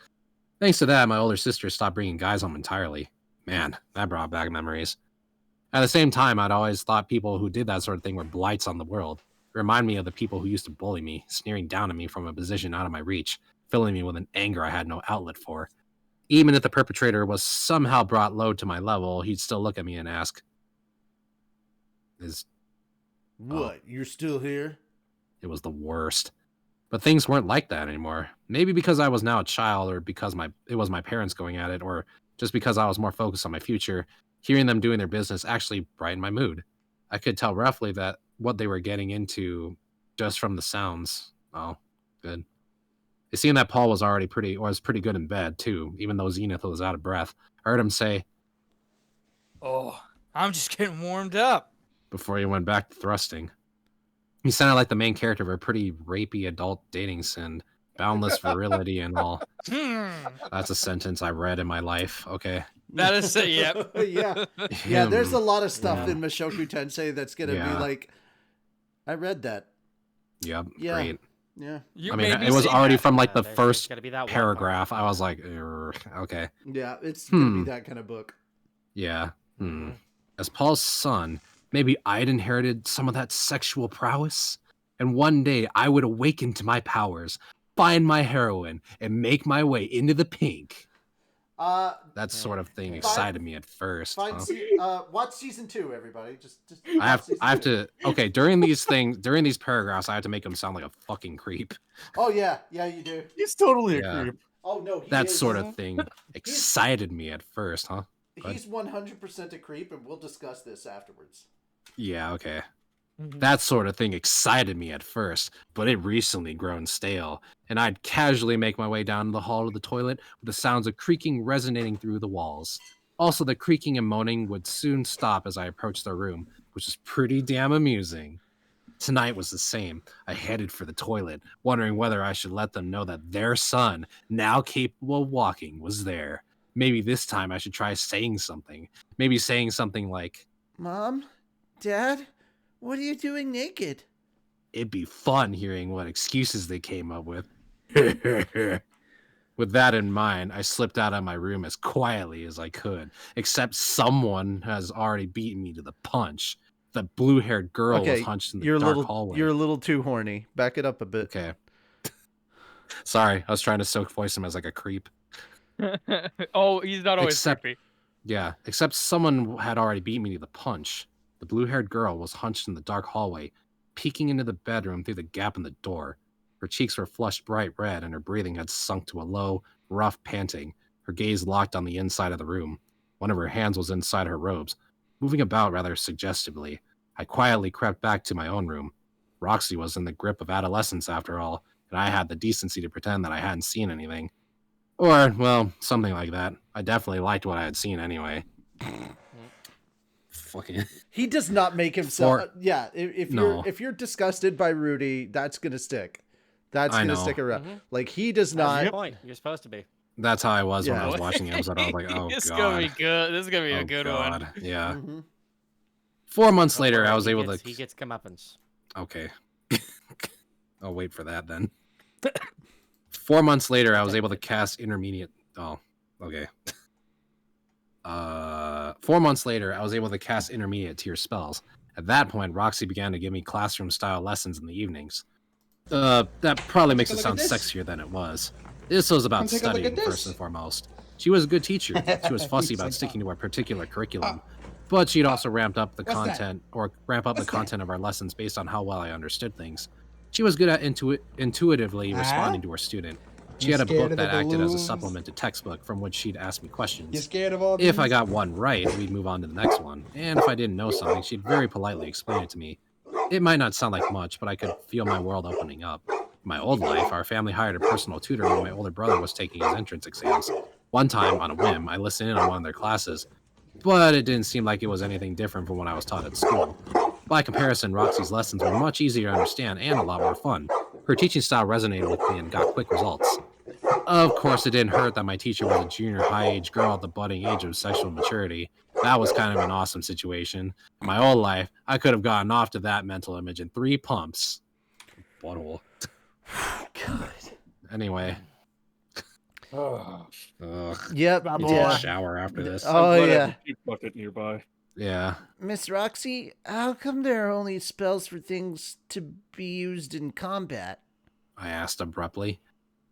C: Thanks to that, my older sister stopped bringing guys home entirely. Man, that brought back memories. At the same time, I'd always thought people who did that sort of thing were blights on the world. It reminded me of the people who used to bully me, sneering down at me from a position out of my reach, filling me with an anger I had no outlet for. Even if the perpetrator was somehow brought low to my level, he'd still look at me and ask,
A: What? You're still here?
C: It was the worst. But things weren't like that anymore. Maybe because I was now a child, or because it was my parents going at it, or just because I was more focused on my future. Hearing them doing their business actually brightened my mood. I could tell roughly that what they were getting into just from the sounds. Oh, good. It seemed that Paul was pretty good in bed too, even though Zenith was out of breath. I heard him say,
B: "Oh, I'm just getting warmed up,"
C: before he went back to thrusting. He sounded like the main character of a pretty rapey adult dating sim. Boundless virility and all. That's a sentence I read in my life. Okay.
B: That is yep.
A: Yeah, there's a
C: Him.
A: lot of stuff
C: Yeah.
A: in Mushoku Tensei that's gonna be
C: Yeah.
A: like, I read that.
C: Yep.
A: Yeah.
C: Great.
A: Yeah.
B: You
C: I mean,
B: made me
C: it was
B: say
C: already
B: that.
C: from like the
E: There's
C: first
E: gotta be that one
C: paragraph. I was like, okay.
A: Yeah, it's gonna be
C: Hmm.
A: that kind of book.
C: Yeah.
E: Mhm.
C: As Paul's son, maybe I'd inherited some of that sexual prowess. And one day I would awaken to my powers, find my heroine, and make my way into the pink. That sort of thing excited me at first.
A: Watch season 2, everybody. Just
C: I
A: watch season
C: have
A: 2.
C: to. Okay, during these paragraphs, I have to make him sound like a fucking creep.
A: Oh yeah, you do.
D: He's totally a
C: Yeah.
D: creep.
A: Oh no, he
C: That
A: is.
C: sort of thing excited me at first, huh?
A: He's 100% a creep, and we'll discuss this afterwards.
C: Yeah, okay. That sort of thing excited me at first, but it recently grown stale, and I'd casually make my way down the hall to the toilet with the sounds of creaking resonating through the walls. Also, the creaking and moaning would soon stop as I approached their room, which was pretty damn amusing. Tonight was the same. I headed for the toilet, wondering whether I should let them know that their son, now capable of walking, was there. Maybe this time I should try saying something. Maybe saying something like,
F: Mom? Dad? What are you doing naked?
C: it'd be fun hearing what excuses they came up with. With that in mind, I slipped out of my room as quietly as I could, except someone has already beaten me to the punch. The blue-haired girl was hunched in the dark hallway.
A: You're a little too horny. Back it up a bit.
C: Okay. Sorry, I was trying to soak voice him as like a creep.
B: Oh, he's not always
C: Except-
B: creepy.
C: Yeah, except someone had already beat me to the punch. The blue-haired girl was hunched in the dark hallway, peeking into the bedroom through the gap in the door. Her cheeks were flushed bright red, and her breathing had sunk to a low, rough panting, her gaze locked on the inside of the room. One of her hands was inside her robes, moving about rather suggestively. I quietly crept back to my own room. Roxy was in the grip of adolescence after all, and I had the decency to pretend that I hadn't seen anything. Or, well, something like that. I definitely liked what I had seen anyway. Fucking.
A: He does not make himself.
C: For-
A: If you're disgusted by Rudy, that's gonna stick. That's
C: I
A: gonna
C: know.
A: stick around.
E: Mhm.
A: Like he does
E: That's
A: not.
E: the point. You're supposed to be.
C: That's how I was when I
A: Yeah.
C: was watching the episode. I was like, oh,
B: This is
C: God.
B: gonna be good. This is gonna be
C: Oh,
B: a good
C: God.
B: one.
C: Yeah.
A: Mhm.
C: 4 months
E: Don't
C: later,
E: worry,
C: I was
E: he
C: able
E: gets-
C: to.
E: He gets comeuppance.
C: Okay. I'll wait for that then. 4 months later, I was able to cast intermediate. Oh, okay. 4 months later, I was able to cast intermediate tier spells. At that point, Roxy began to give me classroom style lessons in the evenings. That probably makes it
G: Take a
C: sound
G: look at this.
C: sexier than it was. This was about
G: Come take a look
C: studying
G: at
C: first
G: this.
C: and foremost. She was a good teacher. She was fussy
G: He's
C: about
G: like,
C: sticking to her particular curriculum, but she'd also ramp up the
G: what's that?
C: content or ramp up the
G: What's that?
C: content of our lessons based on how well I understood things. She was good at intuitively responding to her student. She
G: You
C: had a
G: scared
C: book
G: of the
C: that acted as a
G: balloons?
C: supplement to textbook from which she'd ask me questions.
G: You scared of all these?
C: If I got one right, we'd move on to the next one. And if I didn't know something, she'd very politely explain it to me. It might not sound like much, but I could feel my world opening up. In my old life, our family hired a personal tutor when my older brother was taking his entrance exams. One time, on a whim, I listened in on one of their classes, but it didn't seem like it was anything different from what I was taught at school. By comparison, Roxy's lessons were much easier to understand and a lot more fun. Her teaching style resonated with me and got quick results. Of course, it didn't hurt that my teacher was a junior high-age girl at the budding age of sexual maturity. That was kind of an awesome situation. In my old life, I could have gotten off to that mental image in 3 pumps. Butthole.
A: God.
C: Anyway.
D: Oh,
C: Ugh.
A: Yep.
C: Need to take
A: Yeah.
C: a shower after this.
A: Oh,
D: I'm glad I
A: yeah.
D: have a puke bucket nearby.
C: Yeah.
F: Miss Roxy, how come there are only spells for things to be used in combat?
C: I asked abruptly.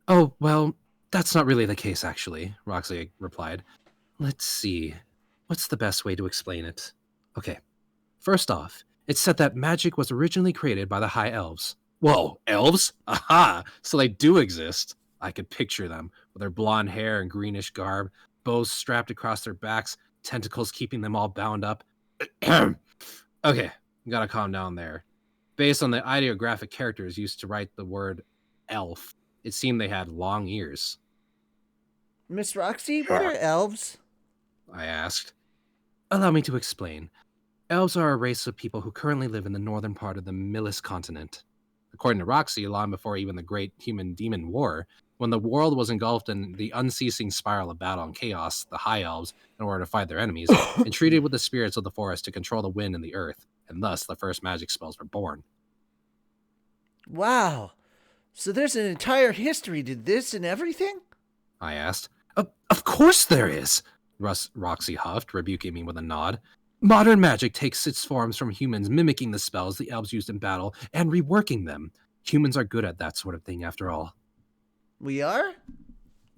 C: Oh, well, that's not really the case, actually, Roxy replied. Let's see. What's the best way to explain it? Okay. First off, it's said that magic was originally created by the High Elves. Whoa, elves? Aha! So they do exist. I could picture them, with their blonde hair and greenish garb, bows strapped across their backs, tentacles keeping them all bound up. Okay, gotta calm down there. Based on the ideographic characters used to write the word elf, it seemed they had long ears.
F: Miss Roxy, what are elves?
C: I asked. Allow me to explain. Elves are a race of people who currently live in the northern part of the Millis continent. According to Roxy, long before even the Great Human-Demon War, when the world was engulfed in the unceasing spiral of battle and chaos, the High Elves, in order to fight their enemies, entreated with the spirits of the forest to control the wind and the earth, and thus the first magic spells were born.
F: Wow. So there's an entire history to this and everything?
C: I asked. Of course there is, Roxy huffed, rebuking me with a nod. Modern magic takes its forms from humans mimicking the spells the elves used in battle and reworking them. Humans are good at that sort of thing, after all.
F: We are?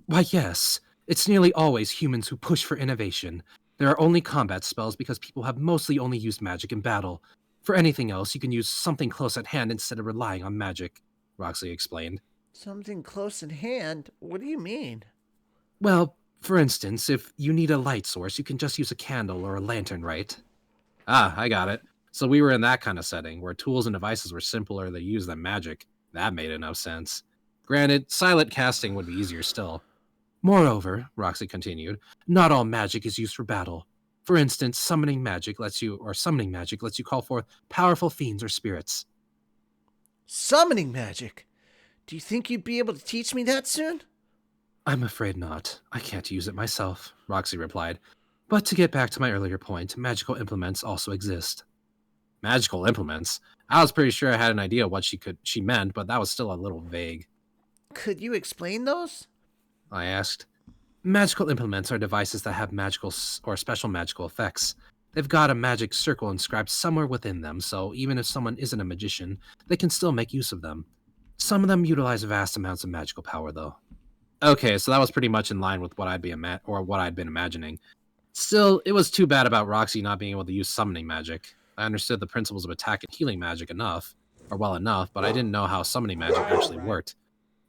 C: Why, yes. It's nearly always humans who push for innovation. There are only combat spells because people have mostly only used magic in battle. For anything else, you can use something close at hand instead of relying on magic, Roxy explained.
F: Something close in hand? What do you mean?
C: Well, for instance, if you need a light source, you can just use a candle or a lantern, right? Ah, I got it. So we were in that kind of setting, where tools and devices were simpler to use than magic. That made enough sense. Granted, silent casting would be easier still. Moreover, Roxy continued, not all magic is used for battle. For instance, summoning magic lets you call forth powerful fiends or spirits.
F: Summoning magic? Do you think you'd be able to teach me that soon?
C: I'm afraid not. I can't use it myself, Roxy replied. But to get back to my earlier point, magical implements also exist. Magical implements? I was pretty sure I had an idea what she meant, but that was still a little vague.
F: Could you explain those?
C: I asked. Magical implements are devices that have magical or special magical effects. They've got a magic circle inscribed somewhere within them, so even if someone isn't a magician, they can still make use of them. Some of them utilize vast amounts of magical power, though. Okay, so that was pretty much in line with what I'd been imagining. Still, it was too bad about Roxy not being able to use summoning magic. I understood the principles of attack and healing magic well enough, but I didn't know how summoning magic actually worked.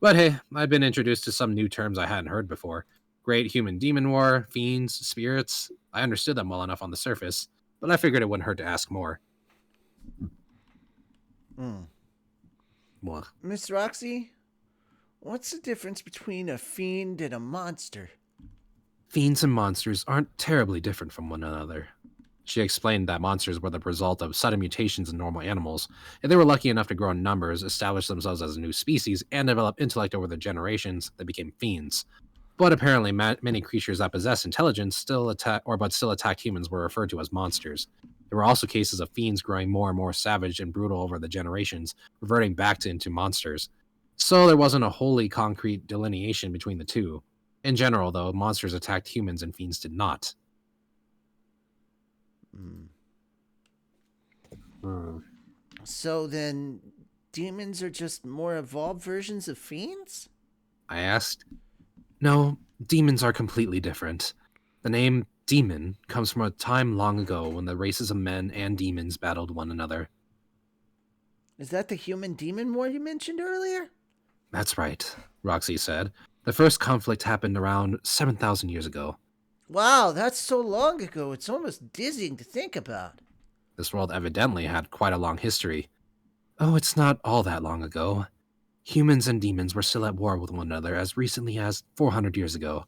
C: But hey, I'd been introduced to some new terms I hadn't heard before. Great Human-Demon War, fiends, spirits. I understood them well enough on the surface, but I figured it wouldn't hurt to ask more. What?
F: Miss Roxy, what's the difference between a fiend and a monster?
C: Fiends and monsters aren't terribly different from one another. She explained that monsters were the result of sudden mutations in normal animals. If they were lucky enough to grow in numbers, establish themselves as a new species, and develop intellect over the generations, they became fiends. But apparently, many creatures that possess intelligence still attacked humans were referred to as monsters. There were also cases of fiends growing more and more savage and brutal over the generations, reverting back into monsters. So there wasn't a wholly concrete delineation between the two. In general, though, monsters attacked humans and fiends did not.
F: So then, demons are just more evolved versions of fiends?
C: I asked. No, demons are completely different. The name demon comes from a time long ago when the races of men and demons battled one another.
F: Is that the human-demon war you mentioned earlier?
C: That's right, Roxy said. The first conflict happened around 7,000 years ago.
F: Wow, that's so long ago, it's almost dizzying to think about.
C: This world evidently had quite a long history. Oh, it's not all that long ago. Humans and demons were still at war with one another as recently as 400 years ago.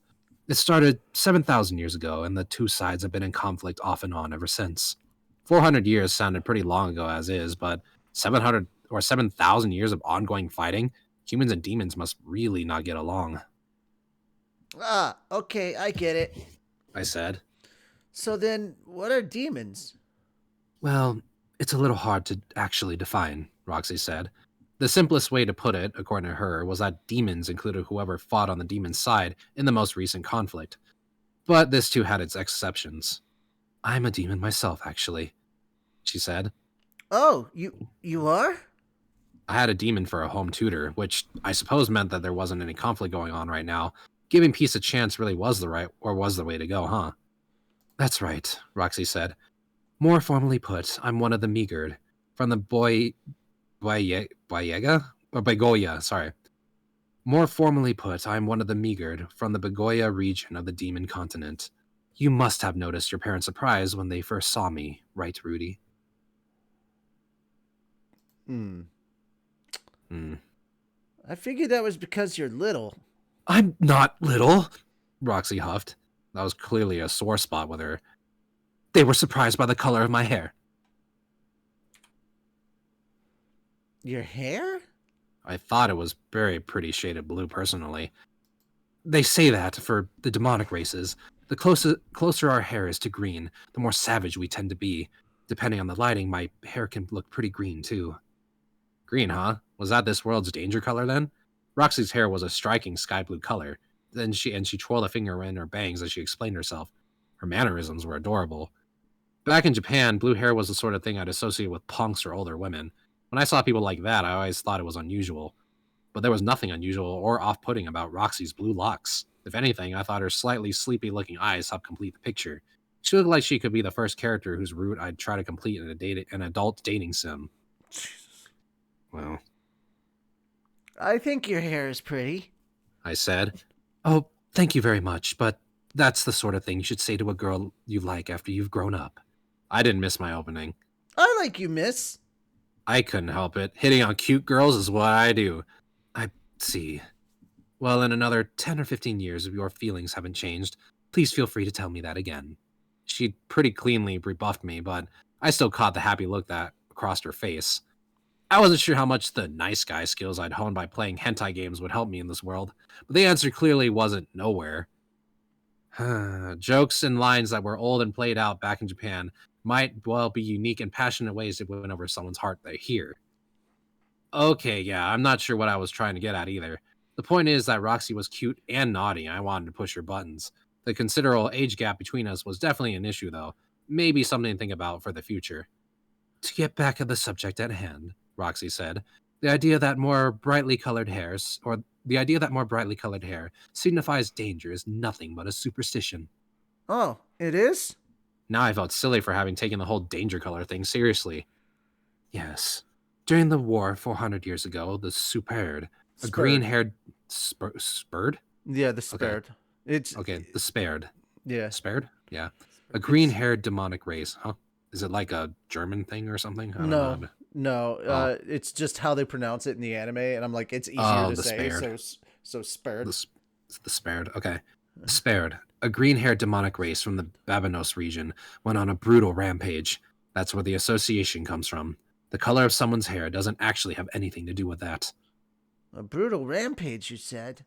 C: It started 7,000 years ago, and the two sides have been in conflict off and on ever since. 400 years sounded pretty long ago as is, but 700 or 7,000 years of ongoing fighting? Humans and demons must really not get along.
F: Ah, okay, I get it.
C: I said.
F: So then, what are demons?
C: Well, it's a little hard to actually define, Roxy said. The simplest way to put it, according to her, was that demons included whoever fought on the demon's side in the most recent conflict. But this too had its exceptions. I'm a demon myself, actually, she said.
F: Oh, you are?
C: I had a demon for a home tutor, which I suppose meant that there wasn't any conflict going on right now. Giving peace a chance really was the way to go, huh? That's right, Roxy said. More formally put, I'm one of the meagered, from the Begoya, sorry. More formally put, I'm one of the meagered, from the Begoya region of the demon continent. You must have noticed your parents' surprise when they first saw me, right, Rudy?
F: I figured that was because you're little.
C: I'm not little, Roxy huffed. That was clearly a sore spot with her. They were surprised by the color of my hair.
F: Your hair?
C: I thought it was very pretty shaded blue, personally. They say that for the demonic races, the closer our hair is to green, the more savage we tend to be. Depending on the lighting, my hair can look pretty green, too. Green, huh? Was that this world's danger color, then? Roxy's hair was a striking sky blue color. Then she twirled a finger in her bangs as she explained herself. Her mannerisms were adorable. Back in Japan, blue hair was the sort of thing I'd associate with punks or older women. When I saw people like that, I always thought it was unusual. But there was nothing unusual or off-putting about Roxy's blue locks. If anything, I thought her slightly sleepy-looking eyes helped complete the picture. She looked like she could be the first character whose route I'd try to complete in an adult dating sim. Well,
F: I think your hair is pretty.
C: I said. Oh, thank you very much, but that's the sort of thing you should say to a girl you like after you've grown up. I didn't miss my opening.
F: I like you, miss.
C: I couldn't help it. Hitting on cute girls is what I do. I see. Well, in another 10 or 15 years, if your feelings haven't changed, please feel free to tell me that again. She'd pretty cleanly rebuffed me, but I still caught the happy look that crossed her face. I wasn't sure how much the nice guy skills I'd honed by playing hentai games would help me in this world, but the answer clearly wasn't nowhere. Jokes and lines that were old and played out back in Japan might well be unique and passionate ways to win over someone's heart they hear. Okay, yeah, I'm not sure what I was trying to get at either. The point is that Roxy was cute and naughty, and I wanted to push her buttons. The considerable age gap between us was definitely an issue, though. Maybe something to think about for the future. To get back at the subject at hand, Roxy said, the idea that more brightly colored hair signifies danger is nothing but a superstition.
F: Oh, it is?
C: Now I felt silly for having taken the whole danger color thing seriously. Yes. During the war 400 years ago, the Supered, a green-haired... Spurred?
A: Yeah, the spared.
C: Okay.
A: It's
C: Okay, the Spared.
A: yeah.
C: Spared? Yeah. A green-haired demonic race, huh? Is it like a German thing or something? I don't know.
A: No, it's just how they pronounce it in the anime, and I'm like, it's easier to
C: the
A: say.
C: spared.
A: So spared.
C: The Spared, okay. Spared, a green-haired demonic race from the Babanos region, went on a brutal rampage. That's where the association comes from. The color of someone's hair doesn't actually have anything to do with that.
F: A brutal rampage, you said.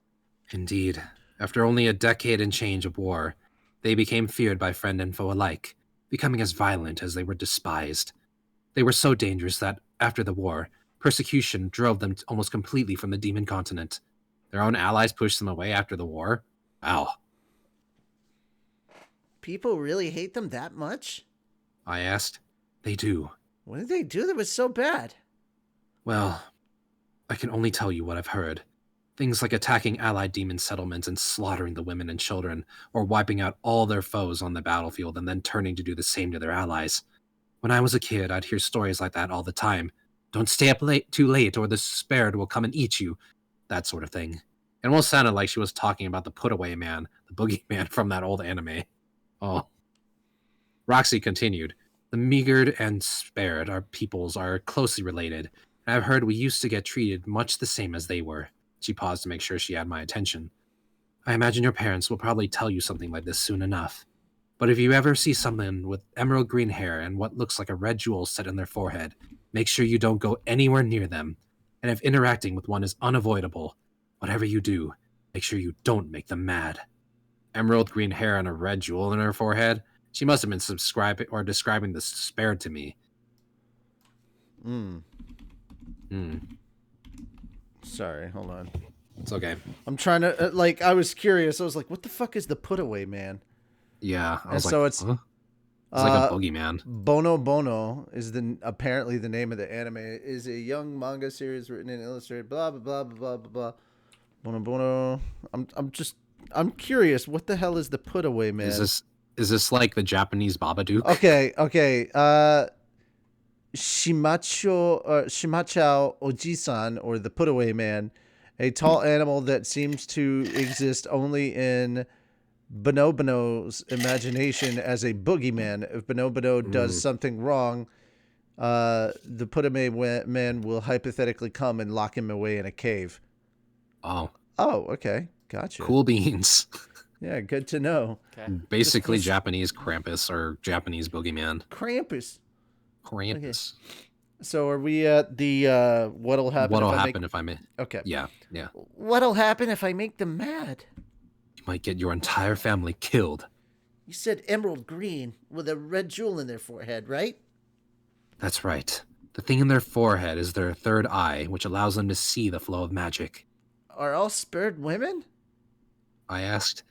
C: Indeed. After only a decade and change of war, they became feared by friend and foe alike, becoming as violent as they were despised. They were so dangerous that, after the war, persecution drove them almost completely from the demon continent. Their own allies pushed them away after the war. Wow.
F: People really hate them that much?
C: I asked. They do.
F: What did they do that was so bad?
C: Well, I can only tell you what I've heard. Things like attacking allied demon settlements and slaughtering the women and children, or wiping out all their foes on the battlefield and then turning to do the same to their allies. When I was a kid, I'd hear stories like that all the time. Don't stay up too late or the Spared will come and eat you. That sort of thing. It almost sounded like she was talking about the put-away man, the boogeyman from that old anime. Oh. Roxy continued. The Meagred and Spared, our peoples, are closely related, and I've heard we used to get treated much the same as they were. She paused to make sure she had my attention. I imagine your parents will probably tell you something like this soon enough. But if you ever see someone with emerald green hair and what looks like a red jewel set in their forehead, make sure you don't go anywhere near them. And if interacting with one is unavoidable, whatever you do, make sure you don't make them mad. Emerald green hair and a red jewel in her forehead? She must have been describing the Spared to me.
A: Sorry, hold on.
C: It's okay.
A: I'm trying to I was curious. I was like, what the fuck is the put away man?
C: Yeah, I was
A: so
C: like,
A: it's
C: huh? It's like a boogeyman.
A: Bono Bono is apparently the name of the anime. It is a young manga series written and illustrated. Blah blah blah blah blah blah. Bono Bono. I'm curious. What the hell is the put away man?
C: Is this like the Japanese Babadook?
A: Okay. Shimachou Ojisan, or the put away man, a tall animal that seems to exist only in Bonobono's imagination as a boogeyman. If Bonobono does something wrong, the put away man will hypothetically come and lock him away in a cave.
C: Oh,
A: okay. Gotcha.
C: Cool beans.
A: Yeah, good to know.
E: Okay.
C: Basically Japanese Krampus or Japanese boogeyman.
A: Krampus.
C: Krampus.
A: So are we at the what'll happen
C: What'll
A: if I
C: happen
A: make...
C: if I may?
A: Okay.
C: Yeah, yeah.
F: What'll happen if I make them mad?
C: You might get your entire family killed.
F: You said emerald green with a red jewel in their forehead, right?
C: That's right. The thing in their forehead is their third eye, which allows them to see the flow of magic.
F: Are all spurred women?
C: I asked.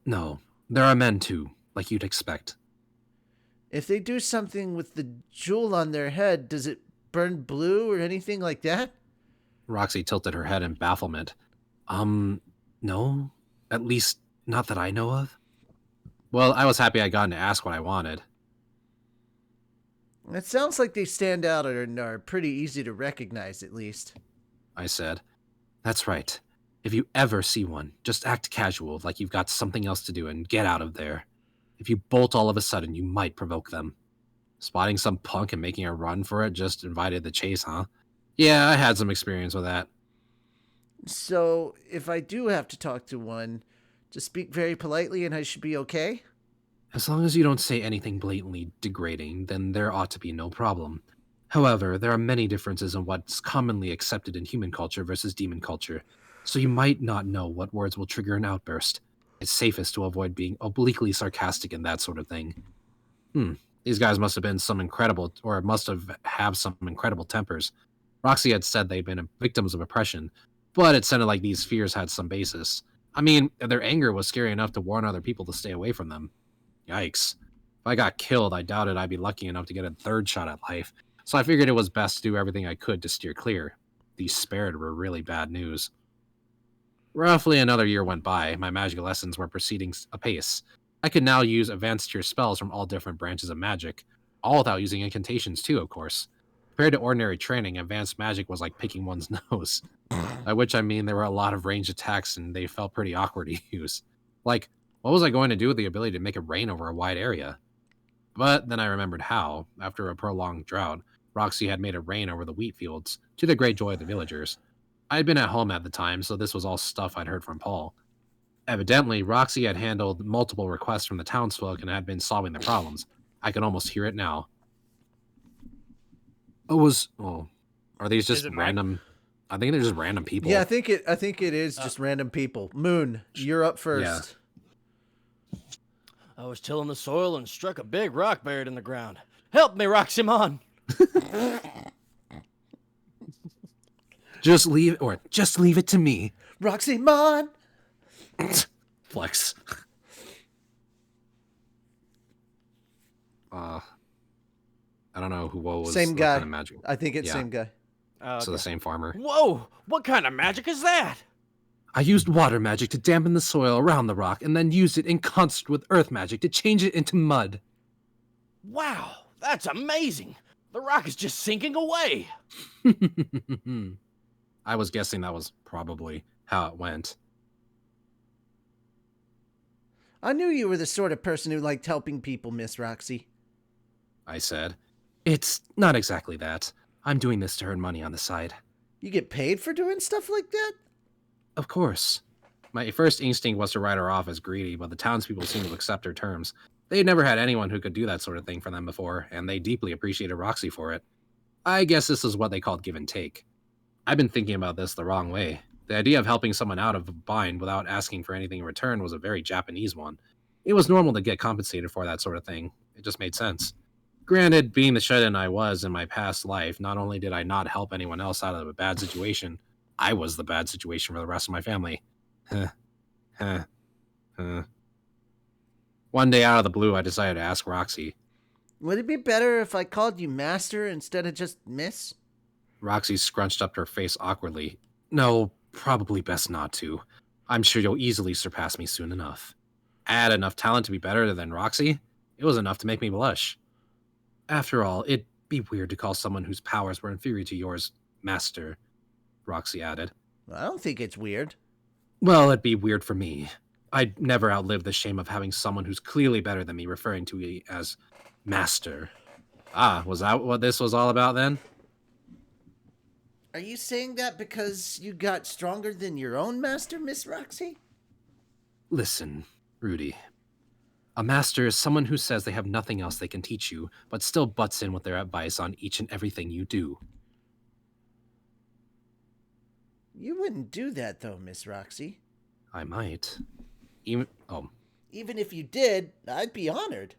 C: No. There are men too, like you'd expect.
F: If they do something with the jewel on their head, does it burn blue or anything like that?
C: Roxy tilted her head in bafflement. No. At least, not that I know of. Well, I was happy I got to ask what I wanted.
F: It sounds like they stand out and are pretty easy to recognize, at least.
C: I said. That's right. If you ever see one, just act casual, like you've got something else to do, and get out of there. If you bolt all of a sudden, you might provoke them. Spotting some punk and making a run for it just invited the chase, huh? Yeah, I had some experience with that.
F: So, if I do have to talk to one, just speak very politely and I should be okay?
C: As long as you don't say anything blatantly degrading, then there ought to be no problem. However, there are many differences in what's commonly accepted in human culture versus demon culture, so you might not know what words will trigger an outburst. It's safest to avoid being obliquely sarcastic and that sort of thing. These guys must have been some incredible, or must have some incredible tempers. Roxy had said they'd been victims of oppression, but it sounded like these fears had some basis. I mean, their anger was scary enough to warn other people to stay away from them. Yikes. If I got killed, I doubted I'd be lucky enough to get a third shot at life, so I figured it was best to do everything I could to steer clear. These spared were really bad news. Roughly another year went by. My magic lessons were proceeding apace. I could now use advanced tier spells from all different branches of magic, all without using incantations too, of course. Compared to ordinary training, advanced magic was like picking one's nose. By which I mean there were a lot of ranged attacks and they felt pretty awkward to use. Like, what was I going to do with the ability to make it rain over a wide area? But then I remembered how, after a prolonged drought, Roxy had made it rain over the wheat fields, to the great joy of the villagers. I had been at home at the time, so this was all stuff I'd heard from Paul. Evidently, Roxy had handled multiple requests from the townsfolk and had been solving the problems. I could almost hear it now. Are these just random? I think they're just random people.
A: Yeah, I think it is just random people. Moon, you're up first.
E: I was tilling the soil and struck a big rock buried in the ground. Help me, Roxymon!
C: Just leave it to me.
A: Roxymon!
C: Flex. I don't know who was.
A: Same guy.
C: Kind of magic.
A: I think it's same guy.
E: Okay.
C: So the same farmer.
E: Whoa! What kind of magic is that?
C: I used water magic to dampen the soil around the rock and then used it in concert with earth magic to change it into mud.
E: Wow, that's amazing! The rock is just sinking away!
C: I was guessing that was probably how it went.
F: I knew you were the sort of person who liked helping people, Miss Roxy.
C: I said. It's not exactly that. I'm doing this to earn money on the side.
F: You get paid for doing stuff like that?
C: Of course. My first instinct was to write her off as greedy, but the townspeople seemed to accept her terms. They had never had anyone who could do that sort of thing for them before, and they deeply appreciated Roxy for it. I guess this is what they called give and take. I've been thinking about this the wrong way. The idea of helping someone out of a bind without asking for anything in return was a very Japanese one. It was normal to get compensated for that sort of thing. It just made sense. Granted, being the shut-in I was in my past life, not only did I not help anyone else out of a bad situation, I was the bad situation for the rest of my family. One day out of the blue, I decided to ask Roxy.
F: Would it be better if I called you Master instead of just Miss?
C: Roxy scrunched up her face awkwardly. No, probably best not to. I'm sure you'll easily surpass me soon enough. I had enough talent to be better than Roxy. It was enough to make me blush. After all, it'd be weird to call someone whose powers were inferior to yours Master, Roxy added.
F: I don't think it's weird.
C: Well, it'd be weird for me. I'd never outlive the shame of having someone who's clearly better than me referring to me as Master. Ah, was that what this was all about then?
F: Are you saying that because you got stronger than your own master, Miss Roxy?
C: Listen, Rudy. A master is someone who says they have nothing else they can teach you, but still butts in with their advice on each and everything you do.
F: You wouldn't do that, though, Miss Roxy.
C: I might. Even
F: if you did, I'd be honored.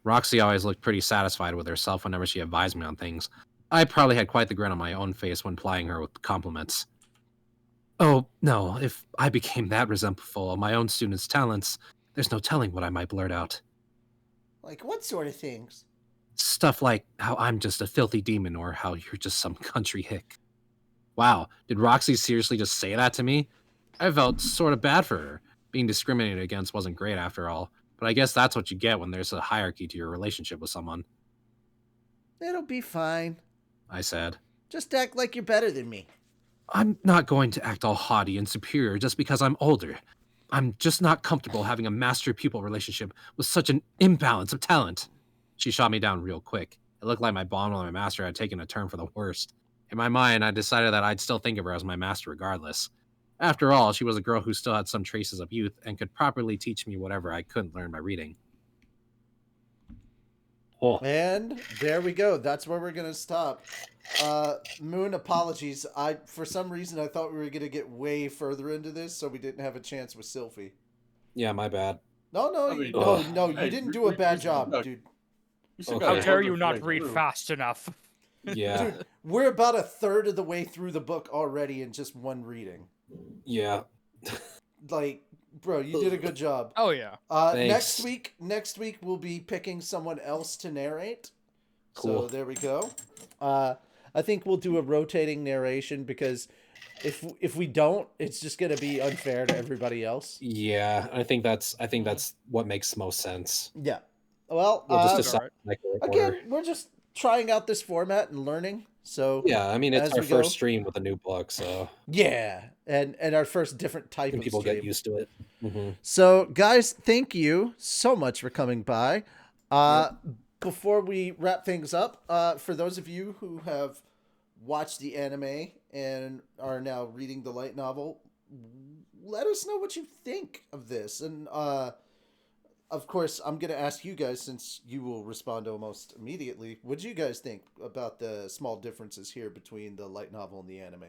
C: Roxy always looked pretty satisfied with herself whenever she advised me on things. I probably had quite the grin on my own face when plying her with compliments. Oh, no, if I became that resentful of my own students' talents, there's no telling what I might blurt out.
F: Like what sort of things?
C: Stuff like how I'm just a filthy demon or how you're just some country hick. Wow, did Roxy seriously just say that to me? I felt sort of bad for her. Being discriminated against wasn't great after all, but I guess that's what you get when there's a hierarchy to your relationship with someone.
F: It'll be fine,
C: I said.
F: Just act like you're better than me.
C: I'm not going to act all haughty and superior just because I'm older. I'm just not comfortable having a master-pupil relationship with such an imbalance of talent. She shot me down real quick. It looked like my bond with my master had taken a turn for the worst. In my mind, I decided that I'd still think of her as my master regardless. After all, she was a girl who still had some traces of youth and could properly teach me whatever I couldn't learn by reading.
A: Oh. And there we go. That's where we're going to stop. Moon, apologies. For some reason, I thought we were going to get way further into this, so we didn't have a chance with Sylphie.
C: Yeah, my bad.
A: No, you didn't do a bad job, dude.
B: How dare you not read fast enough?
C: Yeah.
A: Dude, we're about a third of the way through the book already in just one reading.
C: Yeah.
A: Like, bro, you did a good job.
B: Oh, yeah.
A: Next week we'll be picking someone else to narrate.
C: Cool.
A: So there we go. I think we'll do a rotating narration because if we don't, it's just gonna be unfair to everybody else.
C: Yeah, I think that's what makes most sense.
A: Yeah. Well,
C: We'll just decide
A: again, we're just trying out this format and learning. So
C: yeah, I mean it's our
A: we
C: first
A: go.
C: stream with a new book, so
A: yeah, and our first different type of
C: people
A: stream.
C: get used to it. Mm-hmm.
A: So guys, thank you so much for coming by. Before we wrap things up, for those of you who have watched the anime and are now reading the light novel, let us know what you think of this. And of course, I'm going to ask you guys, since you will respond almost immediately, what do you guys think about the small differences here between the light novel and the anime?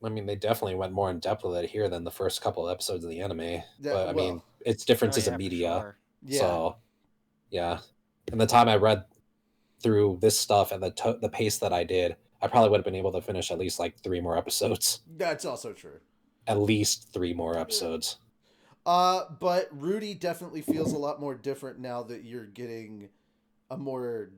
C: I mean, they definitely went more in depth with it here than the first couple of episodes of the anime. But I
A: well,
C: mean, it's differences in media.
E: Sure.
A: Yeah.
C: So, yeah. And the time I read through this stuff and the pace that I did, I probably would have been able to finish at least like 3 more episodes.
A: That's also true.
C: At least 3 more episodes.
A: But Rudy definitely feels a lot more different now that you're getting a more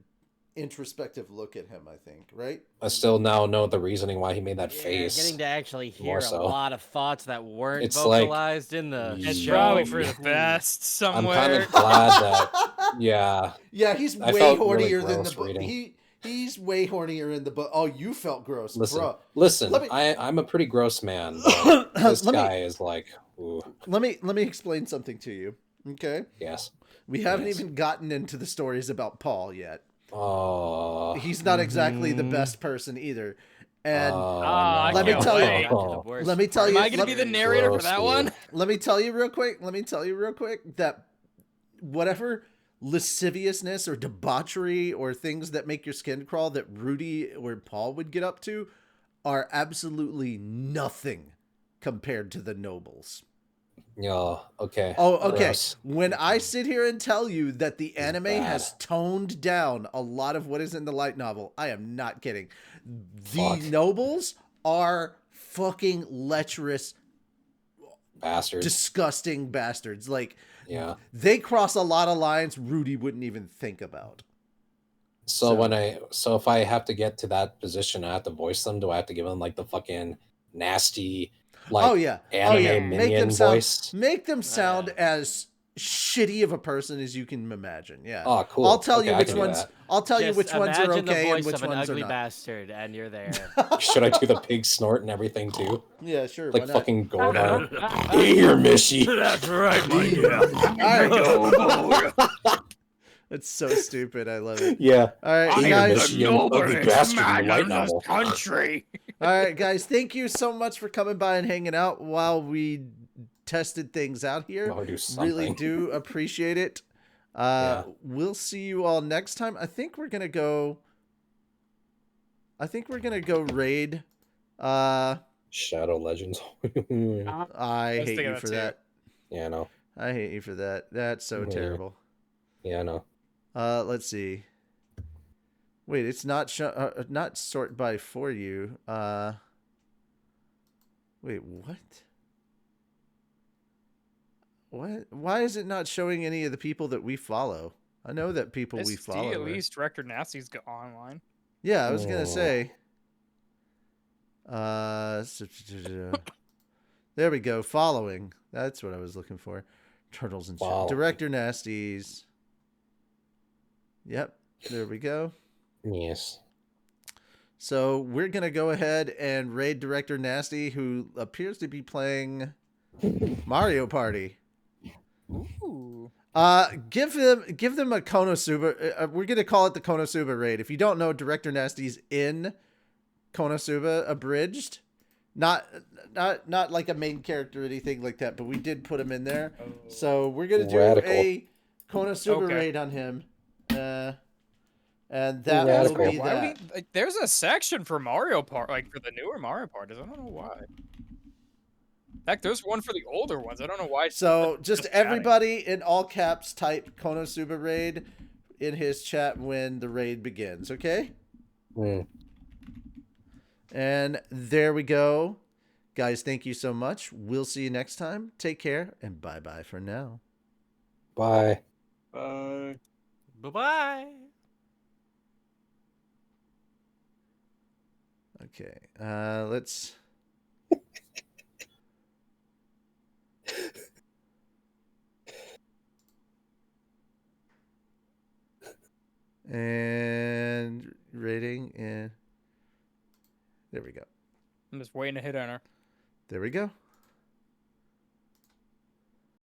A: introspective look at him, I think, right?
C: I still now know the reasoning why he made that face.
E: Getting to actually hear
C: More so.
E: a lot of thoughts that weren't
C: It's like-
E: vocalized in the
B: It's
E: show.
B: probably for the best
C: I'm
B: somewhere.
C: kind of glad that, yeah.
A: Yeah, he's
C: I
A: way
C: felt really
A: hornier than the
C: gross
A: book.
C: reading.
A: He's way hornier in the book. Oh, you felt gross, bro.
C: Listen,
A: Let me-
C: I'm a pretty gross man. But this guy is like, ooh,
A: Let me explain something to you. Okay?
C: yes.
A: We haven't
C: Yes.
A: even gotten into the stories about Paul yet.
C: Oh.
A: He's not exactly the best person either. And
B: I
A: let me
B: can't
A: tell you-
B: wait.
A: let me tell
B: Am
A: you
B: I going to be the narrator for that one?
A: let me tell you real quick that whatever lasciviousness or debauchery or things that make your skin crawl that Rudy or Paul would get up to are absolutely nothing compared to the nobles.
C: Yeah, okay.
A: Oh, okay.
C: Gross.
A: When I sit here and tell you that the anime
C: bad.
A: has toned down a lot of what is in the light novel, I am not kidding.
C: Fuck.
A: The nobles are fucking lecherous,
C: Bastards.
A: disgusting bastards. Like,
C: Yeah.
A: they cross a lot of lines Rudy wouldn't even think about.
C: So if I have to get to that position, I have to voice them. Do I have to give them like the fucking nasty, like
A: oh yeah,
C: anime minion voice?
A: Make them sound as shitty of a person as you can imagine. Yeah.
C: Oh, cool.
A: I'll tell
C: Okay,
A: you
C: I
A: which
C: can do
A: ones.
C: that.
A: I'll tell you
E: Just
A: which ones are
E: imagine the
A: okay and
E: voice
A: which
E: of an
A: ones are
E: ugly
A: not.
E: bastard, and you're there.
C: Should I do the pig snort and everything too?
A: Yeah, sure.
C: Like
A: why not?
C: fucking Gordon. Here, Mishy.
B: That's right, my dear.
A: All right. That's so stupid. I love it.
C: Yeah.
A: All right,
C: I am
A: guys.
C: the ugly bastard in the light novel.
B: country.
A: All right, guys. Thank you so much for coming by and hanging out while we tested things out here.
C: While we do
A: Really
C: something.
A: do appreciate it. We'll see you all next time. I think we're gonna go raid.
C: Shadow Legends.
A: I
B: was
A: hate
B: thinking
A: you
B: that
A: for
B: too.
A: that.
C: Yeah, I know.
A: I hate you for that. That's so
C: Yeah.
A: terrible.
C: Yeah, I know.
A: Let's see. Wait, it's not not sort by for you. Wait, what? What? Why is it not showing any of the people that we follow? I know that people we follow.
B: At least Director Nasty's online.
A: Yeah, I was gonna
C: Oh.
A: say. There we go. Following. That's what I was looking for. Turtles and shit.
C: Following.
A: Director Nasties. Yep. There we go.
C: Yes.
A: So we're gonna go ahead and raid Director Nasty, who appears to be playing Mario Party.
B: Ooh.
A: Give them a Konosuba. We're gonna call it the Konosuba raid. If you don't know, Director Nasty's in Konosuba Abridged. Not like a main character or anything like that, but we did put him in there.
B: Oh.
A: So we're gonna do
C: Radical.
A: a Konosuba
B: Okay.
A: raid on him. And that
C: Radical.
A: will be
B: Why
A: that.
B: would there's a section for Mario Part, like for the newer Mario Parties. I don't know why. Heck, there's one for the older ones. I don't know why.
A: So just
B: chatting.
A: everybody in all caps type Konosuba raid in his chat when the raid begins, okay?
C: Mm.
A: And there we go. Guys, thank you so much. We'll see you next time. Take care and bye-bye for now.
C: Bye.
D: Bye.
E: Bye-bye.
A: Okay. Let's and rating and there we go.
B: I'm just waiting to hit enter.
A: There we go.